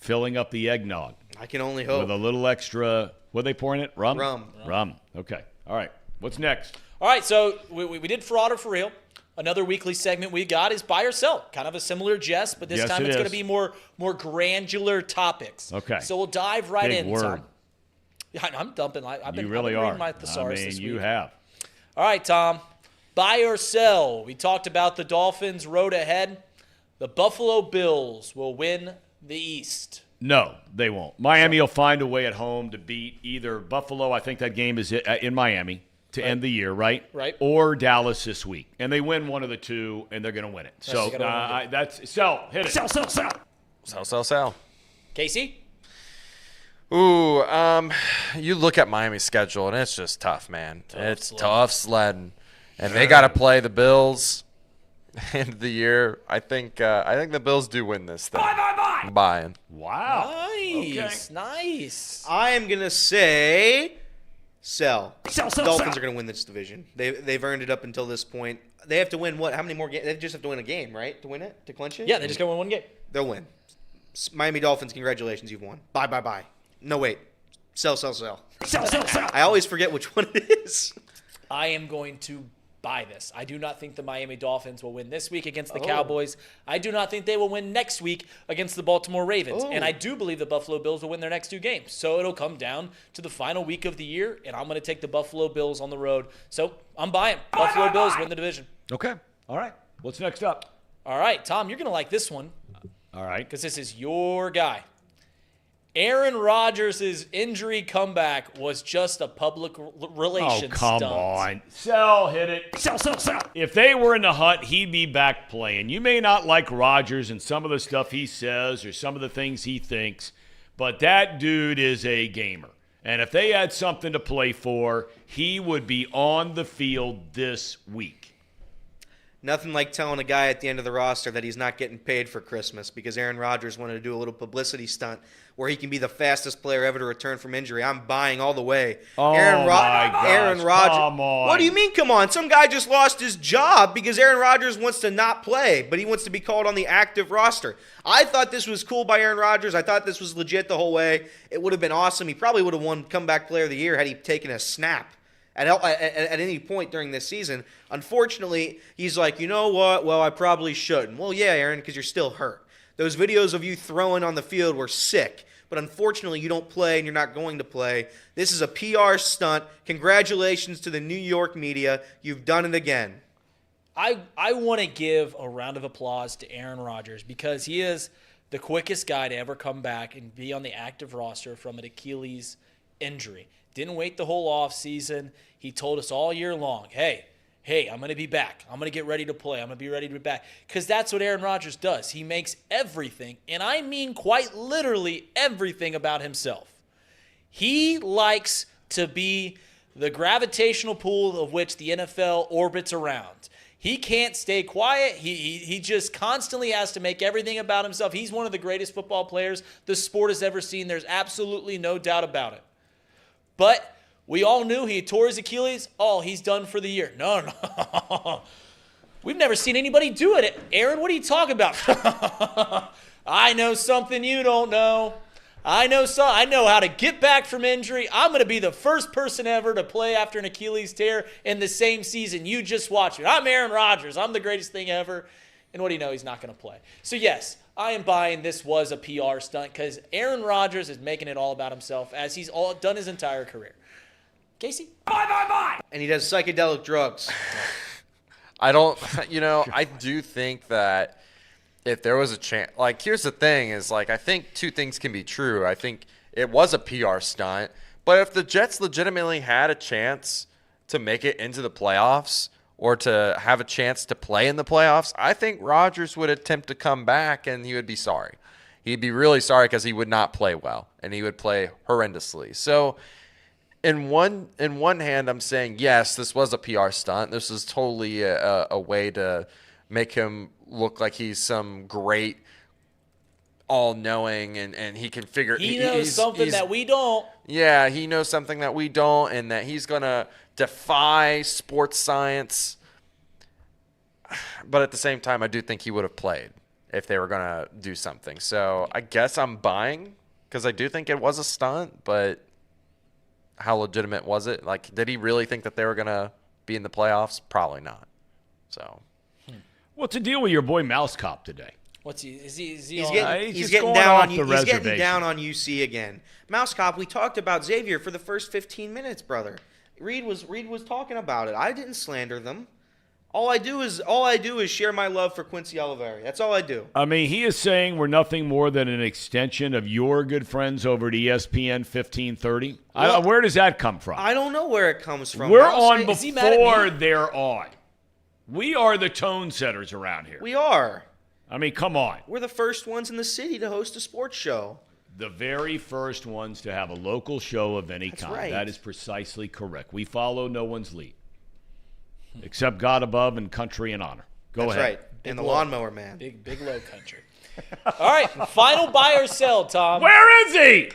filling up the eggnog I can only hope. with a little extra, what are they pouring it? Rum? Rum. Okay. All right. What's next? All right, so we did Fraud or For Real. Another weekly segment we got is Buy or Sell. Kind of a similar jest, but this Yes, time it it's going is. to be more granular topics. Okay. So we'll dive right Big in, word. Tom. Yeah, I'm dumping. I've been You really reading are. my thesaurus this you week. have. All right, Tom. Buy or sell. We talked about the Dolphins' road ahead. The Buffalo Bills will win the East. No, they won't. Miami will find a way at home to beat either Buffalo. I think that game is in Miami to end the year, right? Right. Or Dallas this week. And they win one of the two, and they're going to win it. So they gotta win it. that's sell. Hit it. Sell. Casey? Ooh, you look at Miami's schedule, and it's just tough, man. It's tough sledding. And they got to play the Bills end of the year. I think the Bills do win this thing. I'm buying. Wow. Nice. Nice. I am going to say sell. Dolphins are going to win this division. They've earned it up until this point. They have to win what? How many more games? They just have to win a game, right? To win it? To clinch it? Yeah, they just got to win one game. They'll win. Miami Dolphins, congratulations, you've won. Bye. No, wait. Sell. I always forget which one it is. I am going to buy this. I do not think the Miami Dolphins will win this week against the Cowboys. I do not think they will win next week against the Baltimore Ravens. And I do believe the Buffalo Bills will win their next two games. So it'll come down to the final week of the year, and I'm going to take the Buffalo Bills on the road. So I'm buying. Buffalo Bills win the division. Okay. All right. What's next up? All right, Tom, you're going to like this one All right. because this is your guy. Aaron Rodgers' injury comeback was just a public relations come stunt. on. Sell, hit it. Sell. If they were in the hunt, he'd be back playing. You may not like Rodgers and some of the stuff he says or some of the things he thinks, but that dude is a gamer. And if they had something to play for, he would be on the field this week. Nothing like telling a guy at the end of the roster that he's not getting paid for Christmas because Aaron Rodgers wanted to do a little publicity stunt where he can be the fastest player ever to return from injury. I'm buying all the way. Oh, Aaron gosh, Rodgers. come on. What do you mean, come on? Some guy just lost his job because Aaron Rodgers wants to not play, but he wants to be called on the active roster. I thought this was cool by Aaron Rodgers. I thought this was legit the whole way. It would have been awesome. He probably would have won Comeback Player of the Year had he taken a snap at any point during this season. Unfortunately, he's like, you know what? Well, I probably shouldn't. Well, yeah, Aaron, because you're still hurt. Those videos of you throwing on the field were sick. But unfortunately, you don't play and you're not going to play. This is a PR stunt. Congratulations to the New York media. You've done it again. I want to give a round of applause to Aaron Rodgers because he is the quickest guy to ever come back and be on the active roster from an Achilles injury. Didn't wait the whole offseason. He told us all year long, hey, I'm going to be back. I'm going to get ready to play. I'm going to be ready to be back. Because that's what Aaron Rodgers does. He makes everything, and I mean quite literally everything about himself. He likes to be the gravitational pull of which the NFL orbits around. He can't stay quiet. He just constantly has to make everything about himself. He's one of the greatest football players the sport has ever seen. There's absolutely no doubt about it. But we all knew he tore his Achilles. Oh, he's done for the year. No. We've never seen anybody do it. Aaron, what are you talking about? I know something you don't know. I know how to get back from injury. I'm going to be the first person ever to play after an Achilles tear in the same season. You just watch it. I'm Aaron Rodgers. I'm the greatest thing ever. And what do you know? He's not going to play. So, yes, I am buying this was a PR stunt because Aaron Rodgers is making it all about himself as he's done his entire career. Casey? Bye. And he does psychedelic drugs. I do think that if there was a chance, like, here's the thing is, like, I think two things can be true. I think it was a PR stunt, but if the Jets legitimately had a chance to make it into the playoffs or to have a chance to play in the playoffs, I think Rodgers would attempt to come back and he would be sorry. He'd be really sorry because he would not play well and he would play horrendously. So, in one hand, I'm saying, yes, this was a PR stunt. This is totally a way to make him look like he's some great all-knowing and he can figure. He knows something that we don't. Yeah, he knows something that we don't, and that he's gonna defy sports science. But at the same time, I do think he would have played if they were gonna do something. So I guess I'm buying because I do think it was a stunt, but how legitimate was it? Like, did he really think that they were gonna be in the playoffs? Probably not. So, what's the deal with your boy Mouse Cop today? What's he? Is he He's on? getting down on UC again. Mouse Cop, we talked about Xavier for the first 15 minutes, brother. Reed was talking about it. I didn't slander them. All I do is share my love for Quincy Oliveri. That's all I do. I mean, he is saying we're nothing more than an extension of your good friends over at ESPN 1530. Well, where does that come from? I don't know where it comes from. We're Mouse, on is he mad at before me? they're on. We are the tone setters around here. We are. I mean, come on. We're the first ones in the city to host a sports show. The very first ones to have a local show of any That's kind. right. That is precisely correct. We follow no one's lead, except God above and country and honor. Go That's ahead. right. And the lawnmower man. Big low country. All right, final buy or sell, Tom. Where is he?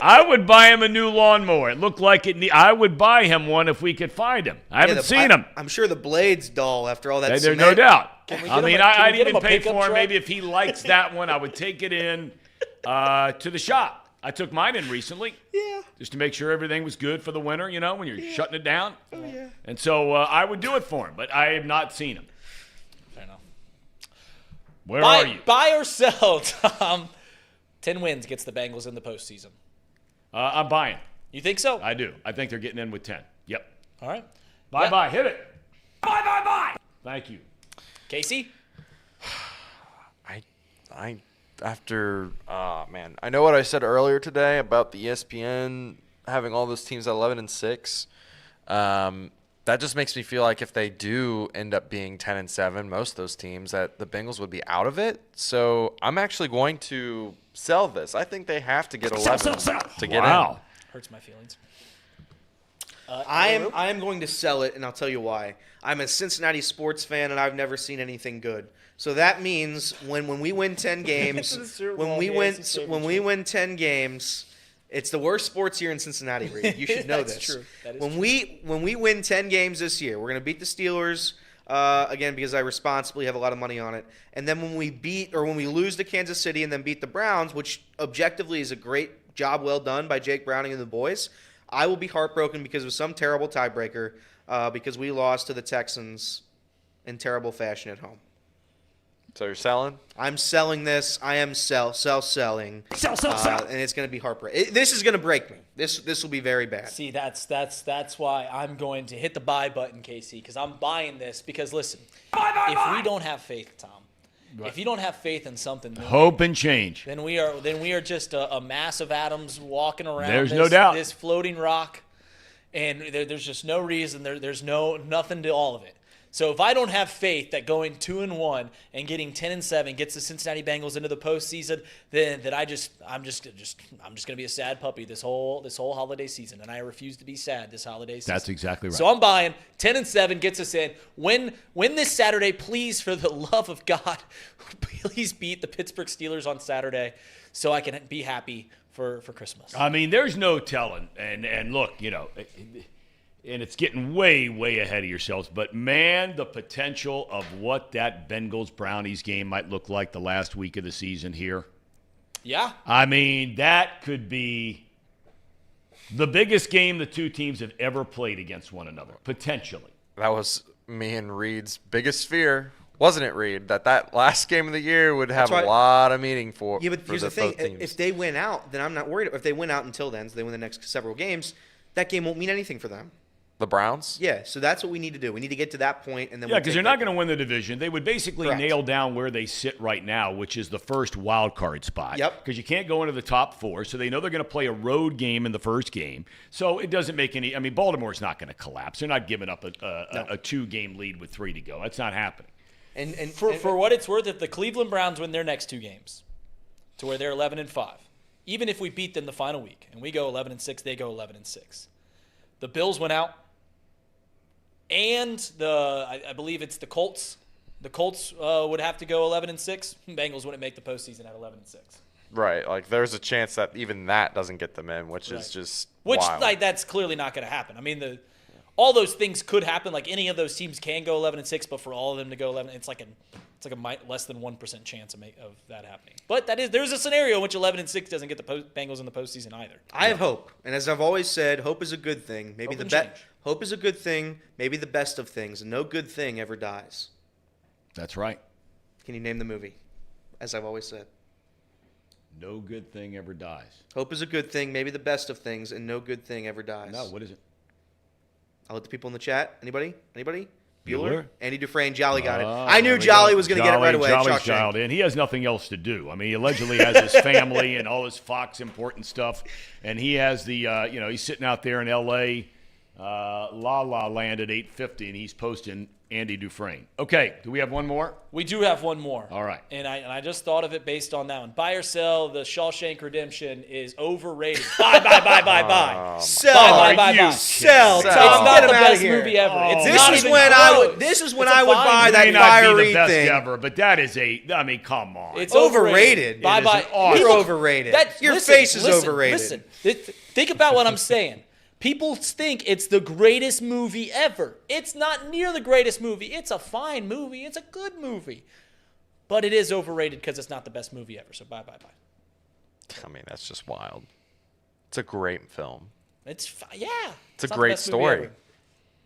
I would buy him a new lawnmower. It looked like it. I would buy him one if we could find him. I haven't seen him. I'm sure the blade's dull after all that There's cement. no doubt. I mean, I'd even pay for him. Maybe if he likes that one, I would take it in to the shop. I took mine in recently. Yeah. Just to make sure everything was good for the winter, you know, when you're shutting it down. Oh, yeah. And so I would do it for him, but I have not seen him. Fair enough. Where are you? Buy or sell, Tom? 10 wins gets the Bengals in the postseason. I'm buying. You think so? I do. I think they're getting in with 10. Yep. All right. Bye. Hit it. Bye. Thank you. Casey? I know what I said earlier today about the ESPN having all those teams at 11-6. That just makes me feel like if they do end up being 10-7, most of those teams, that the Bengals would be out of it. So I'm actually going to sell this. I think they have to get 11 to get in. Hurts my feelings. I am going to sell it, and I'll tell you why. I'm a Cincinnati sports fan, and I've never seen anything good. So that means when we win 10 games, when we win 10 games, it's the worst sports year in Cincinnati, Reed. You should know That's this. true. That is when we win 10 games this year, we're going to beat the Steelers again because I responsibly have a lot of money on it. And then when we lose to Kansas City and then beat the Browns, which objectively is a great job well done by Jake Browning and the boys, I will be heartbroken because of some terrible tiebreaker because we lost to the Texans in terrible fashion at home. So you're selling? I'm selling this. I am selling. Sell. And it's going to be heartbreaking. This is going to break me. This will be very bad. See, that's why I'm going to hit the buy button, Casey, because I'm buying this. Because listen, if we don't have faith, Tom, if you don't have faith in something, Hope and change. then we are just a mass of atoms walking around. There's no doubt. This floating rock, and there's just no reason. There's nothing to all of it. So if I don't have faith that going 2-1 and getting 10-7 gets the Cincinnati Bengals into the postseason, then I'm just gonna be a sad puppy this whole holiday season, and I refuse to be sad this holiday season. That's exactly right. So I'm buying 10-7 gets us in. Win this Saturday, please, for the love of God, please beat the Pittsburgh Steelers on Saturday, so I can be happy for Christmas. I mean, there's no telling. And look, you know. And it's getting way, way ahead of yourselves. But, man, the potential of what that Bengals-Brownies game might look like the last week of the season here. Yeah. I mean, that could be the biggest game the two teams have ever played against one another, potentially. That was me and Reed's biggest fear, wasn't it, Reed? That last game of the year would have a lot of meaning for Yeah, but here's the thing. both teams. If they win out, then I'm not worried. If they win out until then, so they win the next several games, that game won't mean anything for them. The Browns? Yeah, so that's what we need to do. We need to get to that point, and then Yeah, because they're not going to win the division. They would basically Correct. nail down where they sit right now, which is the first wild card spot. Yep. Because you can't go into the top four, so they know they're going to play a road game in the first game. So it doesn't make any – I mean, Baltimore's not going to collapse. They're not giving up a two-game lead with 3 to go. That's not happening. And For what it's worth, if the Cleveland Browns win their next 2 games to where they're 11-5, even if we beat them the final week and we go 11-6, they go 11-6. The Bills went out, and I believe it's the Colts The Colts would have to go 11-6. Bengals wouldn't make the postseason at 11-6. Right. Like, there's a chance that even that doesn't get them in, which is just wild. Like, that's clearly not going to happen. I mean, all those things could happen. Like, any of those teams can go 11-6, but for all of them to go 11, it's like a less than 1% chance of that happening. But there's a scenario in which 11-6 doesn't get the Bengals in the postseason either. I have hope, and as I've always said, hope is a good thing. Maybe hope is a good thing. Maybe the best of things, and no good thing ever dies. That's right. Can you name the movie? As I've always said. No good thing ever dies. Hope is a good thing, maybe the best of things, and no good thing ever dies. No, what is it? I'll let the people in the chat. Anybody? Bueller? Andy Dufresne. Jolly got it. I knew Jolly was going to get it right away. Jolly's dialed in. He has nothing else to do. I mean, he allegedly has his family and all his Fox important stuff, and he has the, he's sitting out there in L.A., La La Land at 8:50, and he's posting Andy Dufresne. Okay, do we have one more? We do have one more. All right. And I just thought of it based on that one. Buy or sell, the Shawshank Redemption is overrated. Buy. Sell. Buy. Sell. It's not the best here. movie ever. Oh, It's This not is even when close. This is when It's a I would fine buy movie. that May not be fiery the best thing. ever, but that is come on. It's Overrated. Buy. You're overrated. Your face is overrated. Listen. Think about what I'm saying. People think it's the greatest movie ever. It's not near the greatest movie. It's a fine movie. It's a good movie. But it is overrated because it's not the best movie ever. So bye. I mean, that's just wild. It's a great film. It's a It's a not the great best movie story. ever.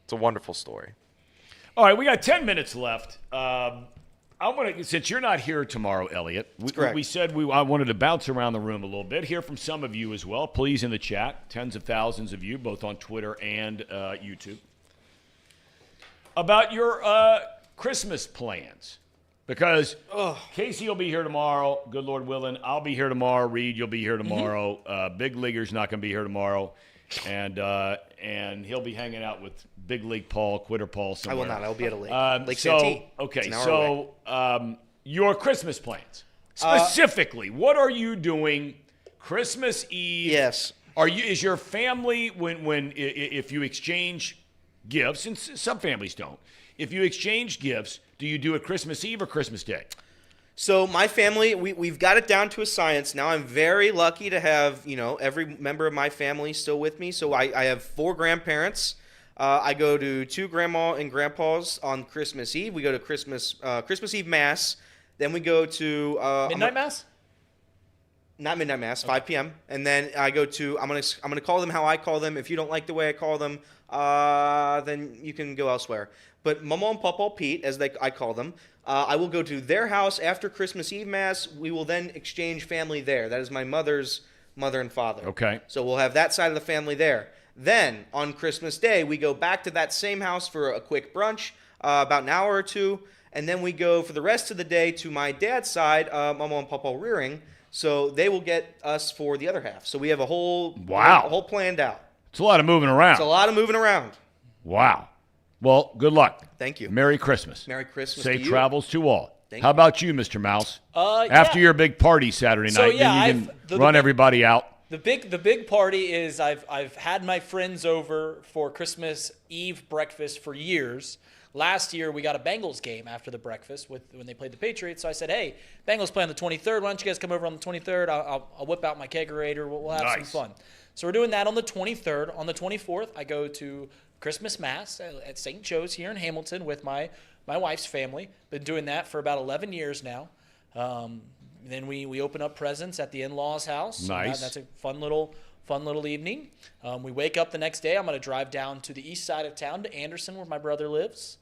It's a wonderful story. All right, we got 10 minutes left. Since you're not here tomorrow, Elliot, we said I wanted to bounce around the room a little bit, hear from some of you as well. Please in the chat, tens of thousands of you, both on Twitter and YouTube, about your Christmas plans. Because Casey will be here tomorrow, good Lord willing. I'll be here tomorrow. Reed, you'll be here tomorrow. Big Leaguer's not going to be here tomorrow. And he'll be hanging out with Big League Paul, Quitter Paul somewhere. I will not. I'll be at a lake. Lake Santee. Okay, It's an hour away. Your Christmas plans. Specifically, what are you doing Christmas Eve? Yes. Is your family, if you exchange gifts, and some families don't, if you exchange gifts, do you do it Christmas Eve or Christmas Day? So my family, we've got it down to a science now. I'm very lucky to have, every member of my family still with me. So I have 4 grandparents. I go to 2 grandma and grandpas on Christmas Eve. We go to Christmas Eve Mass. Then we go to Midnight Mass? Not midnight mass, 5 p.m. And then I go to I'm gonna call them how I call them. If you don't like the way I call them, then you can go elsewhere. But Mama and Papa Pete, as I call them, I will go to their house after Christmas Eve Mass. We will then exchange family there. That is my mother's mother and father. Okay. So we'll have that side of the family there. Then on Christmas Day, we go back to that same house for a quick brunch, about an hour or two, and then we go for the rest of the day to my dad's side, Mama and Papa rearing. So they will get us for the other half. So we have a whole planned out. It's a lot of moving around. It's a lot of moving around. Wow. Well, good luck. Thank you. Merry Christmas. Merry Christmas. Safe to you. travels to all. Thank How you. about you, Mr. Mouse? After your big party Saturday night, then you can run everybody out. The big party is I've had my friends over for Christmas Eve breakfast for years. Last year, we got a Bengals game after the breakfast when they played the Patriots. So I said, hey, Bengals play on the 23rd. Why don't you guys come over on the 23rd? I'll whip out my kegerator. We'll have some fun. So we're doing that on the 23rd. On the 24th, I go to Christmas Mass at St. Joe's here in Hamilton with my wife's family. Been doing that for about 11 years now. Then we open up presents at the in-laws' house. Nice. That's a fun little evening. We wake up the next day. I'm going to drive down to the east side of town to Anderson where my brother lives.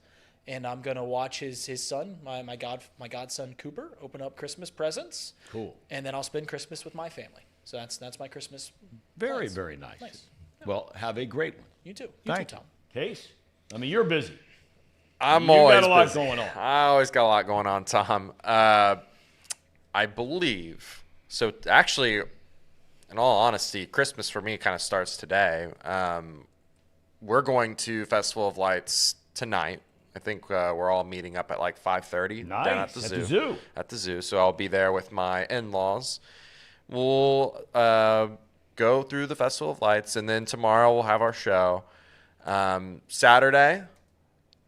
And I'm going to watch his son, my godson Cooper, open up Christmas presents. Cool. And then I'll spend Christmas with my family. So that's my Christmas Very, plans. very nice. Yeah. Well, have a great one. You too. Thank Tom. Case? I mean, you're busy. I'm You always got a lot busy. going on. I always got a lot going on, Tom. I believe so. Actually, in all honesty, Christmas for me kind of starts today. We're going to Festival of Lights tonight. I think we're all meeting up at like 5:30 Nice. down at the At zoo. the zoo. At the zoo. So I'll be there with my in-laws. We'll go through the Festival of Lights, and then tomorrow we'll have our show. Saturday,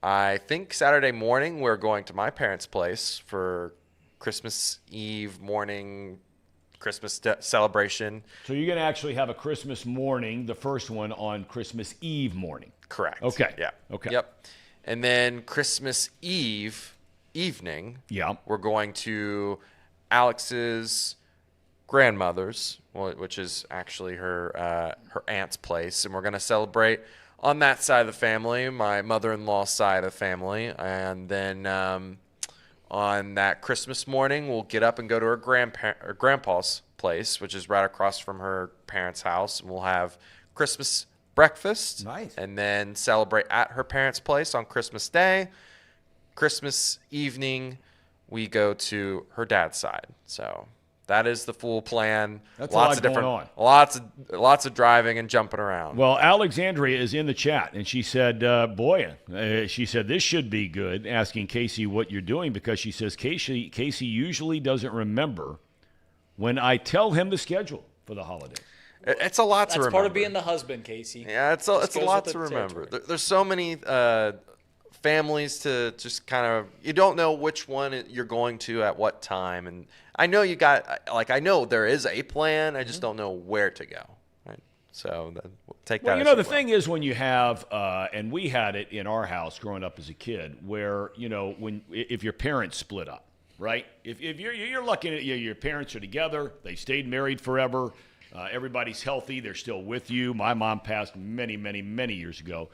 I think Saturday morning we're going to my parents' place for Christmas Eve morning, Christmas celebration. So you're going to actually have a Christmas morning, the first one on Christmas Eve morning. Correct. Okay. Yeah. Okay. Yep. And then Christmas Eve evening, we're going to Alex's grandmother's, which is actually her aunt's place, and we're going to celebrate on that side of the family, my mother-in-law's side of the family, and then on that Christmas morning, we'll get up and go to her grandpa's place, which is right across from her parents' house, and we'll have Christmas breakfast. Nice. And then celebrate at her parents' place on Christmas Day. Christmas evening, we go to her dad's side. So that is the full plan. That's lots of going on. Lots of driving and jumping around. Well, Alexandria is in the chat, and she said, she said, this should be good, asking Casey what you're doing, because she says Casey usually doesn't remember when I tell him the schedule for the holiday. It's a lot to remember. That's part of being the husband, Casey. Yeah, it's a lot to remember. There's so many families to just kind of, you don't know which one you're going to at what time. And I know I know there is a plan. I just don't know where to go. Right? So take that. Well, the thing is, when you have, and we had it in our house growing up as a kid, where, if your parents split up, right? If you're looking at your parents are together, they stayed married forever, everybody's healthy, they're still with you. My mom passed many, many, many years ago.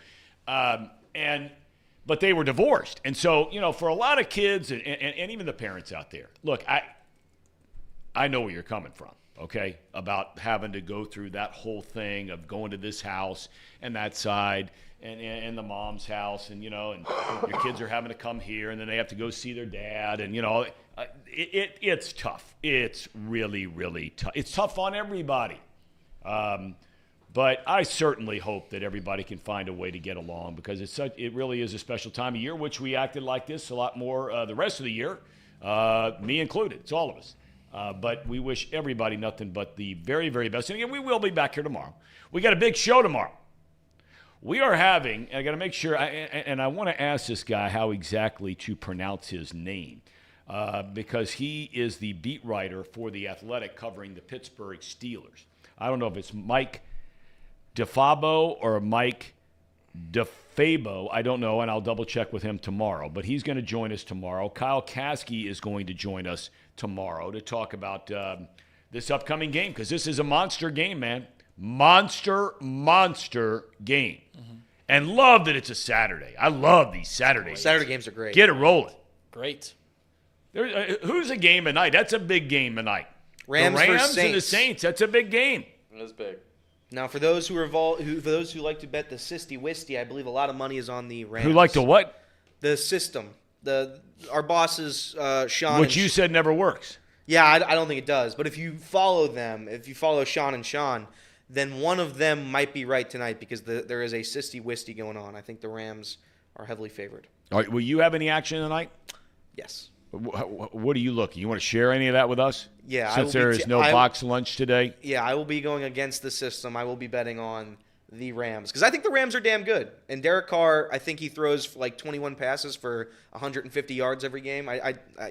But they were divorced. And so, for a lot of kids and even the parents out there, look, I know where you're coming from, okay, about having to go through that whole thing of going to this house and that side and the mom's house, and, and your kids are having to come here, and then they have to go see their dad. And, it's tough. It's really, really tough. It's tough on everybody. But I certainly hope that everybody can find a way to get along, because it really is a special time of year, which we acted like this a lot more the rest of the year, me included. It's all of us. But we wish everybody nothing but the very, very best. And again, we will be back here tomorrow. We got a big show tomorrow. We are having, I got to make sure, and I want to ask this guy how exactly to pronounce his name, because he is the beat writer for The Athletic covering the Pittsburgh Steelers. I don't know if it's Mike DeFabo or Mike DeFabo. I don't know, and I'll double check with him tomorrow. But he's going to join us tomorrow. Kyle Caskey is going to join us tomorrow to talk about this upcoming game, because this is a monster game, man. Monster game. Mm-hmm. And love that it's a Saturday. I love these Saturdays. Saturday games are great. Get it rolling. Great. Who's a game tonight? That's a big game tonight. Rams the Rams versus and the Saints. That's a big game. It is big. Now, for those who like to bet the Sisty Wisty, I believe a lot of money is on the Rams. Who like to what? The system. Our bosses, Sean. Which you said never works. Yeah, I don't think it does. But if you follow them, if you follow Sean and Sean, then one of them might be right tonight, because there is a Sisty Wisty going on. I think the Rams are heavily favored. All right, will you have any action tonight? Yes. What are you looking? You want to share any of that with us? Yeah. Since there is no box lunch today? Yeah, I will be going against the system. I will be betting on the Rams, because I think the Rams are damn good. And Derek Carr, I think he throws like 21 passes for 150 yards every game.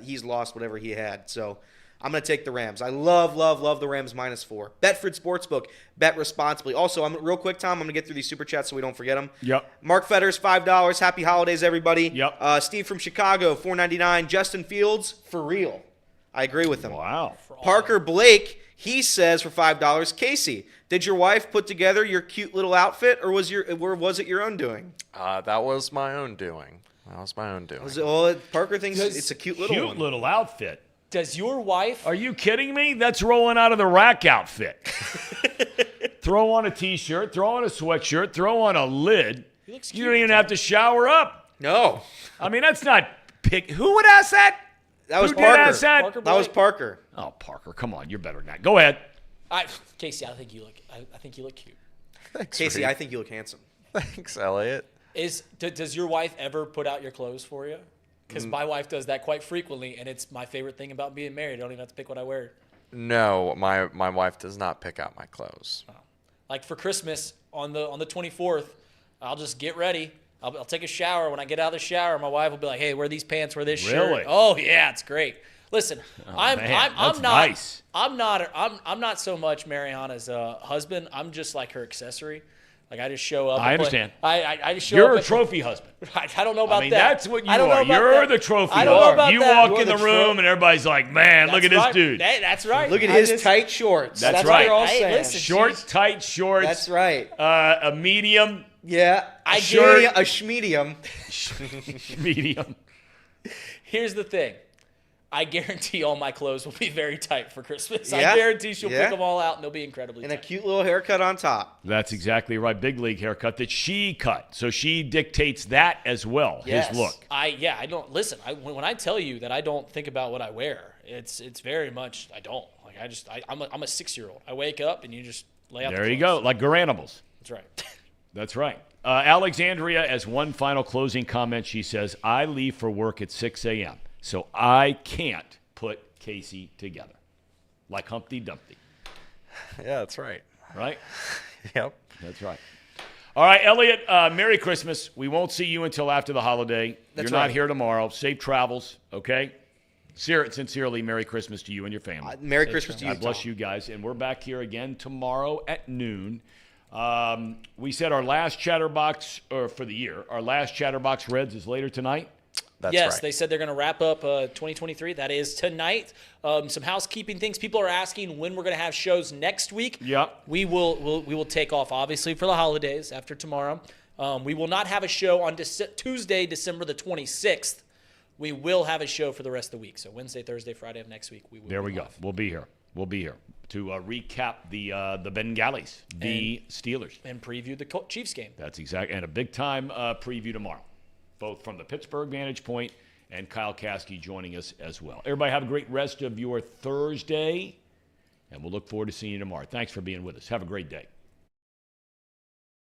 He's lost whatever he had. So I'm going to take the Rams. I love the Rams -4. Betfred Sportsbook. Bet responsibly. Also, real quick, Tom, I'm going to get through these super chats so we don't forget them. Yep. Mark Fetters, $5. Happy holidays, everybody. Yep. Steve from Chicago, $4.99. Justin Fields, for real. I agree with him. Wow. Parker Blake, he says for $5, Casey, did your wife put together your cute little outfit, or was it your own doing? That was my own doing. Parker thinks it's a cute little one. Cute little outfit. Does your wife? Are you kidding me? That's rolling out of the rack outfit. Throw on a T-shirt, throw on a sweatshirt, throw on a lid. You don't even have to shower up. No. I mean, that's not pick. Who would ask that? That was Who Parker. did ask that? That was Parker. Oh, Parker, come on, you're better than that. Go ahead. Casey, I think you look cute. Thanks, Casey, Reed. I think you look handsome. Thanks, Elliot. Does your wife ever put out your clothes for you? Because my wife does that quite frequently, and it's my favorite thing about being married. I don't even have to pick what I wear. No, my wife does not pick out my clothes. Like for Christmas on the 24th, I'll just get ready, I'll take a shower. When I get out of the shower, my wife will be like, "Hey, wear these pants, wear this Really? shirt." Oh yeah, it's great. Listen, I'm that's not nice. I'm not so much Mariana's husband. I'm just like her accessory. Like I just show up. I understand. I just show You're up. a trophy husband. I don't know about I mean, that. that's what you I don't know are. about You're that. the trophy I don't know husband. about You that. walk in the room and everybody's like, man, look at this right. dude. That's right. Look at I his just- tight shorts. That's That's right. what you're all Hey, saying. listen. Shorts, tight shorts. That's right. A medium. Yeah. I Shirt. A schmedium. Medium. Here's the thing. I guarantee all my clothes will be very tight for Christmas. Yeah. I guarantee she'll Yeah. pick them all out and they'll be incredibly And a tight. cute little haircut on top. That's exactly right. Big league haircut that she cut. So she dictates that as well, Yes. his look. I don't listen. When I tell you that I don't think about what I wear, it's very much I don't. Like I'm a 6-year-old. I wake up and you just lay out. There the you go, clothes. like Garanimals. That's right. That's right. Alexandria, as one final closing comment, she says, I leave for work at 6 a.m., so I can't put Casey together. Like Humpty Dumpty. Yeah, that's right. Right? Yep. That's right. All right, Elliot, Merry Christmas. We won't see you until after the holiday. That's You're not right. here tomorrow. Safe travels, okay? Sincerely, Merry Christmas to you and your family. Merry Christmas to you, God bless Tom. you guys. And we're back here again tomorrow at noon. We said our last Chatterbox, or for the year, our last Chatterbox Reds is later tonight. That's yes, right. they said they're going to wrap up 2023. That is tonight. Some housekeeping things. People are asking when we're going to have shows next week. Yep. We will take off, obviously, for the holidays after tomorrow. We will not have a show on Tuesday, December the 26th. We will have a show for the rest of the week. So Wednesday, Thursday, Friday of next week, we will There be we go. live. We'll be here. We'll be here to recap the Bengals, the Steelers. And preview the Chiefs game. That's exactly, and a big time preview tomorrow, both from the Pittsburgh vantage point and Kyle Caskey joining us as well. Everybody have a great rest of your Thursday, and we'll look forward to seeing you tomorrow. Thanks for being with us. Have a great day.